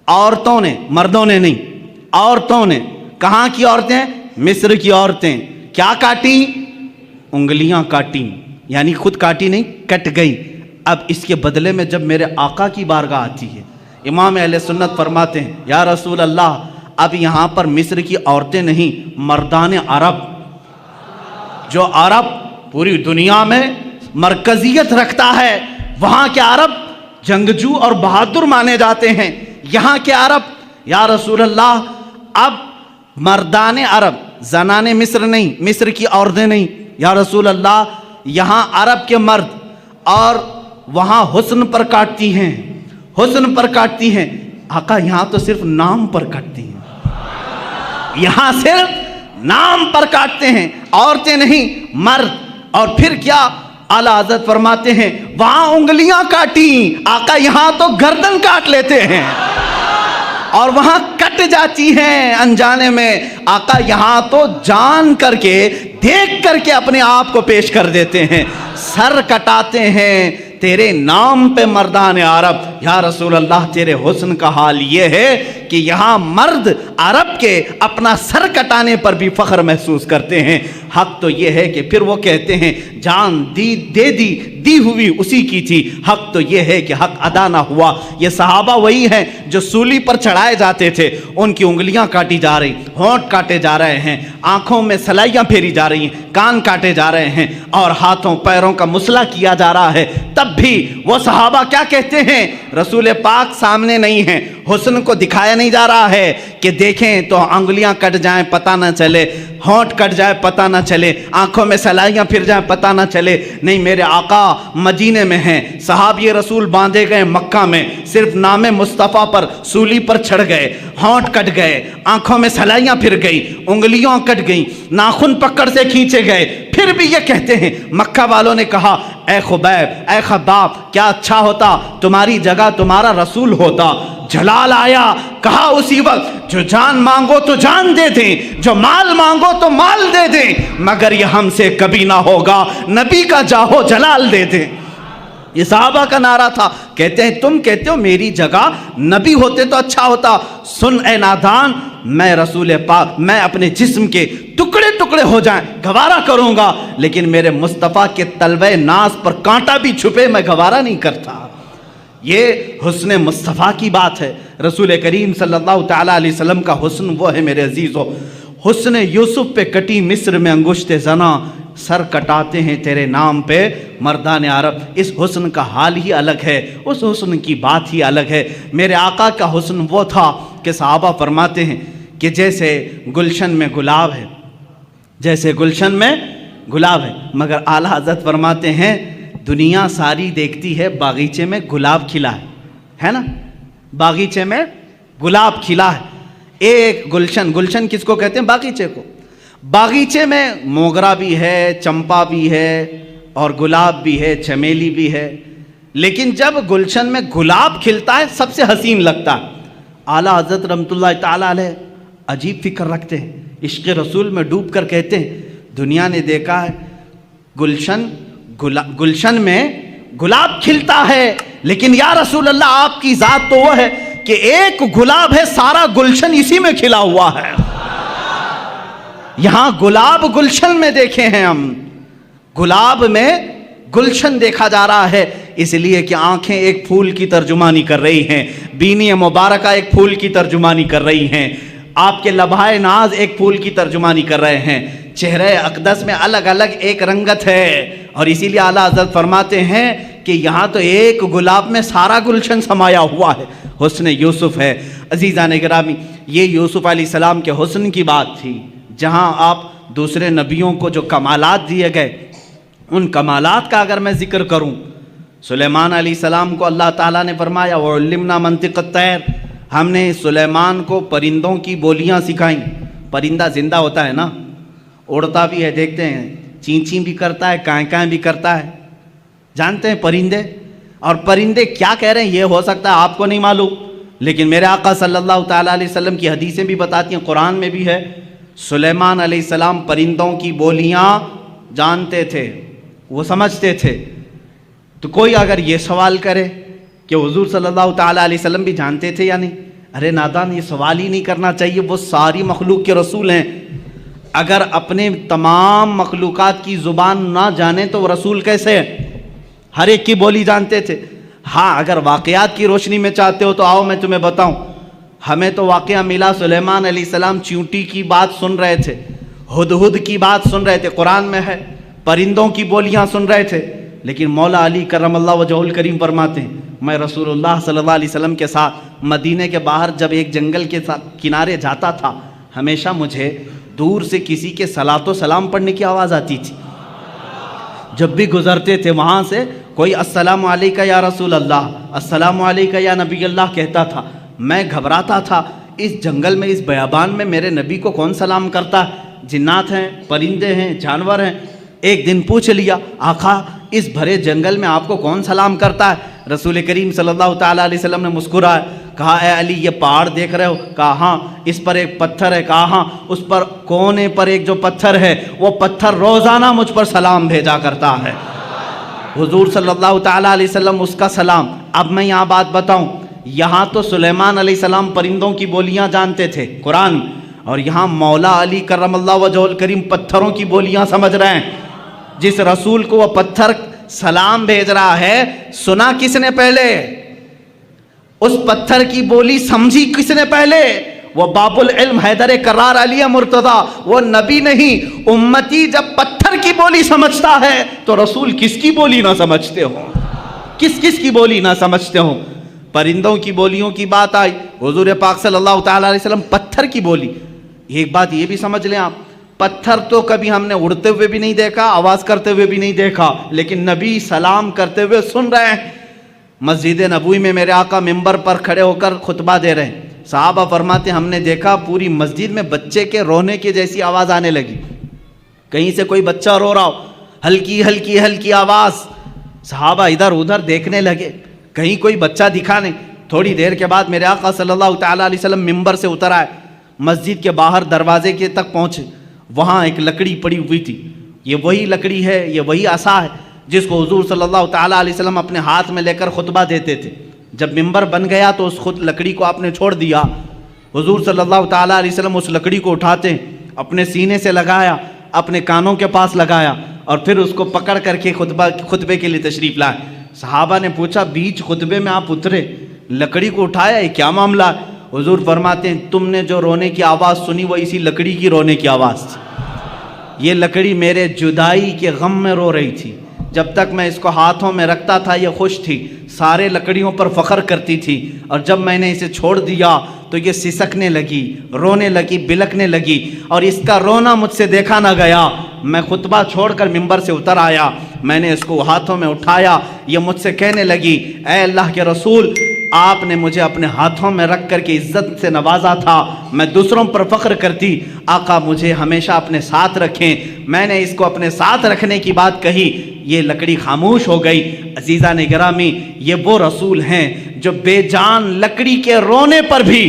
عورتوں نے، مردوں نے نہیں، عورتوں نے۔ کہاں کی عورتیں؟ مصر کی عورتیں۔ کیا کاٹی؟ انگلیاں کاٹی، یعنی خود کاٹی نہیں، کٹ گئی۔ اب اس کے بدلے میں جب میرے آقا کی بارگاہ آتی ہے، امام اہل سنت فرماتے ہیں یا رسول اللہ اب یہاں پر مصر کی عورتیں نہیں، مردان عرب، جو عرب پوری دنیا میں مرکزیت رکھتا ہے، وہاں کے عرب جنگجو اور بہادر مانے جاتے ہیں، یہاں کے عرب یا رسول اللہ اب مردان عرب، زنان مصر نہیں، مصر کی عورتیں نہیں، یا رسول اللہ یہاں عرب کے مرد اور وہاں حسن پر کاٹتی ہیں، حسن پر کاٹتی ہیں۔ آقا یہاں تو صرف نام پر کاٹتی ہیں، یہاں صرف نام پر کاٹتے ہیں، عورتیں نہیں مرد۔ اور پھر کیا اعلیٰ حضرت فرماتے ہیں وہاں انگلیاں کاٹی، آقا یہاں تو گردن کاٹ لیتے ہیں اور وہاں کٹ جاتی ہیں انجانے میں، آقا یہاں تو جان کر کے دیکھ کر کے اپنے آپ کو پیش کر دیتے ہیں، سر کٹاتے ہیں تیرے نام پہ مردان عرب۔ یا رسول اللہ تیرے حسن کا حال یہ ہے کہ یہاں مرد عرب کے اپنا سر کٹانے پر بھی فخر محسوس کرتے ہیں۔ حق تو یہ ہے کہ پھر وہ کہتے ہیں جان دی ہوئی اسی کی تھی، حق تو یہ ہے کہ حق ادا نہ ہوا۔ یہ صحابہ وہی ہیں جو سولی پر چڑھائے جاتے تھے، ان کی انگلیاں کاٹی جا رہی، ہونٹ کاٹے جا رہے ہیں، آنکھوں میں سلائیاں پھیری جا رہی ہیں، کان کاٹے جا رہے ہیں اور ہاتھوں پیروں کا مسئلہ کیا جا رہا ہے، تب بھی وہ صحابہ کیا کہتے ہیں؟ رسول پاک سامنے نہیں ہیں، حسن کو دکھایا نہیں جا رہا ہے کہ دیکھیں تو انگلیاں کٹ جائیں پتہ نہ چلے، ہونٹ کٹ جائے پتہ نہ چلے، آنکھوں میں سلائیاں پھر جائیں پتہ نہ چلے۔ نہیں، میرے آقا مدینے میں ہیں، صحابی رسول باندھے گئے مکہ میں، صرف نام مصطفیٰ پر سولی پر چڑھ گئے، ہونٹ کٹ گئے، آنکھوں میں سلائیاں پھر گئی، انگلیاں کٹ گئیں، ناخن پکڑ سے کھینچے گئے، پھر بھی یہ کہتے ہیں مکہ والوں نے کہا اے خبیب اے خباب کیا اچھا ہوتا تمہاری جگہ تمہارا رسول ہوتا۔ جلال آیا، کہا اسی وقت جو جان مانگو تو جان دے دیں، جو مال مانگو تو مال دے دیں، مگر یہ ہم سے کبھی نہ ہوگا نبی کا جاہو جلال دے دیں۔ یہ صحابہ کا نعرہ تھا۔ کہتے ہیں تم کہتے ہو میری جگہ نبی ہوتے تو اچھا ہوتا، سن اے نادان، میں رسول پاک میں اپنے جسم کے ٹکڑے ٹکڑے ہو جائیں گوارا کروں گا، لیکن میرے مصطفیٰ کے تلوے ناز پر کانٹا بھی چھپے میں گوارا نہیں کرتا۔ یہ حسن مصطفیٰ کی بات ہے۔ رسول کریم صلی اللہ تعالیٰ علیہ وسلم کا حسن وہ ہے میرے عزیزو۔ حسن یوسف پہ کٹی مصر میں انگشت زنا، سر کٹاتے ہیں تیرے نام پہ مردان عرب۔ اس حسن کا حال ہی الگ ہے، اس حسن کی بات ہی الگ ہے۔ میرے آقا کا حسن وہ تھا کہ صحابہ فرماتے ہیں کہ جیسے گلشن میں گلاب ہے، جیسے گلشن میں گلاب ہے، مگر اعلیٰ حضرت فرماتے ہیں دنیا ساری دیکھتی ہے باغیچے میں گلاب کھلا ہے نا، باغیچے میں گلاب کھلا ہے۔ ایک گلشن، گلشن کس کو کہتے ہیں؟ باغیچے کو۔ باغیچے میں موگرا بھی ہے، چمپا بھی ہے اور گلاب بھی ہے، چمیلی بھی ہے، لیکن جب گلشن میں گلاب کھلتا ہے سب سے حسین لگتا ہے۔ اعلیٰ حضرت رحمۃ اللہ تعالیٰ علیہ عجیب فکر رکھتے ہیں، عشق رسول میں ڈوب کر کہتے ہیں دنیا نے دیکھا ہے گلشن میں گلاب کھلتا ہے، لیکن یا رسول اللہ آپ کی ذات تو وہ ہے کہ ایک گلاب ہے سارا گلشن اسی میں کھلا ہوا ہے۔ یہاں گلاب گلشن میں دیکھے ہیں ہم، گلاب میں گلشن دیکھا جا رہا ہے، اس لیے کہ آنکھیں ایک پھول کی ترجمانی کر رہی ہیں، بینی مبارکہ ایک پھول کی ترجمانی کر رہی ہیں، آپ کے لبھائے ناز ایک پھول کی ترجمانی کر رہے ہیں، چہرے اقدس میں الگ الگ ایک رنگت ہے، اور اسی لیے اعلیٰ حضرت فرماتے ہیں کہ یہاں تو ایک گلاب میں سارا گلشن سمایا ہوا ہے، حسن یوسف ہے۔ عزیزان گرامی، یہ یوسف علیہ السلام کے حسن کی بات تھی۔ جہاں آپ دوسرے نبیوں کو جو کمالات دیے گئے، ان کمالات کا اگر میں ذکر کروں، سلیمان علیہ السلام کو اللہ تعالیٰ نے فرمایا وَعُلِّمْنَا مَنطِقَ الطَّيْرِ، ہم نے سلیمان کو پرندوں کی بولیاں سکھائیں۔ پرندہ زندہ ہوتا ہے نا، اڑتا بھی ہے، دیکھتے ہیں، چین چین بھی کرتا ہے، کائیں کائیں بھی کرتا ہے، جانتے ہیں پرندے؟ اور پرندے کیا کہہ رہے ہیں یہ ہو سکتا ہے آپ کو نہیں معلوم، لیکن میرے آقا صلی اللہ تعالیٰ علیہ وسلم کی حدیثیں بھی بتاتی ہیں، قرآن میں بھی ہے، سلیمان علیہ السلام پرندوں کی بولیاں جانتے تھے، وہ سمجھتے تھے۔ تو کوئی اگر یہ سوال کرے کہ حضور صلی اللہ تعالیٰ علیہ وسلم بھی جانتے تھے یا نہیں، ارے نادان، یہ سوال ہی نہیں کرنا چاہیے، وہ ساری مخلوق کے رسول ہیں۔ اگر اپنے تمام مخلوقات کی زبان نہ جانیں تو وہ رسول کیسے ہیں؟ ہر ایک کی بولی جانتے تھے۔ ہاں اگر واقعات کی روشنی میں چاہتے ہو تو آؤ میں تمہیں بتاؤں، ہمیں تو واقعہ ملا، سلیمان علیہ السلام چیونٹی کی بات سن رہے تھے، ہدہد کی بات سن رہے تھے، قرآن میں ہے، پرندوں کی بولیاں سن رہے تھے، لیکن مولا علی کرم اللہ وجہہ الکریم فرماتے ہیں میں رسول اللہ صلی اللہ علیہ وسلم کے ساتھ مدینے کے باہر جب ایک جنگل کے کنارے جاتا تھا، ہمیشہ مجھے دور سے کسی کے صلاۃ و سلام پڑھنے کی آواز آتی تھی۔ جب بھی گزرتے تھے وہاں سے کوئی السلام علیکہ یا رسول اللہ، السلام علیکہ یا نبی اللہ کہتا تھا، میں گھبراتا تھا، اس جنگل میں، اس بیابان میں میرے نبی کو کون سلام کرتا ہے؟ جنات ہیں، پرندے ہیں، جانور ہیں۔ ایک دن پوچھ لیا، آقا اس بھرے جنگل میں آپ کو کون سلام کرتا ہے؟ رسول کریم صلی اللہ تعالیٰ علیہ وسلم نے مسکرایا، کہا اے علی یہ پہاڑ دیکھ رہے ہو؟ کہا ہاں۔ اس پر ایک پتھر ہے؟ کہا ہاں۔ اس پر کونے پر ایک جو پتھر ہے وہ پتھر روزانہ مجھ پر سلام بھیجا کرتا ہے۔ حضور صلی اللہ تعالیٰ علیہ وسلم اس کا سلام۔ اب میں یہاں بات بتاؤں، یہاں تو سلیمان علیہ السلام پرندوں کی بولیاں جانتے تھے قرآن، اور یہاں مولا علی کرم اللہ وجہہ الکریم پتھروں کی بولیاں سمجھ رہے ہیں۔ جس رسول کو وہ پتھر سلام بھیج رہا ہے، سنا کس نے پہلے؟ اس پتھر کی بولی سمجھی کس نے پہلے؟ وہ باب العلم حیدر کرار علی مرتضیٰ، وہ نبی نہیں۔ امتی جب پتھر کی بولی سمجھتا ہے تو رسول کس کی بولی نہ سمجھتے ہو؟ کس کی بولی نہ سمجھتے ہو؟ پرندوں کی بولیوں کی بات آئی، حضور پاک صلی اللہ تعالیٰ علیہ وسلم پتھر کی بولی۔ ایک بات یہ بھی سمجھ لیں آپ، پتھر تو کبھی ہم نے اڑتے ہوئے بھی نہیں دیکھا، آواز کرتے ہوئے بھی نہیں دیکھا، لیکن نبی سلام کرتے ہوئے سن رہے ہیں۔ مسجد نبوی میں میرے آقا ممبر پر کھڑے ہو کر خطبہ دے رہے ہیں، صحابہ فرماتے ہیں ہم نے دیکھا پوری مسجد میں بچے کے رونے کی جیسی آواز آنے لگی، کہیں سے کوئی بچہ رو رہا ہو، ہلکی ہلکی ہلکی آواز۔ صحابہ ادھر ادھر دیکھنے لگے، کہیں کوئی بچہ دکھا نہیں۔ تھوڑی دیر کے بعد میرے آقا صلی اللہ تعالیٰ علیہ وسلم ممبر سے اتر آئے، مسجد کے باہر دروازے کے تک پہنچے، وہاں ایک لکڑی پڑی ہوئی تھی۔ یہ وہی لکڑی ہے، یہ وہی عصا ہے جس کو حضور صلی اللہ تعالیٰ علیہ وسلم اپنے ہاتھ میں لے کر خطبہ دیتے تھے۔ جب ممبر بن گیا تو اس خود لکڑی کو آپ نے چھوڑ دیا۔ حضور صلی اللہ تعالیٰ علیہ وسلم اس لکڑی کو اٹھاتے ہیں، اپنے سینے سے لگایا، اپنے کانوں کے پاس لگایا، اور پھر اس کو پکڑ کر کے خطبے کے لیے تشریف لائے۔ صحابہ نے پوچھا بیچ خطبے میں آپ اترے، لکڑی کو اٹھایا، یہ کیا معاملہ ہے؟ حضور فرماتے ہیں تم نے جو رونے کی آواز سنی وہ اسی لکڑی کی رونے کی آواز تھی۔ یہ لکڑی میرے جدائی کے غم میں رو رہی تھی، جب تک میں اس کو ہاتھوں میں رکھتا تھا یہ خوش تھی، سارے لکڑیوں پر فخر کرتی تھی، اور جب میں نے اسے چھوڑ دیا تو یہ سسکنے لگی، رونے لگی، بلکنے لگی، اور اس کا رونا مجھ سے دیکھا نہ گیا۔ میں خطبہ چھوڑ کر ممبر سے اتر آیا، میں نے اس کو ہاتھوں میں اٹھایا، یہ مجھ سے کہنے لگی اے اللہ کے رسول، آپ نے مجھے اپنے ہاتھوں میں رکھ کر کے عزت سے نوازا تھا، میں دوسروں پر فخر کرتی، آقا مجھے ہمیشہ اپنے ساتھ رکھیں۔ میں نے اس کو اپنے ساتھ رکھنے کی بات کہی، یہ لکڑی خاموش ہو گئی۔ عزیزان گرامی، یہ وہ رسول ہیں جو بے جان لکڑی کے رونے پر بھی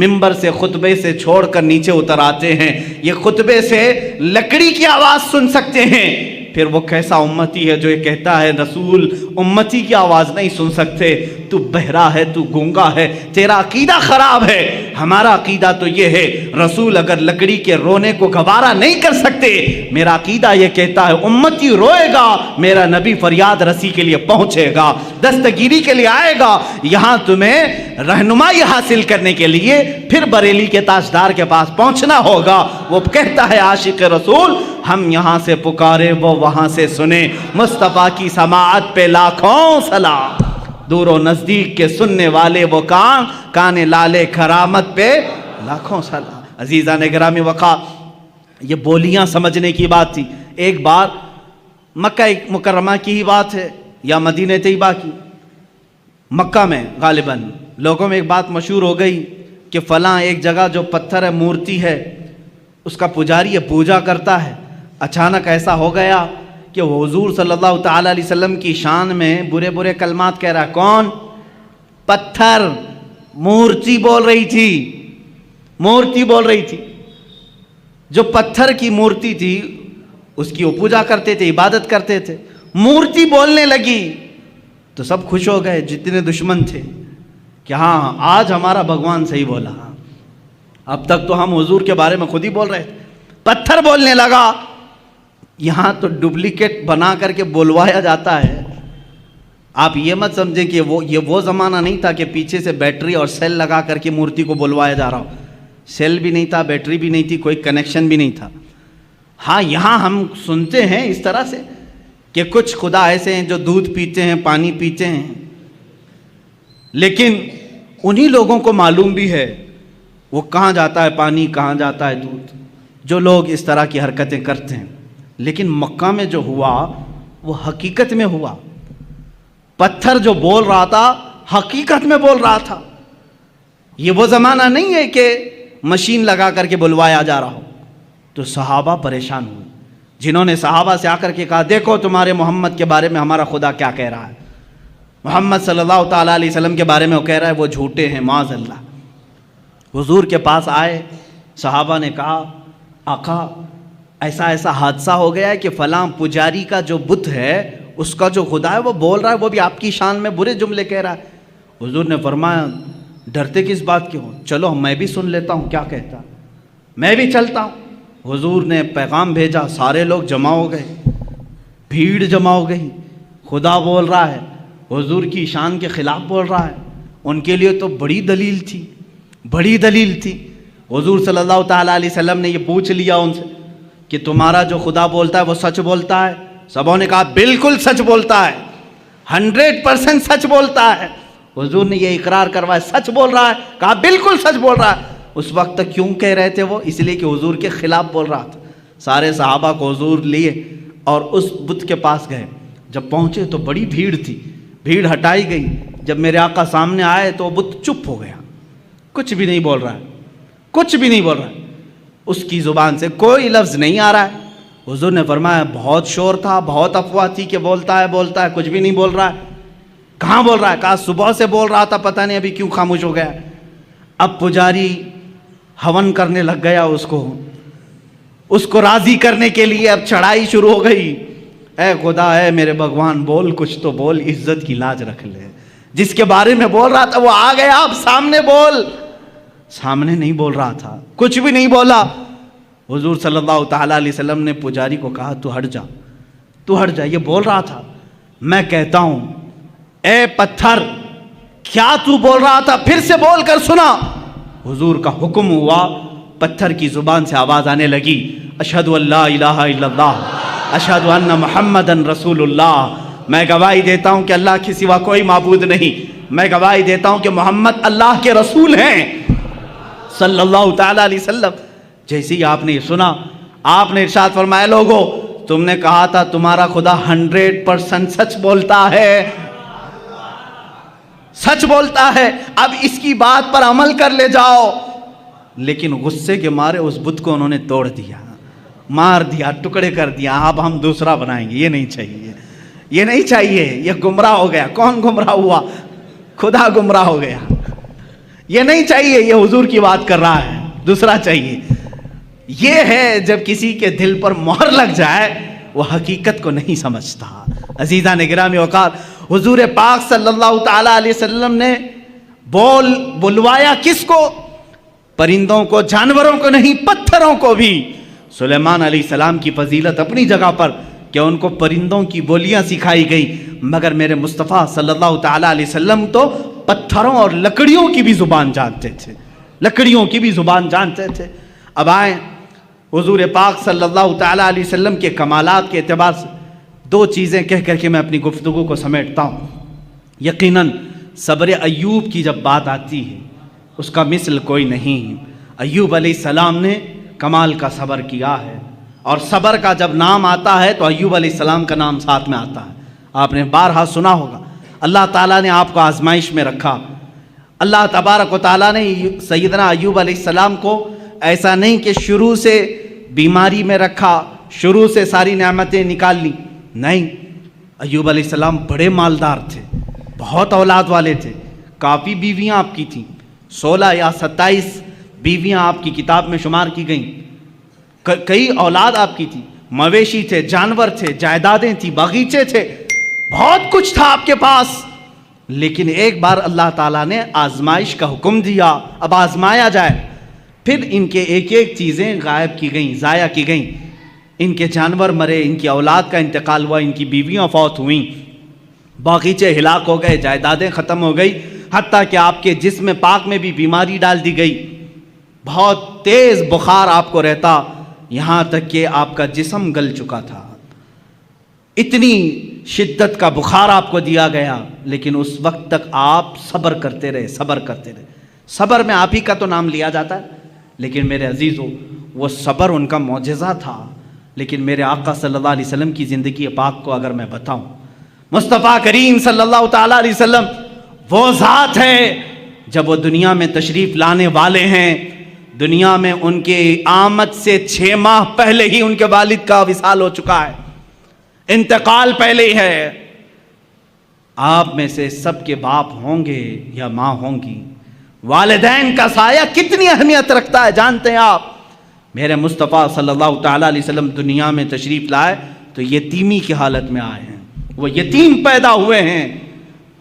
ممبر سے خطبے سے چھوڑ کر نیچے اتر آتے ہیں۔ یہ خطبے سے لکڑی کی آواز سن سکتے ہیں، پھر وہ کیسا امتی ہے جو یہ کہتا ہے رسول امتی کی آواز نہیں سن سکتے، تو بہرا ہے، تو گونگا ہے، تیرا عقیدہ خراب ہے۔ ہمارا عقیدہ تو یہ ہے رسول اگر لکڑی کے رونے کو گوارا نہیں کر سکتے، میرا عقیدہ یہ کہتا ہے امتی روئے گا، میرا نبی فریاد رسی کے لیے پہنچے گا، دستگیری کے لیے آئے گا۔ یہاں تمہیں رہنمائی حاصل کرنے کے لیے پھر بریلی کے تاجدار کے پاس پہنچنا ہوگا۔ وہ کہتا ہے عاشق رسول ہم یہاں سے پکارے وہ وہاں سے سنے، مصطفیٰ کی سماعت پہ لاکھوں سلام، دور و نزدیک کے سننے والے وہ کان لالے کرامت پہ لاکھوں سلام۔ عزیزان گرامی وقار، یہ بولیاں سمجھنے کی بات تھی۔ ایک بار مکہ مکرمہ کی ہی بات ہے یا مدینہ طیبہ کی، مکہ میں غالباً لوگوں میں ایک بات مشہور ہو گئی کہ فلاں ایک جگہ جو پتھر ہے مورتی ہے، اس کا پجاری ہے، پوجا کرتا ہے۔ اچانک ایسا ہو گیا کہ وہ حضور صلی اللہ تعالیٰ علیہ وسلم کی شان میں برے برے کلمات کہہ رہا ہے. کون؟ پتھر. مورتی بول رہی تھی، مورتی بول رہی تھی. جو پتھر کی مورتی تھی اس کی وہ پوجا کرتے تھے، عبادت کرتے تھے. مورتی بولنے لگی تو سب خوش ہو گئے جتنے دشمن تھے کہ ہاں آج ہمارا بھگوان صحیح بولا. اب تک تو ہم حضور کے بارے میں خود ہی بول رہے تھے. پتھر بولنے لگا. یہاں تو ڈپلیکیٹ بنا کر کے بلوایا جاتا ہے. آپ یہ مت سمجھیں کہ یہ وہ زمانہ نہیں تھا کہ پیچھے سے بیٹری اور سیل لگا کر کے مورتی کو بلوایا جا رہا ہو. سیل بھی نہیں تھا، بیٹری بھی نہیں تھی، کوئی کنیکشن بھی نہیں تھا. ہاں یہاں ہم سنتے ہیں اس طرح سے کہ کچھ خدا ایسے ہیں جو دودھ پیتے ہیں، پانی پیتے ہیں، لیکن انہی لوگوں کو معلوم بھی ہے وہ کہاں جاتا ہے پانی، کہاں جاتا ہے دودھ، جو لوگ اس طرح کی حرکتیں کرتے ہیں. لیکن مکہ میں جو ہوا وہ حقیقت میں ہوا. پتھر جو بول رہا تھا حقیقت میں بول رہا تھا. یہ وہ زمانہ نہیں ہے کہ مشین لگا کر کے بلوایا جا رہا ہو. تو صحابہ پریشان ہوئے، جنہوں نے صحابہ سے آ کر کے کہا دیکھو تمہارے محمد کے بارے میں ہمارا خدا کیا کہہ رہا ہے. محمد صلی اللہ تعالیٰ علیہ وسلم کے بارے میں وہ کہہ رہا ہے وہ جھوٹے ہیں معاذ اللہ. حضور کے پاس آئے، صحابہ نے کہا آقا ایسا ایسا حادثہ ہو گیا ہے کہ فلاں پجاری کا جو بت ہے اس کا جو خدا ہے وہ بول رہا ہے، وہ بھی آپ کی شان میں برے جملے کہہ رہا ہے. حضور نے فرمایا ڈرتے کس بات کے ہو، چلو میں بھی سن لیتا ہوں کیا کہتا، میں بھی چلتا ہوں. حضور نے پیغام بھیجا، سارے لوگ جمع ہو گئے، بھیڑ جمع ہو گئی. خدا بول رہا ہے، حضور کی شان کے خلاف بول رہا ہے. ان کے لیے تو بڑی دلیل تھی، بڑی دلیل تھی. حضور صلی اللہ تعالیٰ علیہ وسلم نے یہ پوچھ لیا ان سے کہ تمہارا جو خدا بولتا ہے وہ سچ بولتا ہے؟ سبوں نے کہا بالکل سچ بولتا ہے، 100% سچ بولتا ہے. حضور نے یہ اقرار کروایا سچ بول رہا ہے، کہا بالکل سچ بول رہا ہے. اس وقت تک کیوں کہہ رہے تھے وہ؟ اس لیے کہ حضور کے خلاف بول رہا تھا. سارے صحابہ کو حضور لیے اور اس بت کے پاس گئے. جب پہنچے تو بڑی بھیڑ تھی، بھیڑ ہٹائی گئی. جب میرے آقا سامنے آئے تو وہ بت چپ ہو گیا، کچھ بھی نہیں بول رہا ہے، کچھ بھی نہیں بول رہا ہے. اس کی زبان سے کوئی لفظ نہیں آ رہا ہے. حضور نے فرمایا بہت شور تھا، بہت افواہ تھی کہ بولتا ہے بولتا ہے، کچھ بھی نہیں بول رہا ہے. کہاں بول رہا ہے؟ کہا صبح سے بول رہا تھا، پتہ نہیں ابھی کیوں خاموش ہو گیا. اب پجاری ہون کرنے لگ گیا، اس کو راضی کرنے کے لیے اب چڑھائی شروع ہو گئی. اے خدا، اے میرے بھگوان، بول کچھ تو بول، عزت کی لاج رکھ لے. جس کے بارے میں بول رہا تھا وہ آ گیا، اب سامنے بول. سامنے نہیں بول رہا تھا، کچھ بھی نہیں بولا. حضور صلی اللہ تعالیٰ علیہ وسلم نے پجاری کو کہا تو ہٹ جا، تو ہٹ جا. یہ بول رہا تھا، میں کہتا ہوں اے پتھر کیا تو بول رہا تھا؟ پھر سے بول کر سنا. حضور کا حکم ہوا، پتھر کی زبان سے آواز آنے لگی، اشہد ان لا الہ الا اللہ اشہد ان محمدن رسول اللہ. میں گواہی دیتا ہوں کہ اللہ کے سوا کوئی معبود نہیں، میں گواہی دیتا ہوں کہ محمد اللہ کے رسول ہیں صلی اللہ تعالیٰ علیہ وسلم. جیسے ہی آپ نے یہ سنا، آپ نے ارشاد فرمایا لوگو تم نے کہا تھا تمہارا خدا 100% سچ بولتا ہے، سچ بولتا ہے، اب اس کی بات پر عمل کر لے جاؤ. لیکن غصے کے مارے اس بت کو انہوں نے توڑ دیا، مار دیا، ٹکڑے کر دیا. اب ہم دوسرا بنائیں گے، یہ نہیں چاہیے، یہ نہیں چاہیے. یہ گمراہ ہو گیا. کون گمراہ ہوا؟ خدا گمراہ ہو گیا. یہ نہیں چاہیے، یہ حضور کی بات کر رہا ہے، دوسرا چاہیے. یہ ہے جب کسی کے دل پر مہر لگ جائے وہ حقیقت کو نہیں سمجھتا. عزیزان گرامی وقار، حضور پاک صلی اللہ تعالیٰ علیہ وسلم نے بلوایا کس کو؟ پرندوں کو، جانوروں کو نہیں، پتھروں کو بھی. سلیمان علیہ السلام کی فضیلت اپنی جگہ پر کہ ان کو پرندوں کی بولیاں سکھائی گئی، مگر میرے مصطفیٰ صلی اللہ تعالیٰ علیہ وسلم تو پتھروں اور لکڑیوں کی بھی زبان جانتے تھے، لکڑیوں کی بھی زبان جانتے تھے. اب آئیں حضور پاک صلی اللہ تعالیٰ علیہ وسلم کے کمالات کے اعتبار سے دو چیزیں کہہ کر کے میں اپنی گفتگو کو سمیٹتا ہوں. یقیناً صبر ایوب کی جب بات آتی ہے اس کا مثل کوئی نہیں. ایوب علیہ السلام نے کمال کا صبر کیا ہے، اور صبر کا جب نام آتا ہے تو ایوب علیہ السلام کا نام ساتھ میں آتا ہے. آپ نے بارہا سنا ہوگا، اللہ تعالیٰ نے آپ کو آزمائش میں رکھا. اللہ تبارک و تعالیٰ نے سیدنا ایوب علیہ السلام کو ایسا نہیں کہ شروع سے بیماری میں رکھا، شروع سے ساری نعمتیں نکال لی. نہیں، ایوب علیہ السلام بڑے مالدار تھے، بہت اولاد والے تھے، کافی بیویاں آپ کی تھیں، 16 یا 27 بیویاں آپ کی کتاب میں شمار کی گئیں، کئی اولاد آپ کی تھی، مویشی تھے، جانور تھے، جائیدادیں تھیں، باغیچے تھے، بہت کچھ تھا آپ کے پاس. لیکن ایک بار اللہ تعالیٰ نے آزمائش کا حکم دیا، اب آزمایا جائے. پھر ان کے ایک ایک چیزیں غائب کی گئیں، ضائع کی گئیں. ان کے جانور مرے، ان کی اولاد کا انتقال ہوا، ان کی بیویاں فوت ہوئیں، باغیچے ہلاک ہو گئے، جائیدادیں ختم ہو گئی، حتیٰ کہ آپ کے جسم پاک میں بھی بیماری ڈال دی گئی. بہت تیز بخار آپ کو رہتا، یہاں تک کہ آپ کا جسم گل چکا تھا. اتنی شدت کا بخار آپ کو دیا گیا، لیکن اس وقت تک آپ صبر کرتے رہے، صبر کرتے رہے. صبر میں آپ ہی کا تو نام لیا جاتا ہے، لیکن میرے عزیزو وہ صبر ان کا معجزہ تھا. لیکن میرے آقا صلی اللہ علیہ وسلم کی زندگی پاک کو اگر میں بتاؤں، مصطفیٰ کریم صلی اللہ تعالیٰ علیہ وسلم وہ ذات ہے جب وہ دنیا میں تشریف لانے والے ہیں، دنیا میں ان کے آمد سے 6 ماہ پہلے ہی ان کے والد کا وصال ہو چکا ہے، انتقال پہلے ہی ہے. آپ میں سے سب کے باپ ہوں گے یا ماں ہوں گی، والدین کا سایہ کتنی اہمیت رکھتا ہے جانتے ہیں آپ؟ میرے مصطفیٰ صلی اللہ تعالیٰ علیہ وسلم دنیا میں تشریف لائے تو یتیمی کی حالت میں آئے ہیں، وہ یتیم پیدا ہوئے ہیں.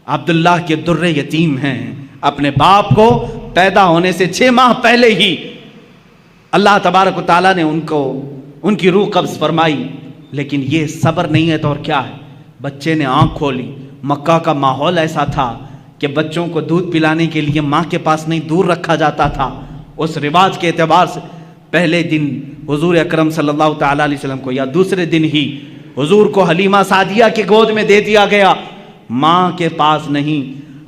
عبداللہ کے در یتیم ہیں، اپنے باپ کو پیدا ہونے سے 6 ماہ پہلے ہی اللہ تبارک و تعالیٰ نے ان کی روح قبض فرمائی. لیکن یہ صبر نہیں ہے تو اور کیا ہے؟ بچے نے آنکھ کھولی. مکہ کا ماحول ایسا تھا کہ بچوں کو دودھ پلانے کے لیے ماں کے پاس نہیں، دور رکھا جاتا تھا. اس رواج کے اعتبار سے پہلے دن حضور اکرم صلی اللہ تعالیٰ علیہ وسلم کو یا دوسرے دن ہی حضور کو حلیمہ سعدیہ کی گود میں دے دیا گیا. ماں کے پاس نہیں،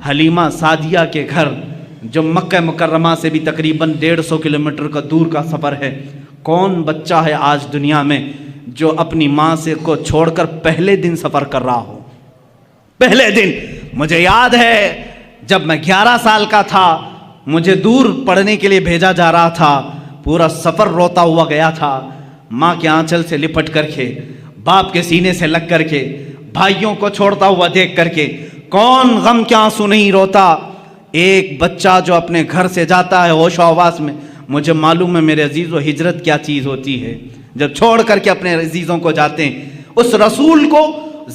حلیمہ سعدیہ کے گھر جو مکہ مکرمہ سے بھی تقریباً 150 کلومیٹر کا دور کا سفر ہے. کون بچہ ہے آج دنیا میں جو اپنی ماں سے کو چھوڑ کر پہلے دن سفر کر رہا ہو؟ پہلے دن مجھے یاد ہے جب میں 11 سال کا تھا، مجھے دور پڑھنے کے لیے بھیجا جا رہا تھا، پورا سفر روتا ہوا گیا تھا، ماں کے آنچل سے لپٹ کر کے، باپ کے سینے سے لگ کر کے، بھائیوں کو چھوڑتا ہوا دیکھ کر کے. کون غم کے آنسو نہیں روتا؟ ایک بچہ جو اپنے گھر سے جاتا ہے ہوش و حواس میں. مجھے معلوم ہے میرے عزیزو ہجرت کیا چیز ہوتی ہے، جب چھوڑ کر کے اپنے عزیزوں کو جاتے ہیں. اس رسول کو،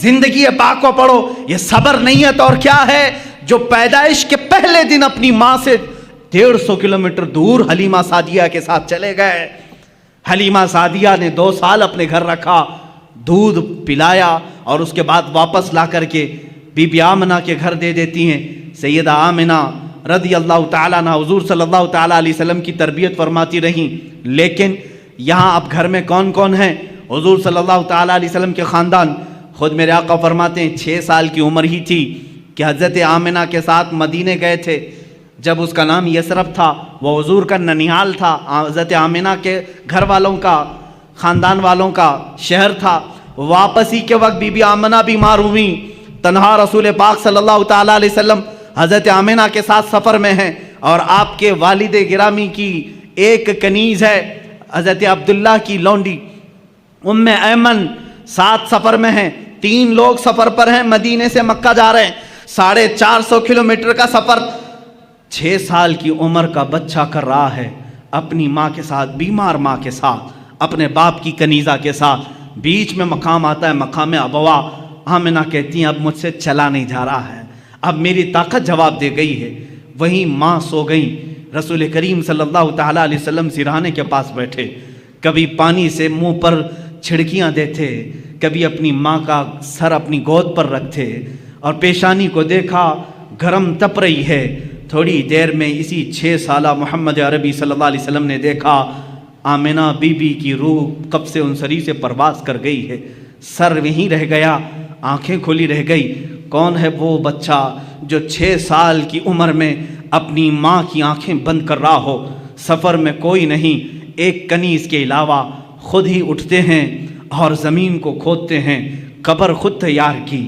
زندگی پاک کو پڑھو. یہ صبر نہیں ہے تو اور کیا ہے؟ جو پیدائش کے پہلے دن اپنی ماں سے 150 کلومیٹر دور حلیمہ سعدیہ کے ساتھ چلے گئے. حلیمہ سعدیہ نے 2 سال اپنے گھر رکھا، دودھ پلایا، اور اس کے بعد واپس لا کر کے بی بی آمنہ کے گھر دے دیتی ہیں. سیدہ آمنہ رضی اللہ تعالیٰ عنہ حضور صلی اللہ تعالیٰ علیہ وسلم کی تربیت فرماتی رہیں. لیکن یہاں اب گھر میں کون کون ہیں؟ حضور صلی اللہ تعالیٰ علیہ وسلم کے خاندان. خود میرے آقا فرماتے ہیں 6 سال کی عمر ہی تھی کہ حضرت آمنہ کے ساتھ مدینے گئے تھے. جب اس کا نام یثرب تھا، وہ حضور کا ننیال تھا، حضرت آمنہ کے گھر والوں کا، خاندان والوں کا شہر تھا. واپسی کے وقت بی بی آمنہ بیمار ہوئیں. تنہا رسول پاک صلی اللہ تعالیٰ علیہ وسلم حضرت آمنہ کے ساتھ سفر میں ہیں، اور آپ کے والد گرامی کی ایک کنیز ہے حضرت عبداللہ کی لونڈی ام ایمن، ساتھ سفر میں ہیں. 3 لوگ سفر پر ہیں، مدینے سے مکہ جا رہے ہیں. 450 کلومیٹر کا سفر 6 سال کی عمر کا بچہ کر رہا ہے اپنی ماں کے ساتھ، بیمار ماں کے ساتھ، اپنے باپ کی کنیزہ کے ساتھ. بیچ میں مقام آتا ہے، مقام ابوا. آمنہ کہتی ہیں اب مجھ سے چلا نہیں جا رہا ہے، اب میری طاقت جواب دے گئی ہے. وہیں ماں سو گئیں. رسول کریم صلی اللہ تعالیٰ علیہ وسلم سرہانے کے پاس بیٹھے، کبھی پانی سے منہ پر چھڑکیاں دیتے، کبھی اپنی ماں کا سر اپنی گود پر رکھتے، اور پیشانی کو دیکھا گرم تپ رہی ہے. تھوڑی دیر میں اسی 6 سالہ محمد عربی صلی اللہ علیہ وسلم نے دیکھا آمنہ بی بی کی روح کب سے انصری سے پرواز کر گئی ہے، سر وہیں رہ گیا، آنکھیں کھلی رہ گئی. کون ہے وہ بچہ جو 6 سال کی عمر میں اپنی ماں کی آنکھیں بند کر رہا ہو؟ سفر میں کوئی نہیں، ایک کنیز کے علاوہ خود ہی اٹھتے ہیں اور زمین کو کھودتے ہیں. قبر خود تیار کی،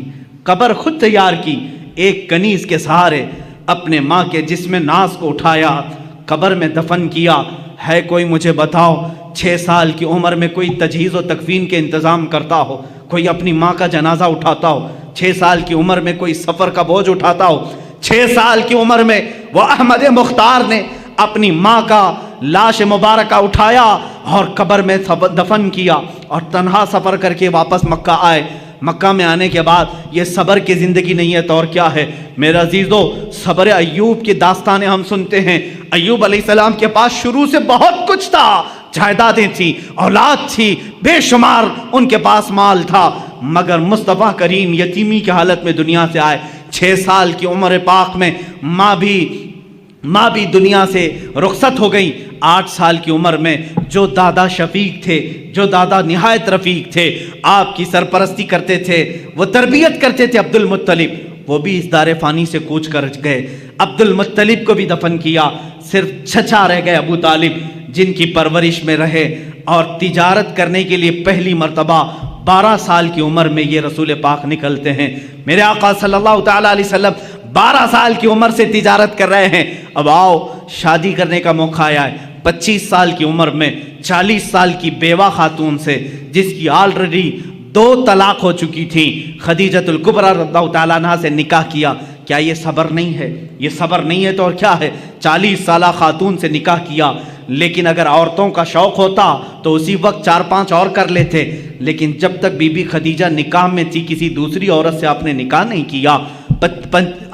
قبر خود تیار کی. ایک کنیز کے سہارے اپنے ماں کے جسم ناز کو اٹھایا، قبر میں دفن کیا. ہے کوئی مجھے بتاؤ 6 سال کی عمر میں کوئی تجہیز و تکفین کے انتظام کرتا ہو، کوئی اپنی ماں کا جنازہ اٹھاتا ہو، 6 سال کی عمر میں کوئی سفر کا بوجھ اٹھاتا ہو، 6 سال کی عمر میں وہ احمد مختار نے اپنی ماں کا لاش مبارکہ اٹھایا اور قبر میں دفن کیا اور تنہا سفر کر کے واپس مکہ آئے۔ مکہ میں آنے کے بعد یہ صبر کی زندگی نہیں ہے تو اور کیا ہے؟ میرے عزیزو، صبر ایوب کی داستانیں ہم سنتے ہیں۔ ایوب علیہ السلام کے پاس شروع سے بہت کچھ تھا، جائیدادیں تھی، اولاد تھی، بے شمار ان کے پاس مال تھا، مگر مصطفیٰ کریم یتیمی کی حالت میں دنیا سے آئے۔ 6 سال کی عمر پاک میں ماں بھی دنیا سے رخصت ہو گئی۔ 8 سال کی عمر میں جو دادا شفیق تھے، جو دادا نہایت رفیق تھے، آپ کی سرپرستی کرتے تھے، وہ تربیت کرتے تھے، عبد المطلب، وہ بھی اس دار فانی سے کوچ کر گئے۔ عبد المطلب کو بھی دفن کیا، صرف چچا رہ گئے ابو طالب، جن کی پرورش میں رہے اور تجارت کرنے کے لیے پہلی مرتبہ 12 سال کی عمر میں یہ رسول پاک نکلتے ہیں۔ میرے آقا صلی اللہ تعالیٰ علیہ وسلم 12 سال کی عمر سے تجارت کر رہے ہیں۔ اب آؤ شادی کرنے کا موقع آیا ہے۔ 25 سال کی عمر میں 40 سال کی بیوہ خاتون سے، جس کی آلریڈی 2 طلاق ہو چکی تھی، خدیجۃ الکبریٰ رضی اللہ تعالیٰ عنہا سے نکاح کیا۔ کیا یہ صبر نہیں ہے؟ یہ صبر نہیں ہے تو اور کیا ہے؟ 40 سالہ خاتون سے نکاح کیا، لیکن اگر عورتوں کا شوق ہوتا تو اسی وقت 4-5 اور کر لیتے، لیکن جب تک بی بی خدیجہ نکاح میں تھی کسی دوسری عورت سے آپ نے نکاح نہیں کیا۔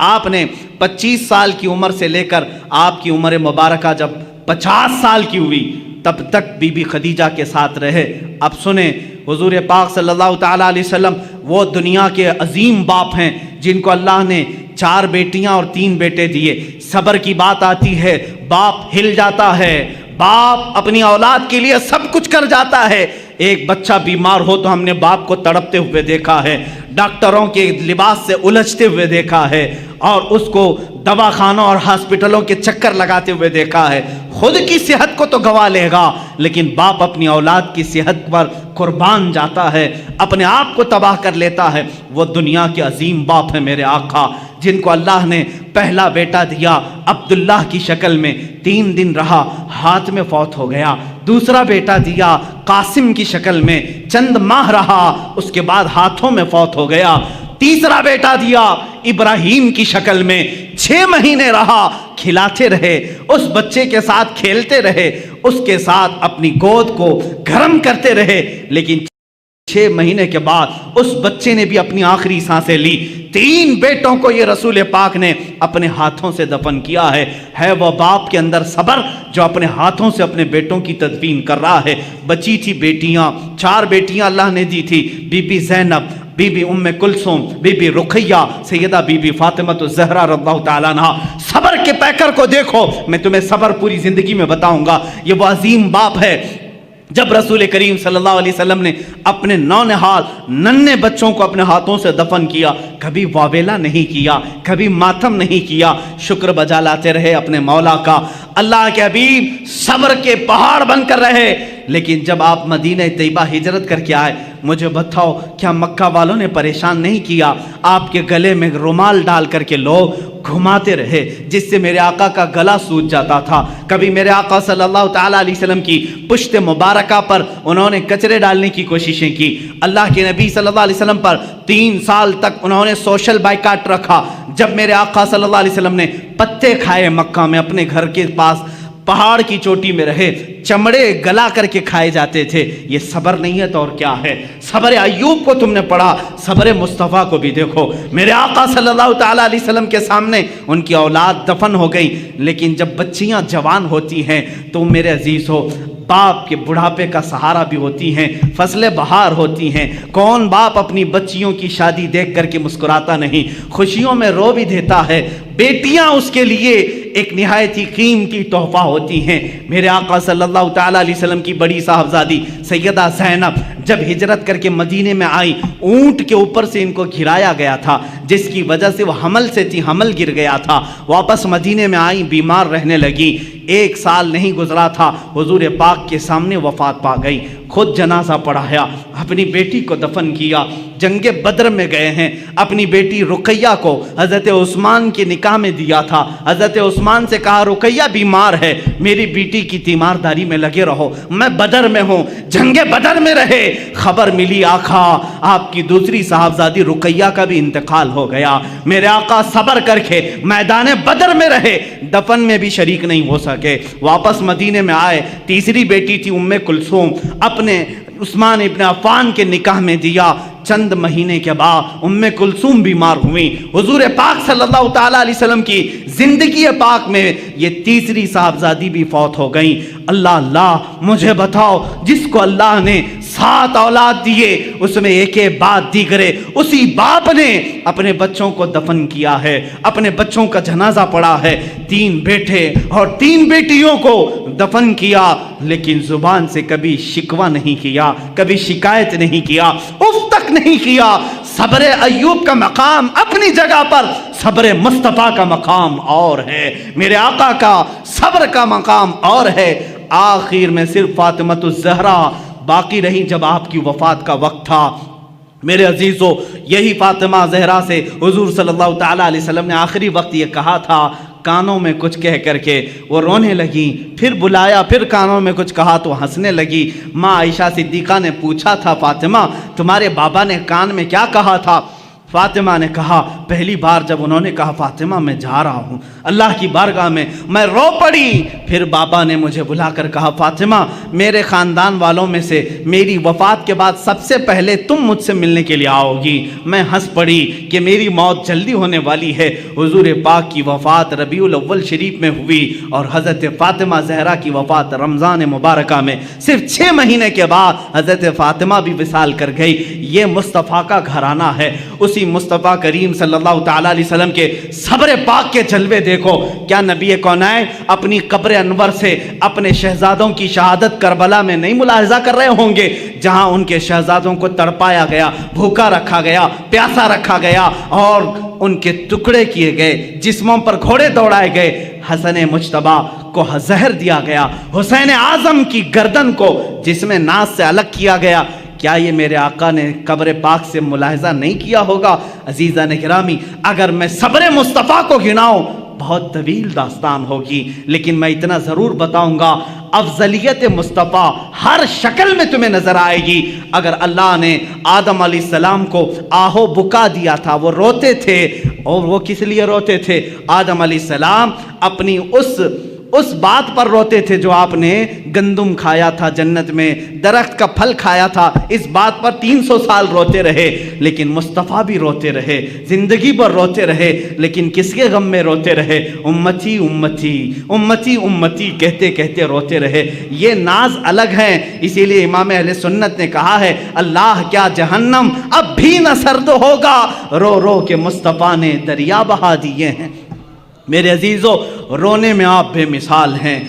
آپ نے 25 سال کی عمر سے لے کر آپ کی عمر مبارکہ جب 50 سال کی ہوئی تب تک بی بی خدیجہ کے ساتھ رہے۔ اب سنیں، حضور پاک صلی اللہ تعالیٰ علیہ وسلم وہ دنیا کے عظیم باپ ہیں جن کو اللہ نے 4 بیٹیاں اور 3 بیٹے دیے۔ صبر کی بات آتی ہے، باپ ہل جاتا ہے، باپ اپنی اولاد کے لیے سب کچھ کر جاتا ہے۔ ایک بچہ بیمار ہو تو ہم نے باپ کو تڑپتے ہوئے دیکھا ہے، ڈاکٹروں کے لباس سے الجھتے ہوئے دیکھا ہے، اور اس کو دواخانوں اور ہاسپٹلوں کے چکر لگاتے ہوئے دیکھا ہے۔ خود کی صحت کو تو گوا لے گا، لیکن باپ اپنی اولاد کی صحت پر قربان جاتا ہے، اپنے آپ کو تباہ کر لیتا ہے۔ وہ دنیا کے عظیم باپ ہیں میرے آقا، جن کو اللہ نے پہلا بیٹا دیا عبداللہ کی شکل میں، 3 دن رہا، ہاتھ میں فوت ہو گیا۔ دوسرا بیٹا دیا قاسم کی شکل میں، چند ماہ رہا، اس کے بعد ہاتھوں میں فوت ہو گیا۔ تیسرا بیٹا دیا ابراہیم کی شکل میں، 6 مہینے رہا، کھلاتے رہے، اس بچے کے ساتھ کھیلتے رہے، اس کے ساتھ اپنی گود کو گرم کرتے رہے، لیکن 6 مہینے کے بعد اس بچے نے بھی اپنی آخری سانسیں لی۔ 3 بیٹوں کو یہ رسول پاک نے اپنے ہاتھوں سے دفن کیا ہے وہ باپ کے اندر صبر جو اپنے ہاتھوں سے اپنے بیٹوں کی تدفین کر رہا ہے۔ بچی تھی بیٹیاں، 4 بیٹیاں اللہ نے دی تھی، بی بی زینب، بی بی ام کلثوم، بی بی رقیہ، سیدہ بی بی فاطمہ الزہرا رضی اللہ تعالیٰ عنہا۔ صبر کے پیکر کو دیکھو، میں تمہیں صبر پوری زندگی میں بتاؤں گا۔ یہ وہ عظیم باپ ہے جب رسول کریم صلی اللہ علیہ وسلم نے اپنے نونہال ننھے بچوں کو اپنے ہاتھوں سے دفن کیا، کبھی واویلا نہیں کیا، کبھی ماتم نہیں کیا، شکر بجا لاتے رہے اپنے مولا کا۔ اللہ کے حبیب صبر کے پہاڑ بن کر رہے، لیکن جب آپ مدینہ طیبہ ہجرت کر کے آئے، مجھے بتاؤ کیا مکہ والوں نے پریشان نہیں کیا؟ آپ کے گلے میں رومال ڈال کر کے لوگ گھماتے رہے، جس سے میرے آقا کا گلا سوج جاتا تھا۔ کبھی میرے آقا صلی اللہ تعالیٰ علیہ وسلم کی پشت مبارکہ پر انہوں نے کچرے ڈالنے کی کوششیں کی۔ اللہ کے نبی صلی اللہ علیہ وسلم پر 3 سال تک انہوں نے سوشل بائیکاٹ رکھا۔ جب میرے آقا صلی اللہ علیہ وسلم نے پتے کھائے مکہ میں، اپنے گھر کے پاس پہاڑ کی چوٹی میں رہے، چمڑے گلا کر کے کھائے جاتے تھے۔ یہ صبر نہیں ہے تو اور کیا ہے؟ صبر ایوب کو تم نے پڑھا، صبر مصطفیٰ کو بھی دیکھو۔ میرے آقا صلی اللہ تعالیٰ علیہ وسلم کے سامنے ان کی اولاد دفن ہو گئی، لیکن جب بچیاں جوان ہوتی ہیں تو میرے عزیز ہو، باپ کے بڑھاپے کا سہارا بھی ہوتی ہیں، فصل بہار ہوتی ہیں۔ کون باپ اپنی بچیوں کی شادی دیکھ کر کے مسکراتا نہیں، خوشیوں میں رو بھی دیتا ہے۔ بیٹیاں اس کے لیے ایک نہایت ہی قیمتی تحفہ ہوتی ہیں۔ میرے آقا صلی اللہ تعالیٰ علیہ وسلم کی بڑی صاحبزادی سیدہ زینب جب ہجرت کر کے مدینے میں آئی، اونٹ کے اوپر سے ان کو گھرایا گیا تھا، جس کی وجہ سے وہ حمل سے تھی، حمل گر گیا تھا۔ واپس مدینے میں آئی، بیمار رہنے لگی۔ 1 سال نہیں گزرا تھا، حضور پاک کے سامنے وفات پا گئی۔ خود جنازہ پڑھایا، اپنی بیٹی کو دفن کیا، جنگ بدر میں گئے ہیں، اپنی بیٹی رقیہ کو حضرت عثمان کے نکاح میں دیا تھا، حضرت عثمان سے کہا رقیہ بیمار ہے، میری بیٹی کی تیمارداری میں لگے رہو، میں بدر میں ہوں، جنگ بدر میں رہے، خبر ملی آقا آپ کی دوسری صاحبزادی رقیہ کا بھی انتقال ہو گیا، میرے آقا صبر کر کے میدان بدر میں رہے، دفن میں بھی شریک نہیں ہو سکے، واپس مدینے میں آئے، تیسری بیٹی تھی ام کلثوم، اپنے عثمان ابن عفان کے نکاح میں دیا، چند مہینے کے بعد ام کلثوم بیمار ہوئی، حضور پاک صلی اللہ تعالیٰ علیہ وسلم کی زندگی پاک میں یہ تیسری صاحبزادی بھی فوت ہو گئیں۔ اللہ مجھے بتاؤ، جس کو اللہ نے 7 اولاد دیے اس میں ایک بعد دیگرے، اسی باپ نے اپنے بچوں کو دفن کیا ہے، اپنے بچوں کا جنازہ پڑھا ہے، 3 بیٹے اور 3 بیٹیوں کو دفن کیا، لیکن زبان سے کبھی شکوہ نہیں کیا، کبھی شکایت نہیں کیا، اف تک نہیں کیا۔ صبر ایوب کا مقام اپنی جگہ پر، صبر مصطفیٰ کا مقام اور ہے، میرے آقا کا صبر کا مقام اور ہے۔ آخر میں صرف فاطمۃ الزہرا باقی رہی جب آپ کی وفات کا وقت تھا۔ میرے عزیزو، یہی فاطمہ زہرا سے حضور صلی اللہ تعالیٰ علیہ وسلم نے آخری وقت یہ کہا تھا، کانوں میں کچھ کہہ کر کے وہ رونے لگی، پھر بلایا، پھر کانوں میں کچھ کہا تو ہنسنے لگی۔ ماں عائشہ صدیقہ نے پوچھا تھا، فاطمہ تمہارے بابا نے کان میں کیا کہا تھا؟ فاطمہ نے کہا، پہلی بار جب انہوں نے کہا فاطمہ میں جا رہا ہوں اللہ کی بارگاہ میں رو پڑی۔ پھر بابا نے مجھے بلا کر کہا، فاطمہ میرے خاندان والوں میں سے میری وفات کے بعد سب سے پہلے تم مجھ سے ملنے کے لیے آؤ گی۔ میں ہنس پڑی کہ میری موت جلدی ہونے والی ہے۔ حضور پاک کی وفات ربیع الاول شریف میں ہوئی اور حضرت فاطمہ زہرا کی وفات رمضان مبارکہ میں، صرف 6 مہینے کے بعد حضرت فاطمہ بھی وصال کر گئی۔ یہ مصطفیٰ کا گھرانہ ہے۔ اسی مصطفیٰ کریم صلی اللہ تعالیٰ علیہ وسلم کے صبر پاک کے جلوے دیکھو۔ کیا نبی کونین اپنی قبر انور سے اپنے شہزادوں کی شہادت کربلا میں نہیں ملاحظہ کر رہے ہوں گے، جہاں ان کے شہزادوں کو تڑپایا گیا، بھوکا رکھا گیا، پیاسا رکھا گیا اور ان کے ٹکڑے کیے گئے، جسموں پر گھوڑے دوڑائے گئے، حسن مجتبیٰ کو زہر دیا گیا، حسین اعظم کی گردن کو جسم ناز سے الگ کیا گیا۔ کیا یہ میرے آقا نے قبر پاک سے ملاحظہ نہیں کیا ہوگا؟ عزیزان گرامی، اگر میں صبر مصطفیٰ کو گناؤں بہت طویل داستان ہوگی، لیکن میں اتنا ضرور بتاؤں گا، افضلیت مصطفیٰ ہر شکل میں تمہیں نظر آئے گی۔ اگر اللہ نے آدم علیہ السلام کو آہو بکا دیا تھا، وہ روتے تھے، اور وہ کس لیے روتے تھے؟ آدم علیہ السلام اپنی اس بات پر روتے تھے جو آپ نے گندم کھایا تھا جنت میں، درخت کا پھل کھایا تھا، اس بات پر 300 سال روتے رہے، لیکن مصطفیٰ بھی روتے رہے، زندگی پر روتے رہے، لیکن کس کے غم میں روتے رہے؟ امتی امتی امتی امتی کہتے کہتے روتے رہے۔ یہ ناز الگ ہیں، اسی لیے امام اہل سنت نے کہا ہے، اللہ کیا جہنم اب بھی نہ سرد ہوگا، رو رو کے مصطفیٰ نے دریا بہا دیے ہیں۔ میرے عزیزو، رونے میں آپ بے مثال ہیں،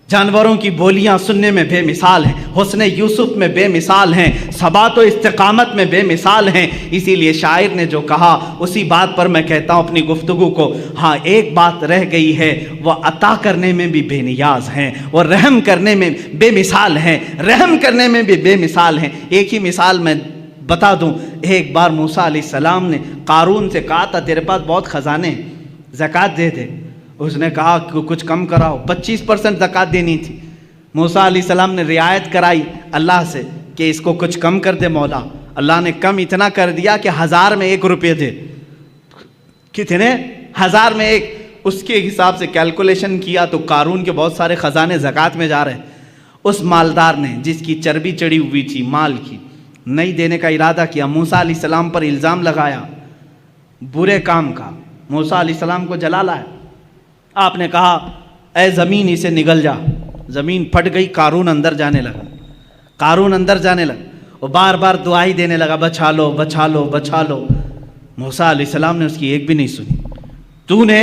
جانوروں کی بولیاں سننے میں بے مثال ہیں، حسن یوسف میں بے مثال ہیں، ثبات و استقامت میں بے مثال ہیں۔ اسی لیے شاعر نے جو کہا اسی بات پر میں کہتا ہوں اپنی گفتگو کو، ہاں ایک بات رہ گئی ہے، وہ عطا کرنے میں بھی بے نیاز ہیں، وہ رحم کرنے میں بے مثال ہیں، رحم کرنے میں بھی بے مثال ہیں۔ ایک ہی مثال میں بتا دوں، ایک بار موسیٰ علیہ السلام نے قارون سے کہا تھا تیرے پاس بہت خزانے ہیں، زکوٰۃ دے دے۔ اس نے کہا کہ کچھ کم کراؤ، 25% زکوٰۃ دینی تھی۔ موسیٰ علیہ السلام نے رعایت کرائی اللہ سے کہ اس کو کچھ کم کر دے مولا۔ اللہ نے کم اتنا کر دیا کہ 1000 میں 1 روپے دے۔ کتنے؟ 1000 میں 1۔ اس کے حساب سے کیلکولیشن کیا تو قارون کے بہت سارے خزانے زکوٰۃ میں جا رہے۔ اس مالدار نے جس کی چربی چڑھی ہوئی تھی مال کی، نہیں دینے کا ارادہ کیا، موسیٰ علیہ السلام پر الزام لگایا برے کام کا، موسیٰ علیہ السلام کو جلا لایا۔ آپ نے کہا اے زمین اسے نگل جا۔ زمین پھٹ گئی، قارون اندر جانے لگا، قارون اندر جانے لگا، وہ بار بار دعائی دینے لگا، بچا لو بچا لو بچا لو۔ موسیٰ علیہ السلام نے اس کی ایک بھی نہیں سنی، تو نے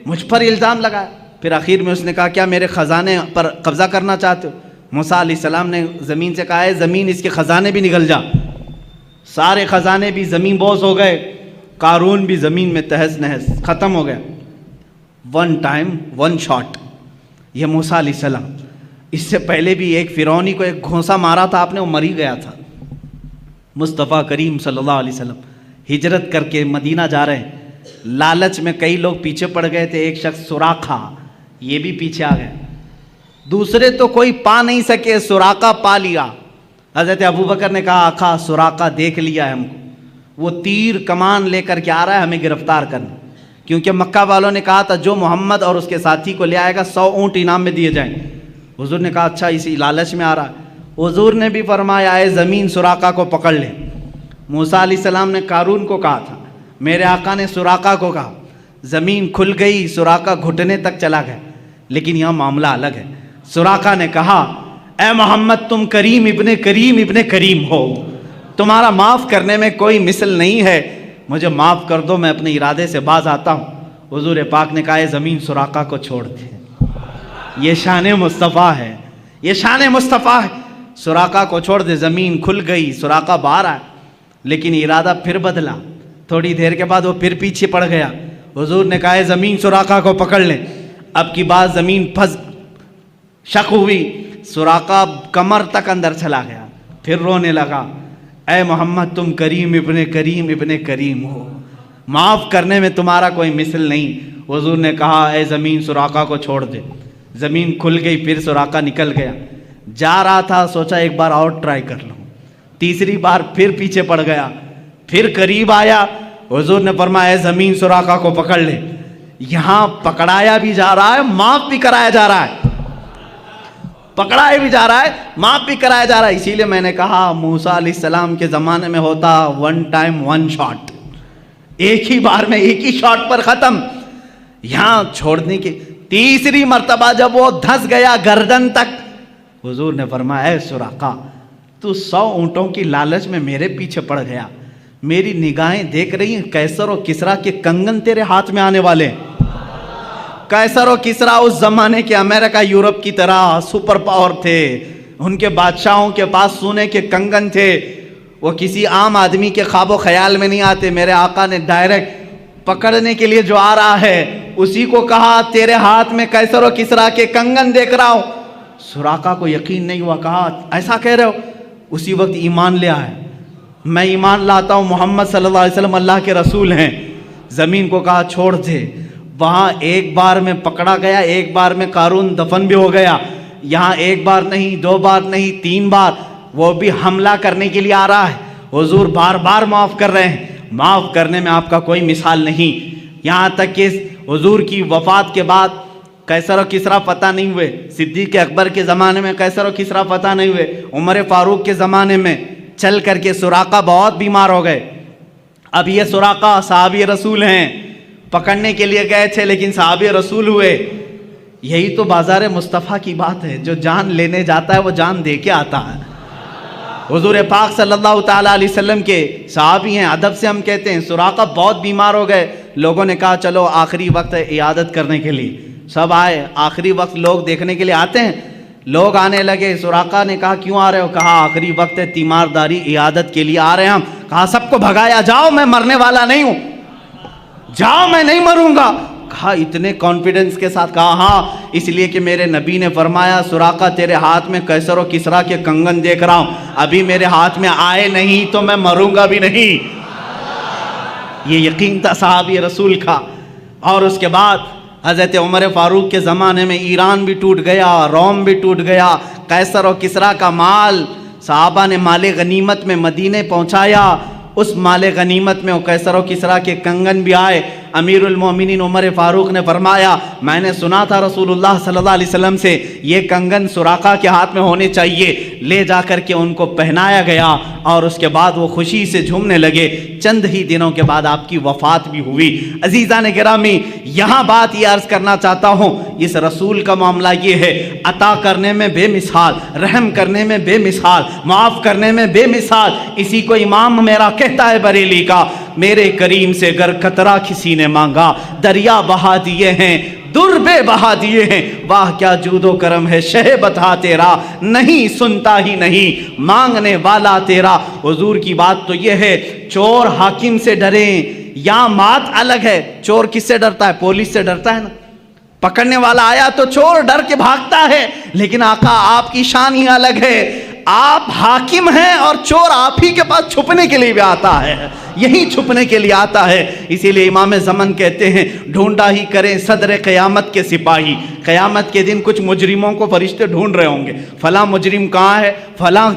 مجھ پر الزام لگایا۔ پھر آخر میں اس نے کہا کیا میرے خزانے پر قبضہ کرنا چاہتے ہو؟ موسیٰ علیہ السلام نے زمین سے کہا ہے زمین اس کے خزانے بھی نگل جا۔ سارے خزانے بھی زمین بوس ہو گئے، قارون بھی زمین میں تہس نہس ختم ہو گیا۔ ون ٹائم ون شاٹ، یہ موسیٰ علیہ السلام۔ اس سے پہلے بھی ایک فرعونی کو ایک گھونسا مارا تھا آپ نے، وہ مر ہی گیا تھا۔ مصطفیٰ کریم صلی اللہ علیہ وسلم ہجرت کر کے مدینہ جا رہے ہیں، لالچ میں کئی لوگ پیچھے پڑ گئے تھے، ایک شخص سراقہ یہ بھی پیچھے آ گئے، دوسرے تو کوئی پا نہیں سکے، سراقہ پا لیا۔ حضرت ابوبکر نے کہا آقا سراقہ دیکھ لیا ہے ہم کو، وہ تیر کمان لے کر کے آ رہا ہے ہمیں گرفتار کرنا، کیونکہ مکہ والوں نے کہا تھا جو محمد اور اس کے ساتھی کو لے آئے گا 100 اونٹ انعام میں دیے جائیں۔ حضور نے کہا اچھا اسی لالچ میں آ رہا ہے۔ حضور نے بھی فرمایا اے زمین سراقہ کو پکڑ لے۔ موسیٰ علیہ السلام نے قارون کو کہا تھا، میرے آقا نے سراقہ کو کہا، زمین کھل گئی، سراقہ گھٹنے تک چلا گیا، لیکن یہاں معاملہ الگ ہے۔ سراقہ نے کہا اے محمد تم کریم ابن کریم ابن کریم ہو، تمہارا معاف کرنے میں کوئی مثل نہیں ہے، مجھے معاف کر دو، میں اپنے ارادے سے باز آتا ہوں۔ حضور پاک نے کہا اے زمین سراقہ کو چھوڑ دے، یہ شان مصطفیٰ ہے، یہ شان مصطفیٰ ہے، سراقہ کو چھوڑ دے۔ زمین کھل گئی، سراقہ باہر آیا، لیکن ارادہ پھر بدلا، تھوڑی دیر کے بعد وہ پھر پیچھے پڑ گیا۔ حضور نے کہا اے زمین سراقہ کو پکڑ لے۔ اب کی بات زمین پھنس شک ہوئی، سراقہ کمر تک اندر چلا گیا، پھر رونے لگا اے محمد تم کریم ابن کریم ابن کریم ہو، معاف کرنے میں تمہارا کوئی مثل نہیں۔ حضور نے کہا اے زمین سراقہ کو چھوڑ دے۔ زمین کھل گئی، پھر سراقہ نکل گیا، جا رہا تھا، سوچا ایک بار اور ٹرائی کر لوں، تیسری بار پھر پیچھے پڑ گیا، پھر قریب آیا۔ حضور نے فرمایا اے زمین سراقہ کو پکڑ لے۔ یہاں پکڑایا بھی جا رہا ہے، معاف بھی کرایا جا رہا ہے، پکڑایا بھی جا رہا ہے، معاف بھی کرایا جا رہا ہے۔ اسی لیے میں نے کہا موسیٰ علیہ السلام کے زمانے میں ہوتا ون ٹائم ون شاٹ، ایک ہی بار میں ایک ہی شاٹ پر ختم۔ یہاں چھوڑنے کی تیسری مرتبہ جب وہ دھس گیا گردن تک، حضور نے فرمایا اے سراقہ تو 100 اونٹوں کی لالچ میں میرے پیچھے پڑ گیا، میری نگاہیں دیکھ رہی ہیں قیصر و کسریٰ کے کنگن تیرے ہاتھ میں آنے والے ہیں۔ قیصر و کسریٰ اس زمانے کے امریکہ یورپ کی طرح سپر پاور تھے، ان کے بادشاہوں کے پاس سونے کے کنگن تھے، وہ کسی عام آدمی کے خواب و خیال میں نہیں آتے۔ میرے آقا نے ڈائریکٹ پکڑنے کے لیے جو آ رہا ہے اسی کو کہا تیرے ہاتھ میں قیصر و کسریٰ کے کنگن دیکھ رہا ہوں۔ سراقہ کو یقین نہیں ہوا، کہا ایسا کہہ رہے ہو؟ اسی وقت ایمان لے آئے، میں ایمان لاتا ہوں محمد صلی اللہ علیہ وسلم اللہ کے رسول ہیں۔ زمین کو کہا چھوڑ دے۔ وہاں ایک بار میں پکڑا گیا، ایک بار میں قارون دفن بھی ہو گیا۔ یہاں ایک بار نہیں، 2 بار نہیں، 3 بار وہ بھی حملہ کرنے کے لیے آ رہا ہے۔ حضور بار بار معاف کر رہے ہیں، معاف کرنے میں آپ کا کوئی مثال نہیں۔ یہاں تک کہ حضور کی وفات کے بعد قیصر و کسریٰ فتح نہیں ہوئے، صدیق اکبر کے زمانے میں قیصر و کسریٰ فتح نہیں ہوئے، عمر فاروق کے زمانے میں چل کر کے سراقہ بہت بیمار ہو گئے۔ اب یہ سراقہ صحابی رسول ہیں، پکڑنے کے لیے گئے تھے لیکن صحابی رسول ہوئے۔ یہی تو بازار مصطفیٰ کی بات ہے، جو جان لینے جاتا ہے وہ جان دے کے آتا ہے۔ حضور پاک صلی اللہ تعالیٰ علیہ وسلم کے صحابی ہیں، ادب سے ہم کہتے ہیں سراقہ بہت بیمار ہو گئے، لوگوں نے کہا چلو آخری وقت ہے عیادت کرنے کے لیے، سب آئے، آخری وقت لوگ دیکھنے کے لیے آتے ہیں، لوگ آنے لگے۔ سراقہ نے کہا کیوں آ رہے ہو؟ کہا آخری وقت ہے، تیمارداری عیادت کے لیے آ رہے ہیں ہم۔ کہا سب کو بھگایا، جاؤ میں مرنے والا نہیں ہوں، جاؤ میں نہیں مروں گا۔ کہا اتنے کانفیڈنس کے ساتھ؟ کہا ہاں، اس لیے کہ میرے نبی نے فرمایا سراقہ تیرے ہاتھ میں قیصر و کسریٰ کے کنگن دیکھ رہا ہوں، ابھی میرے ہاتھ میں آئے نہیں تو میں مروں گا بھی نہیں۔ یہ یقین تھا صحابی رسول کا۔ اور اس کے بعد حضرت عمر فاروق کے زمانے میں ایران بھی ٹوٹ گیا، روم بھی ٹوٹ گیا، قیصر و کسریٰ کا مال صحابہ نے مال غنیمت میں مدینے پہنچایا، اس مال غنیمت میں قیصر و کسریٰ کے کنگن بھی آئے۔ امیر المومنین عمر فاروق نے فرمایا میں نے سنا تھا رسول اللہ صلی اللہ علیہ وسلم سے یہ کنگن سراقہ کے ہاتھ میں ہونے چاہیے، لے جا کر کے ان کو پہنایا گیا اور اس کے بعد وہ خوشی سے جھومنے لگے۔ چند ہی دنوں کے بعد آپ کی وفات بھی ہوئی۔ عزیزان گرامی، یہاں بات یہ عرض کرنا چاہتا ہوں، اس رسول کا معاملہ یہ ہے، عطا کرنے میں بے مثال، رحم کرنے میں بے مثال، معاف کرنے میں بے مثال۔ اسی کو امام میرا کہتا ہے بریلی کا، میرے کریم سے گر قطرہ کسی نے مانگا، دریا بہا دیے ہیں، در بے بہا دیے ہیں، واہ کیا جود و کرم ہے شہ بتا تیرا، نہیں سنتا ہی نہیں مانگنے والا تیرا۔ حضور کی بات تو یہ ہے، چور حاکم سے ڈریں یا مات الگ ہے۔ چور کس سے ڈرتا ہے؟ پولیس سے ڈرتا ہے نا، پکڑنے والا آیا تو چور ڈر کے بھاگتا ہے، لیکن آقا آپ کی شان ہی الگ ہے، آپ حاکم ہیں اور چور آپ ہی کے پاس چھپنے کے لیے بھی آتا ہے، یہی چھپنے کے لیے آتا ہے۔ اسی لیے امام زمن کہتے ہیں ڈھونڈا ہی کریں صدر قیامت کے سپاہی، قیامت کے دن کچھ مجرموں کو فرشتے ڈھونڈ رہے ہوں گے، فلاں مجرم کہاں ہے، فلاں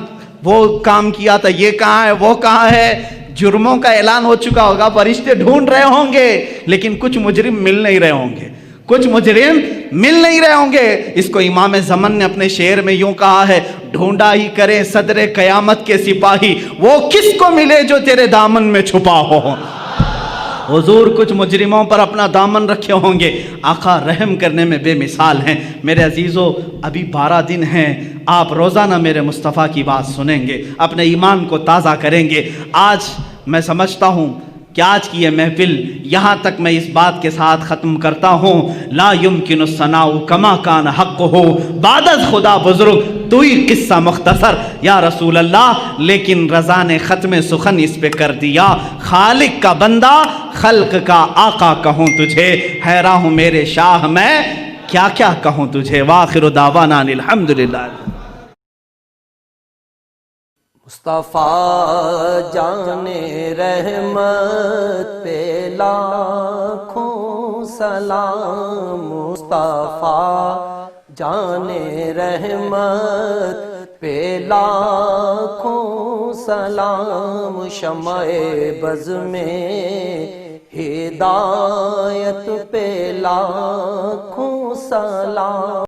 وہ کام کیا تھا، یہ کہاں ہے، وہ کہاں ہے، جرموں کا اعلان ہو چکا ہوگا، فرشتے ڈھونڈ رہے ہوں گے، لیکن کچھ مجرم مل نہیں رہے ہوں گے، کچھ مجرم مل نہیں رہے ہوں گے۔ اس کو امام زمن نے اپنے شعر میں یوں کہا ہے، ڈھونڈا ہی کرے صدر قیامت کے سپاہی، وہ کس کو ملے جو تیرے دامن میں چھپا ہو۔ حضور کچھ مجرموں پر اپنا دامن رکھے ہوں گے، آقا رحم کرنے میں بے مثال ہیں۔ میرے عزیزو، ابھی 12 دن ہیں، آپ روزانہ میرے مصطفیٰ کی بات سنیں گے، اپنے ایمان کو تازہ کریں گے۔ آج میں سمجھتا ہوں کہ آج کی یہ محفل یہاں تک میں اس بات کے ساتھ ختم کرتا ہوں، لا یمکن الثناء کما کان حق ہو بعد از خدا بزرگ، تو ہی قصہ مختصر یا رسول اللہ، لیکن رضا نے ختم سخن اس پہ کر دیا، خالق کا بندہ خلق کا آقا کہوں تجھے، حیران ہوں میرے شاہ میں کیا کیا کہوں تجھے۔ وآخر دعوانا الحمدللہ۔ مصطفیٰ جان رحمت پہ لاکھوں سلام، مصطفیٰ جان رحمت پہ لاکھوں سلام، شمع بز میں ہدایت پہ لاکھوں سلام۔